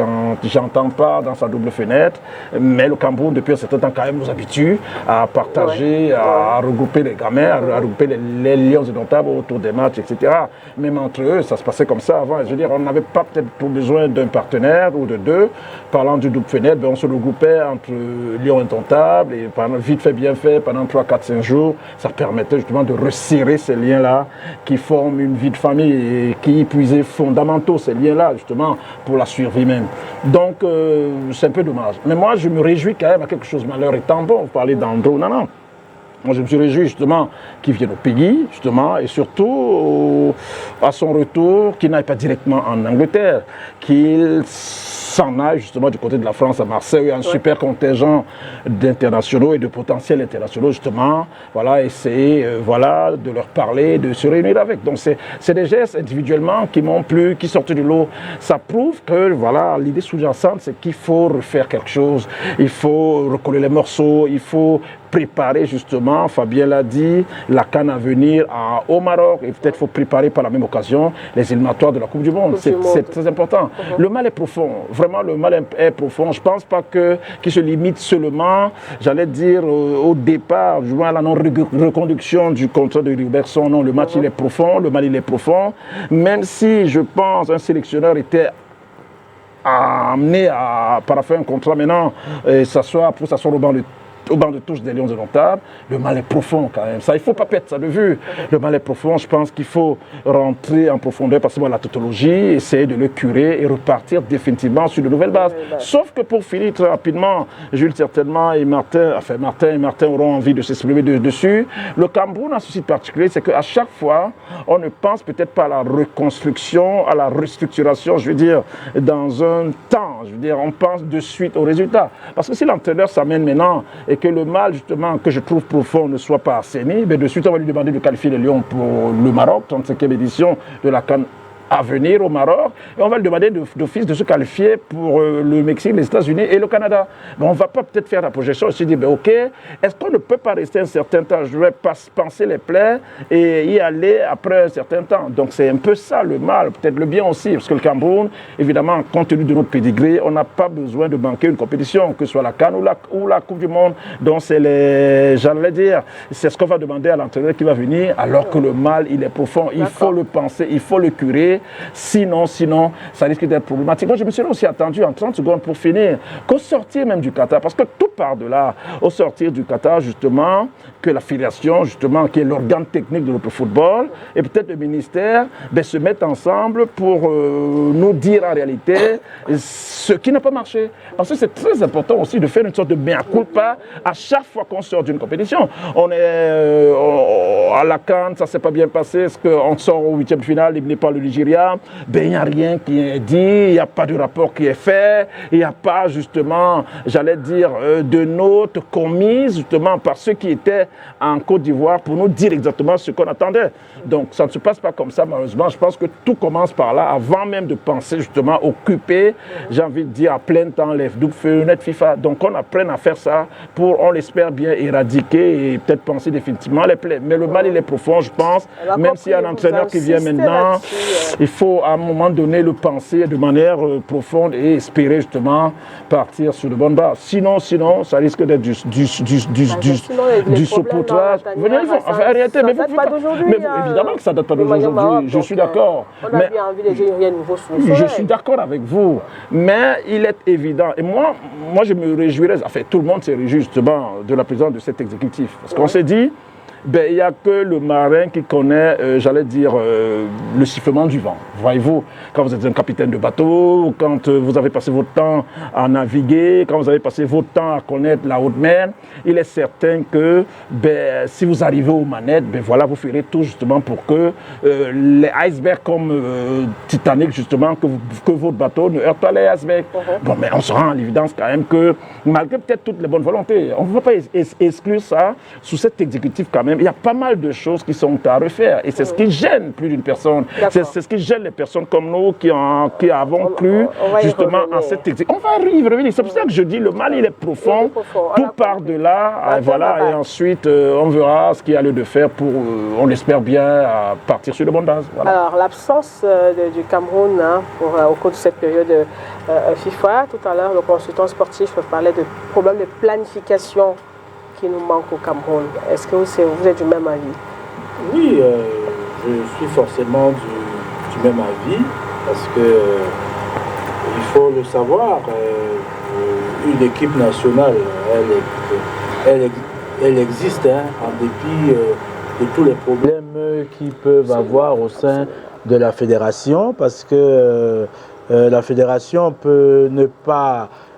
j'entends pas dans sa double fenêtre, mais le Cameroun, depuis un certain temps quand même, nous habitue à partager, à regrouper les gamins, à regrouper les lions indomptables autour des matchs, etc. Même entre eux, ça se passait comme ça avant. Je veux dire, on n'avait pas peut-être besoin d'un partenaire ou de deux, parlant du double fenêtre. Ben, on se regroupait entre Lions indomptables et pendant, vite fait, bien fait, pendant 3, 4, 5 jours, ça permettait justement de resserrer ces liens-là qui forment une vie de famille et qui puisaient fondamentaux, ces liens-là, justement, pour la survie même. Donc, c'est un peu dommage. Mais moi, je me réjouis quand même à quelque chose, malheur étant bon. Vous parlez d'Andro Nana. Moi, je me suis réjoui justement qu'il vienne au pays, justement, et surtout à son retour, qu'il n'aille pas directement en Angleterre, qu'il s'en aille justement du côté de la France à Marseille, où il y a un super contingent d'internationaux et de potentiels internationaux, justement, voilà, essayer voilà, de leur parler, de se réunir avec. Donc, c'est des gestes individuellement qui m'ont plu, qui sortent du lot. Ça prouve que, voilà, l'idée sous-jacente, c'est qu'il faut refaire quelque chose, il faut recoller les morceaux, il faut préparer justement, Fabien l'a dit, la CAN à venir au Maroc, et peut-être faut préparer par la même occasion les éliminatoires de la Coupe du Monde. C'est très important. Le mal est profond, vraiment le mal est profond. Je ne pense pas qu'il se limite seulement, j'allais dire au départ, du moins à la non-reconduction du contrat de Rigobertson. Non, le match il est profond, le mal il est profond, même si je pense un sélectionneur était amené à paraffer un contrat maintenant et s'asseoir au banc de touche des Lions indomptables, le mal est profond quand même. Ça, il ne faut pas perdre ça de vue. Le mal est profond, je pense qu'il faut rentrer en profondeur, passer par la tautologie, essayer de le curer et repartir définitivement sur de nouvelles bases. Sauf que pour finir très rapidement, Jules certainement et Martin auront envie de s'exprimer dessus. Le Cameroun a un souci particulier, c'est qu'à chaque fois, on ne pense peut-être pas à la reconstruction, à la restructuration, je veux dire, dans un temps. Je veux dire, on pense de suite au résultat. Parce que si l'entraîneur s'amène maintenant et que le mal, justement, que je trouve profond ne soit pas assaini, mais de suite, on va lui demander de qualifier les Lions pour le Maroc, 35e édition de la CAN à venir au Maroc et on va lui demander d'office de se qualifier pour le Mexique, les États-Unis et le Canada. Mais on ne va pas peut-être faire la projection aussi dire, ben, ok, est-ce qu'on ne peut pas rester un certain temps, je vais penser les plaies et y aller après un certain temps. Donc c'est un peu ça le mal, peut-être le bien aussi, parce que le Cameroun, évidemment, compte tenu de notre pédigré, on n'a pas besoin de manquer une compétition, que ce soit la CAN ou la Coupe du Monde. Donc c'est j'allais dire, c'est ce qu'on va demander à l'entraîneur qui va venir, alors que le mal, il est profond. Il faut le penser, il faut le curer, sinon, ça risque d'être problématique. Moi, je me suis aussi attendu en 30 secondes pour finir, qu'au sortir même du Qatar, parce que tout part de là, au sortir du Qatar, justement, que la fédération, justement, qui est l'organe technique de notre football, et peut-être le ministère, ben, se mettent ensemble pour nous dire en réalité ce qui n'a pas marché. Parce que c'est très important aussi de faire une sorte de mea culpa à chaque fois qu'on sort d'une compétition. On est à la CAN, ça ne s'est pas bien passé, est-ce qu'on sort au 8e finale, éliminé par le Nigeria, ben, il n'y a rien qui est dit, il n'y a pas de rapport qui est fait, il n'y a pas justement, j'allais dire, de notes commises justement par ceux qui étaient en Côte d'Ivoire pour nous dire exactement ce qu'on attendait. Donc ça ne se passe pas comme ça malheureusement. Je pense que tout commence par là, avant même de penser justement occuper, j'ai envie de dire à plein temps les fenêtres FIFA. Donc on apprenne à faire ça pour, on l'espère bien, éradiquer et peut-être penser définitivement les plaies. Mais le mal il est profond, je pense. Même s'il y a un entraîneur qui vient maintenant, il faut à un moment donné le penser de manière profonde et espérer justement partir sur de bonnes bases. Sinon, ça risque d'être du saupoudrage. En réalité, mais évidemment que ça ne date pas d'aujourd'hui, je suis d'accord. Mais je suis d'accord avec vous, mais il est évident, et moi je me réjouirais, enfin tout le monde s'est réjoui justement de la présence de cet exécutif, parce qu'on s'est dit, ben, il n'y a que le marin qui connaît, j'allais dire, le sifflement du vent. Voyez-vous, quand vous êtes un capitaine de bateau, quand vous avez passé votre temps à naviguer, quand vous avez passé votre temps à connaître la haute mer, il est certain que ben, si vous arrivez aux manettes, ben, voilà, vous ferez tout justement pour que les icebergs comme Titanic, justement, que votre bateau ne heurte pas les icebergs. Bon, mais on se rend à l'évidence quand même que, malgré peut-être toutes les bonnes volontés, on ne va pas exclure ça sous cet exécutif quand même. Il y a pas mal de choses qui sont à refaire et c'est ce qui gêne plus d'une personne. C'est ce qui gêne les personnes comme nous qui avons cru justement à cet exécutif. On va y revenir. C'est pour ça que je dis le mal il est profond. Tout part de là. Et ensuite on verra ce qu'il y a lieu de faire pour, on l'espère bien, partir sur de bonnes bases. Voilà. Alors l'absence du Cameroun au cours de cette période FIFA, tout à l'heure le consultant sportif parlait de problèmes de planification qui nous manque au Cameroun. Est-ce que vous êtes du même avis? Oui, je suis forcément du même avis parce que il faut le savoir, une équipe nationale, elle existe en dépit de tous les problèmes qu'ils peuvent avoir au sein de la fédération parce que la fédération peut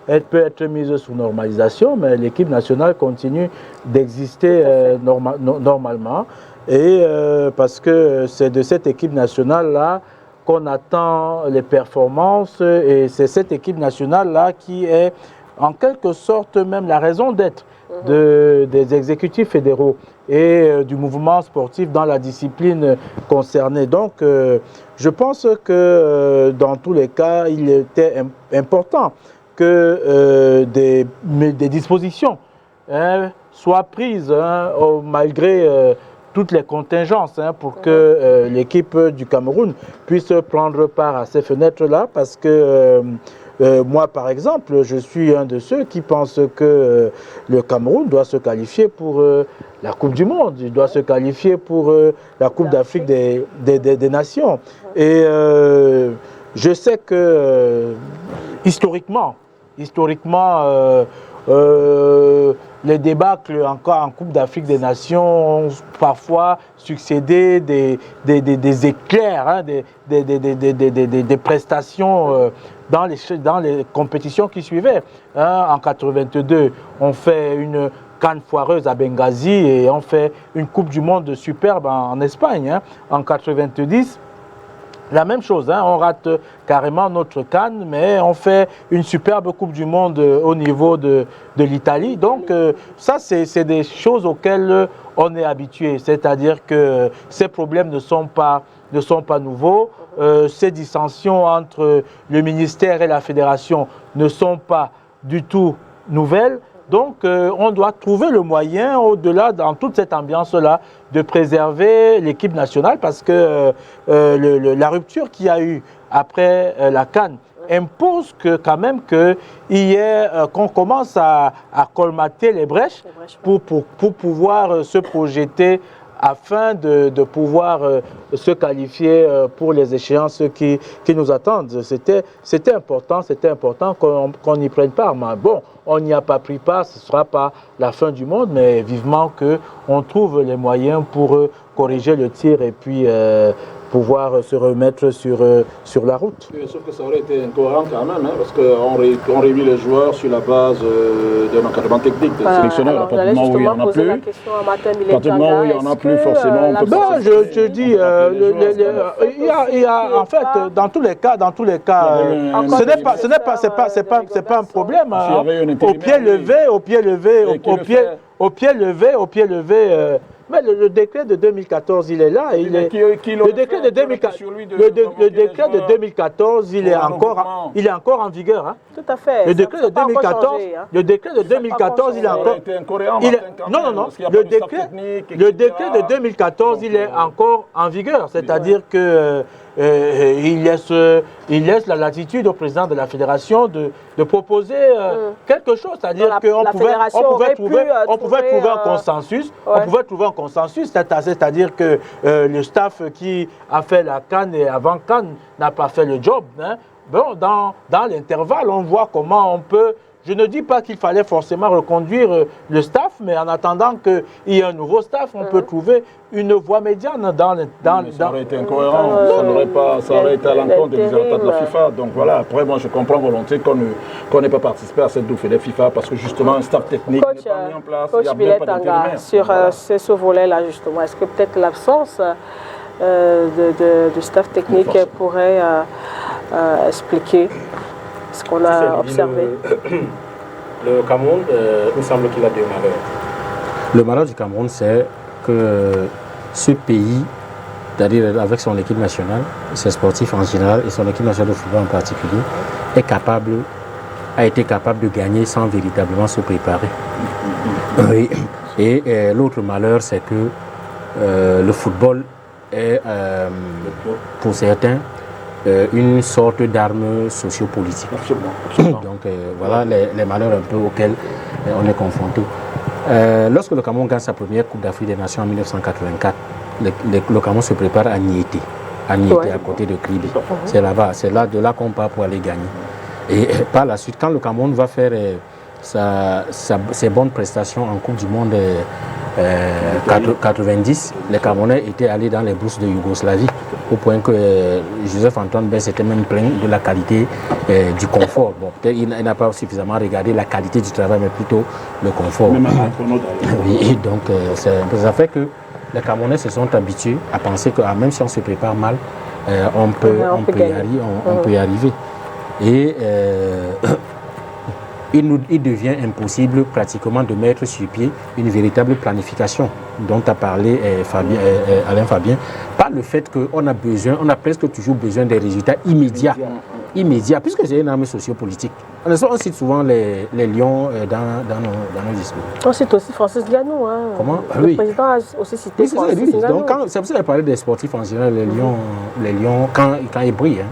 elle peut être mise sous normalisation, mais l'équipe nationale continue d'exister normalement. Et parce que c'est de cette équipe nationale-là qu'on attend les performances. Et c'est cette équipe nationale-là qui est en quelque sorte même la raison d'être des exécutifs fédéraux et du mouvement sportif dans la discipline concernée. Donc, je pense que dans tous les cas, il était important que des dispositions soient prises malgré toutes les contingences pour que l'équipe du Cameroun puisse prendre part à ces fenêtres-là parce que moi, par exemple, je suis un de ceux qui pensent que le Cameroun doit se qualifier pour la Coupe du Monde, il doit se qualifier pour la Coupe d'Afrique des Nations. Et je sais que historiquement, les débâcles encore en Coupe d'Afrique des Nations ont parfois succédé des éclairs, des prestations dans les compétitions qui suivaient. En 82, on fait une CAN foireuse à Benghazi et on fait une Coupe du Monde superbe en Espagne. En 90, la même chose, on rate carrément notre CAN, mais on fait une superbe Coupe du Monde au niveau de l'Italie. Donc ça, c'est des choses auxquelles on est habitué. C'est-à-dire que ces problèmes ne sont pas nouveaux. ces dissensions entre le ministère et la fédération ne sont pas du tout nouvelles. Donc, on doit trouver le moyen, au-delà, dans toute cette ambiance-là, de préserver l'équipe nationale parce que la rupture qu'il y a eu après la CAN impose quand même qu'on commence à colmater les brèches pour pouvoir se projeter afin de pouvoir se qualifier pour les échéances qui nous attendent. C'était important qu'on n'y prenne part. Mais bon, on n'y a pas pris part, ce ne sera pas la fin du monde, mais vivement qu'on trouve les moyens pour corriger le tir et puis pouvoir se remettre sur la route. Sauf que ça aurait été incohérent quand même, hein, parce qu'on réunit les joueurs sur la base d'un encadrement technique des sélectionneurs. À partir du moment où il n'y en a plus, forcément, on peut pas. Je dis, il y a en fait, dans tous les cas, ce n'est pas un problème. Au pied levé. Mais le décret de 2014, il est là. Le décret de 2014, il est encore en vigueur. Hein. Tout à fait. Le décret de 2014, il est encore. Non. Le décret de 2014, il est encore en vigueur. C'est-à-dire que il laisse la latitude au président de la fédération de proposer quelque chose. C'est-à-dire qu'on pouvait trouver un consensus. On pouvait trouver un consensus, c'est-à-dire que le staff qui a fait la CAN et avant CAN n'a pas fait le job. Hein. Bon, dans l'intervalle, on voit comment on peut. Je ne dis pas qu'il fallait forcément reconduire le staff, mais en attendant qu'il y ait un nouveau staff, on peut trouver une voie médiane ça aurait été incohérent, ça aurait été à l'encontre des résultats de la FIFA. Donc voilà, après moi je comprends volontiers qu'on n'ait pas participé à cette double de FIFA parce que justement un staff technique n'est pas mis en place. Coach Billet Tanga, sur ce volet-là justement, est-ce que peut-être l'absence de staff technique pourrait expliquer ce qu'on a observé? Le Cameroun, il me semble qu'il a deux malheurs. Le malheur du Cameroun, c'est que ce pays, c'est-à-dire avec son équipe nationale, ses sportifs en général et son équipe nationale de football en particulier, a été capable de gagner sans véritablement se préparer. Oui. Et l'autre malheur, c'est que le football est, pour certains, une sorte d'arme sociopolitique. Donc voilà les malheurs un peu auxquels on est confronté. Lorsque le Cameroun gagne sa première Coupe d'Afrique des Nations en 1984, le Cameroun se prépare à Niété, à côté de Kribi. C'est là-bas, de là qu'on part pour aller gagner. Et par la suite, quand le Cameroun va faire ses bonnes prestations en Coupe du Monde 90, les Camerounais étaient allés dans les bourses de Yougoslavie, au point que Joseph-Antoine Bey s'était même plaint de la qualité du confort. Bon, peut-être il n'a pas suffisamment regardé la qualité du travail, mais plutôt le confort. Oui, donc ça fait que les Camerounais se sont habitués à penser que même si on se prépare mal, on peut y arriver. Et il devient impossible pratiquement de mettre sur pied une véritable planification dont a parlé Alain Fabien, par le fait qu'on a presque toujours besoin des résultats immédiats, puisque c'est une arme sociopolitique. On cite souvent les lions dans nos discours. On cite aussi Francis Ngannou. Hein. Comment? Le président a aussi cité Francis Ngannou. Donc, c'est pour ça qu'il parlait des sportifs en général, les lions quand ils brillent,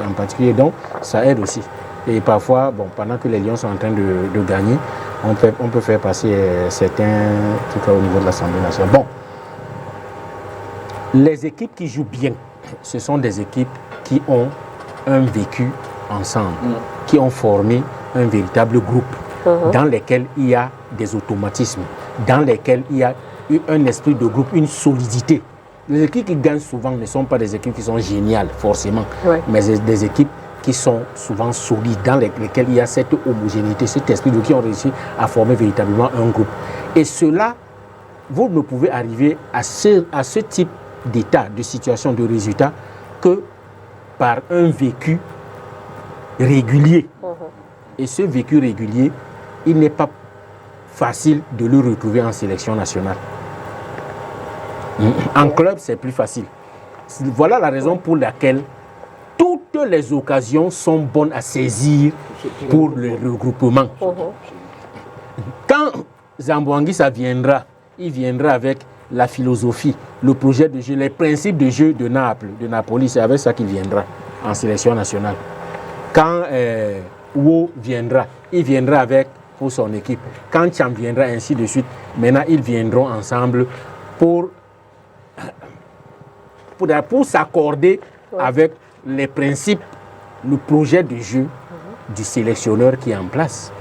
en particulier, donc ça aide aussi. Et parfois, pendant que les Lions sont en train de gagner, on peut faire passer certains trucs au niveau de l'Assemblée nationale. Bon, les équipes qui jouent bien, ce sont des équipes qui ont un vécu ensemble, qui ont formé un véritable groupe dans lequel il y a des automatismes, dans lesquels il y a un esprit de groupe, une solidité. Les équipes qui gagnent souvent ne sont pas des équipes qui sont géniales, forcément, mais des équipes qui sont souvent solides, dans lesquels il y a cette homogénéité, cet esprit de qui ont réussi à former véritablement un groupe. Et cela, vous ne pouvez arriver à ce type d'état, de situation, de résultat, que par un vécu régulier. Et ce vécu régulier, il n'est pas facile de le retrouver en sélection nationale. En club, c'est plus facile. Voilà la raison pour laquelle que les occasions sont bonnes à saisir pour le regroupement. Quand Zamboanguissa viendra, il viendra avec la philosophie, le projet de jeu, les principes de jeu de Naples, de Napoli, c'est avec ça qu'il viendra en sélection nationale. Quand Wo viendra, il viendra avec pour son équipe. Quand Cham viendra, ainsi de suite, maintenant ils viendront ensemble pour s'accorder avec les principes, le projet de jeu du sélectionneur qui est en place.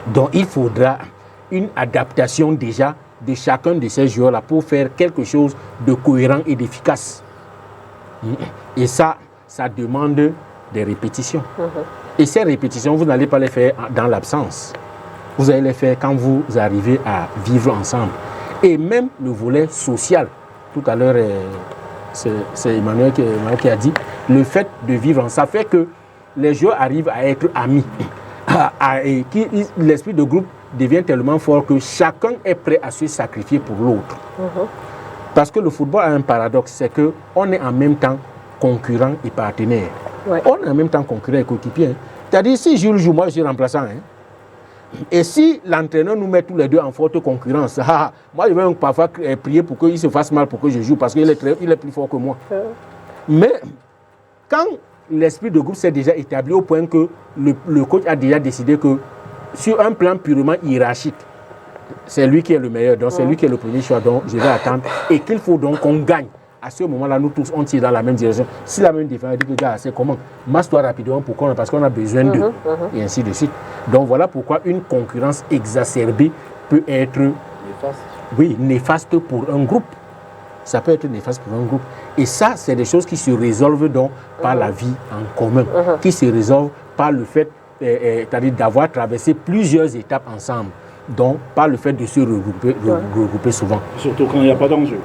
Donc il faudra une adaptation déjà de chacun de ces joueurs-là pour faire quelque chose de cohérent et d'efficace. Et ça demande des répétitions. Et ces répétitions, vous n'allez pas les faire dans l'absence. Vous allez les faire quand vous arrivez à vivre ensemble. Et même le volet social. Tout à l'heure, c'est Emmanuel qui a dit, le fait de vivre ensemble, ça fait que les joueurs arrivent à être amis. Et l'esprit de groupe devient tellement fort que chacun est prêt à se sacrifier pour l'autre. Parce que le football a un paradoxe, c'est qu'on est en même temps concurrent et partenaire. On est en même temps concurrent et coéquipier. C'est-à-dire, si Jules joue, moi je suis remplaçant. Et si l'entraîneur nous met tous les deux en forte concurrence, moi je vais parfois prier pour qu'il se fasse mal pour que je joue, parce qu'il est plus fort que moi. Mais quand l'esprit de groupe s'est déjà établi au point que le coach a déjà décidé que sur un plan purement hiérarchique, c'est lui qui est le meilleur, donc c'est lui qui est le premier choix, donc je vais attendre, et qu'il faut donc qu'on gagne. À ce moment-là, nous tous, on tire dans la même direction. Si la même défense dit que, gars, c'est comment? Masse-toi rapidement parce qu'on a besoin d'eux, et ainsi de suite. Donc voilà pourquoi une concurrence exacerbée peut être néfaste pour un groupe. Ça peut être néfaste pour un groupe. Et ça, c'est des choses qui se résolvent donc par la vie en commun, qui se résolvent par le fait, c'est-à-dire d'avoir traversé plusieurs étapes ensemble. Donc, par le fait de se regrouper souvent. Surtout quand il n'y a pas d'enjeu.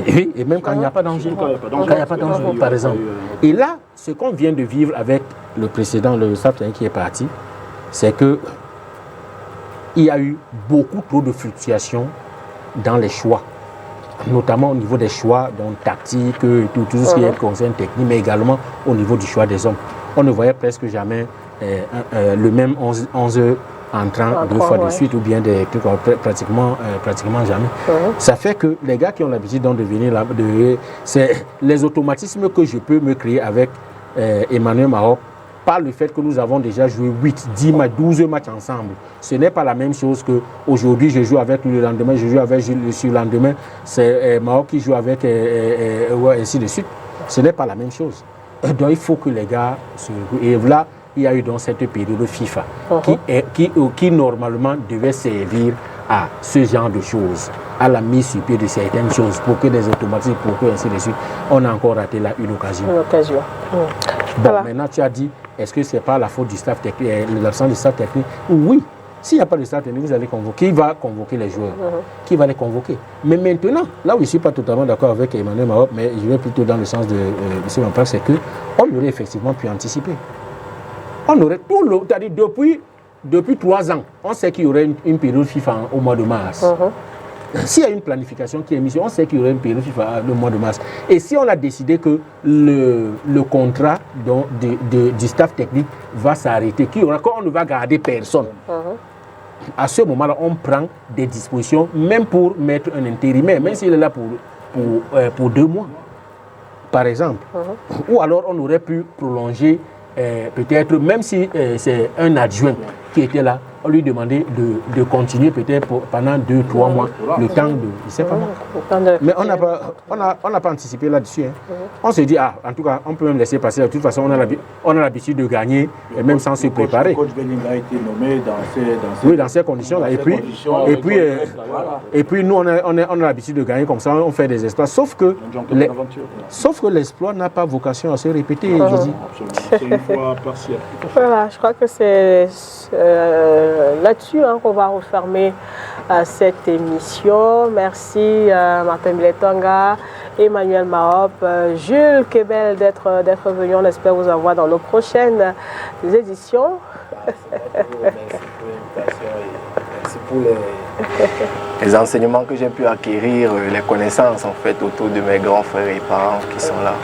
Oui, et même quand il n'y a pas d'enjeu. Quand il n'y a pas d'enjeu, par exemple. Et là, ce qu'on vient de vivre avec le précédent, le staff qui est parti, c'est qu'il y a eu beaucoup trop de fluctuations dans les choix, notamment au niveau des choix donc, tactiques, tout ce qui est concerne technique, mais également au niveau du choix des hommes. On ne voyait presque jamais le même 11 entrant deux fois de suite ou bien des trucs pratiquement jamais. Ça fait que les gars qui ont l'habitude de venir là, c'est les automatismes que je peux me créer avec Emmanuel Mahop par le fait que nous avons déjà joué 8, 10 matchs, 12 matchs ensemble. Ce n'est pas la même chose qu'aujourd'hui je joue avec lui, le lendemain je joue avec lui, le lendemain c'est Mahop qui joue avec ainsi de suite. Ce n'est pas la même chose. Donc il faut que les gars se... Et là, il y a eu dans cette période FIFA qui normalement devait servir à ce genre de choses, à la mise sur pied de certaines choses, pour que des automatismes, pour que ainsi de suite. On a encore raté là une occasion. Bon, maintenant tu as dit, est-ce que ce n'est pas la faute du staff technique, l'absence du staff technique? Oui, s'il n'y a pas de staff technique, vous allez convoquer. Qui va convoquer les joueurs? Qui va les convoquer? Mais maintenant, là où je ne suis pas totalement d'accord avec Emmanuel Mahop, mais je vais plutôt dans le sens de M. Mampac, c'est qu'on aurait effectivement pu anticiper. On aurait tout le... C'est-à-dire depuis 3 ans, on sait qu'il y aurait une période FIFA au mois de mars. S'il y a une planification qui est mise, on sait qu'il y aurait une période FIFA au mois de mars. Et si on a décidé que le contrat du staff technique va s'arrêter, qu'on ne va garder personne, à ce moment-là, on prend des dispositions, même pour mettre un intérimaire, même s'il est là pour 2 mois, par exemple. Ou alors on aurait pu prolonger peut-être, même si c'est un adjoint qui était là, on lui demandait de continuer peut-être pendant 2-3 mois, le temps de... Je ne sais pas moi. Mais on n'a pas anticipé là-dessus. On se dit, en tout cas, on peut même laisser passer. De toute façon, on a l'habitude de gagner, et même sans se préparer. Le coach Benninga a été nommé dans ces conditions-là. Et puis, nous, on a l'habitude de gagner comme ça, on fait des exploits. Sauf que l'exploit n'a pas vocation à se répéter, je dis. C'est une fois partielle. Voilà, je crois que c'est là-dessus qu'on va refermer cette émission. Merci Martin Biletanga, Emmanuel Mahop, Jules Kebel d'être venu. On espère vous avoir dans nos prochaines éditions. Merci pour l'invitation et merci pour les les enseignements que j'ai pu acquérir, les connaissances en fait autour de mes grands frères et parents qui sont là.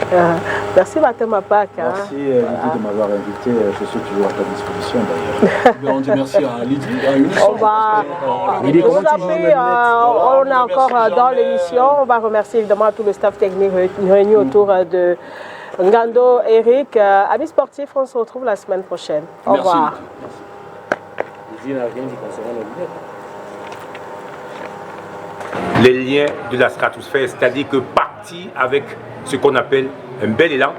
Merci Martin Mapak. Merci Lydie de m'avoir invité, je suis toujours à ta disposition d'ailleurs. On dit merci à Lydie. On est encore dans l'émission, on va remercier évidemment tout le staff technique réuni autour de Ngando, Eric. Amis sportifs, on se retrouve la semaine prochaine. Au revoir. Les liens de la stratosphère, c'est-à-dire que parti avec ce qu'on appelle un bel élan,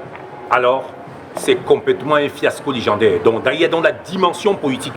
alors c'est complètement un fiasco légendaire. Donc, il y a dans la dimension politique.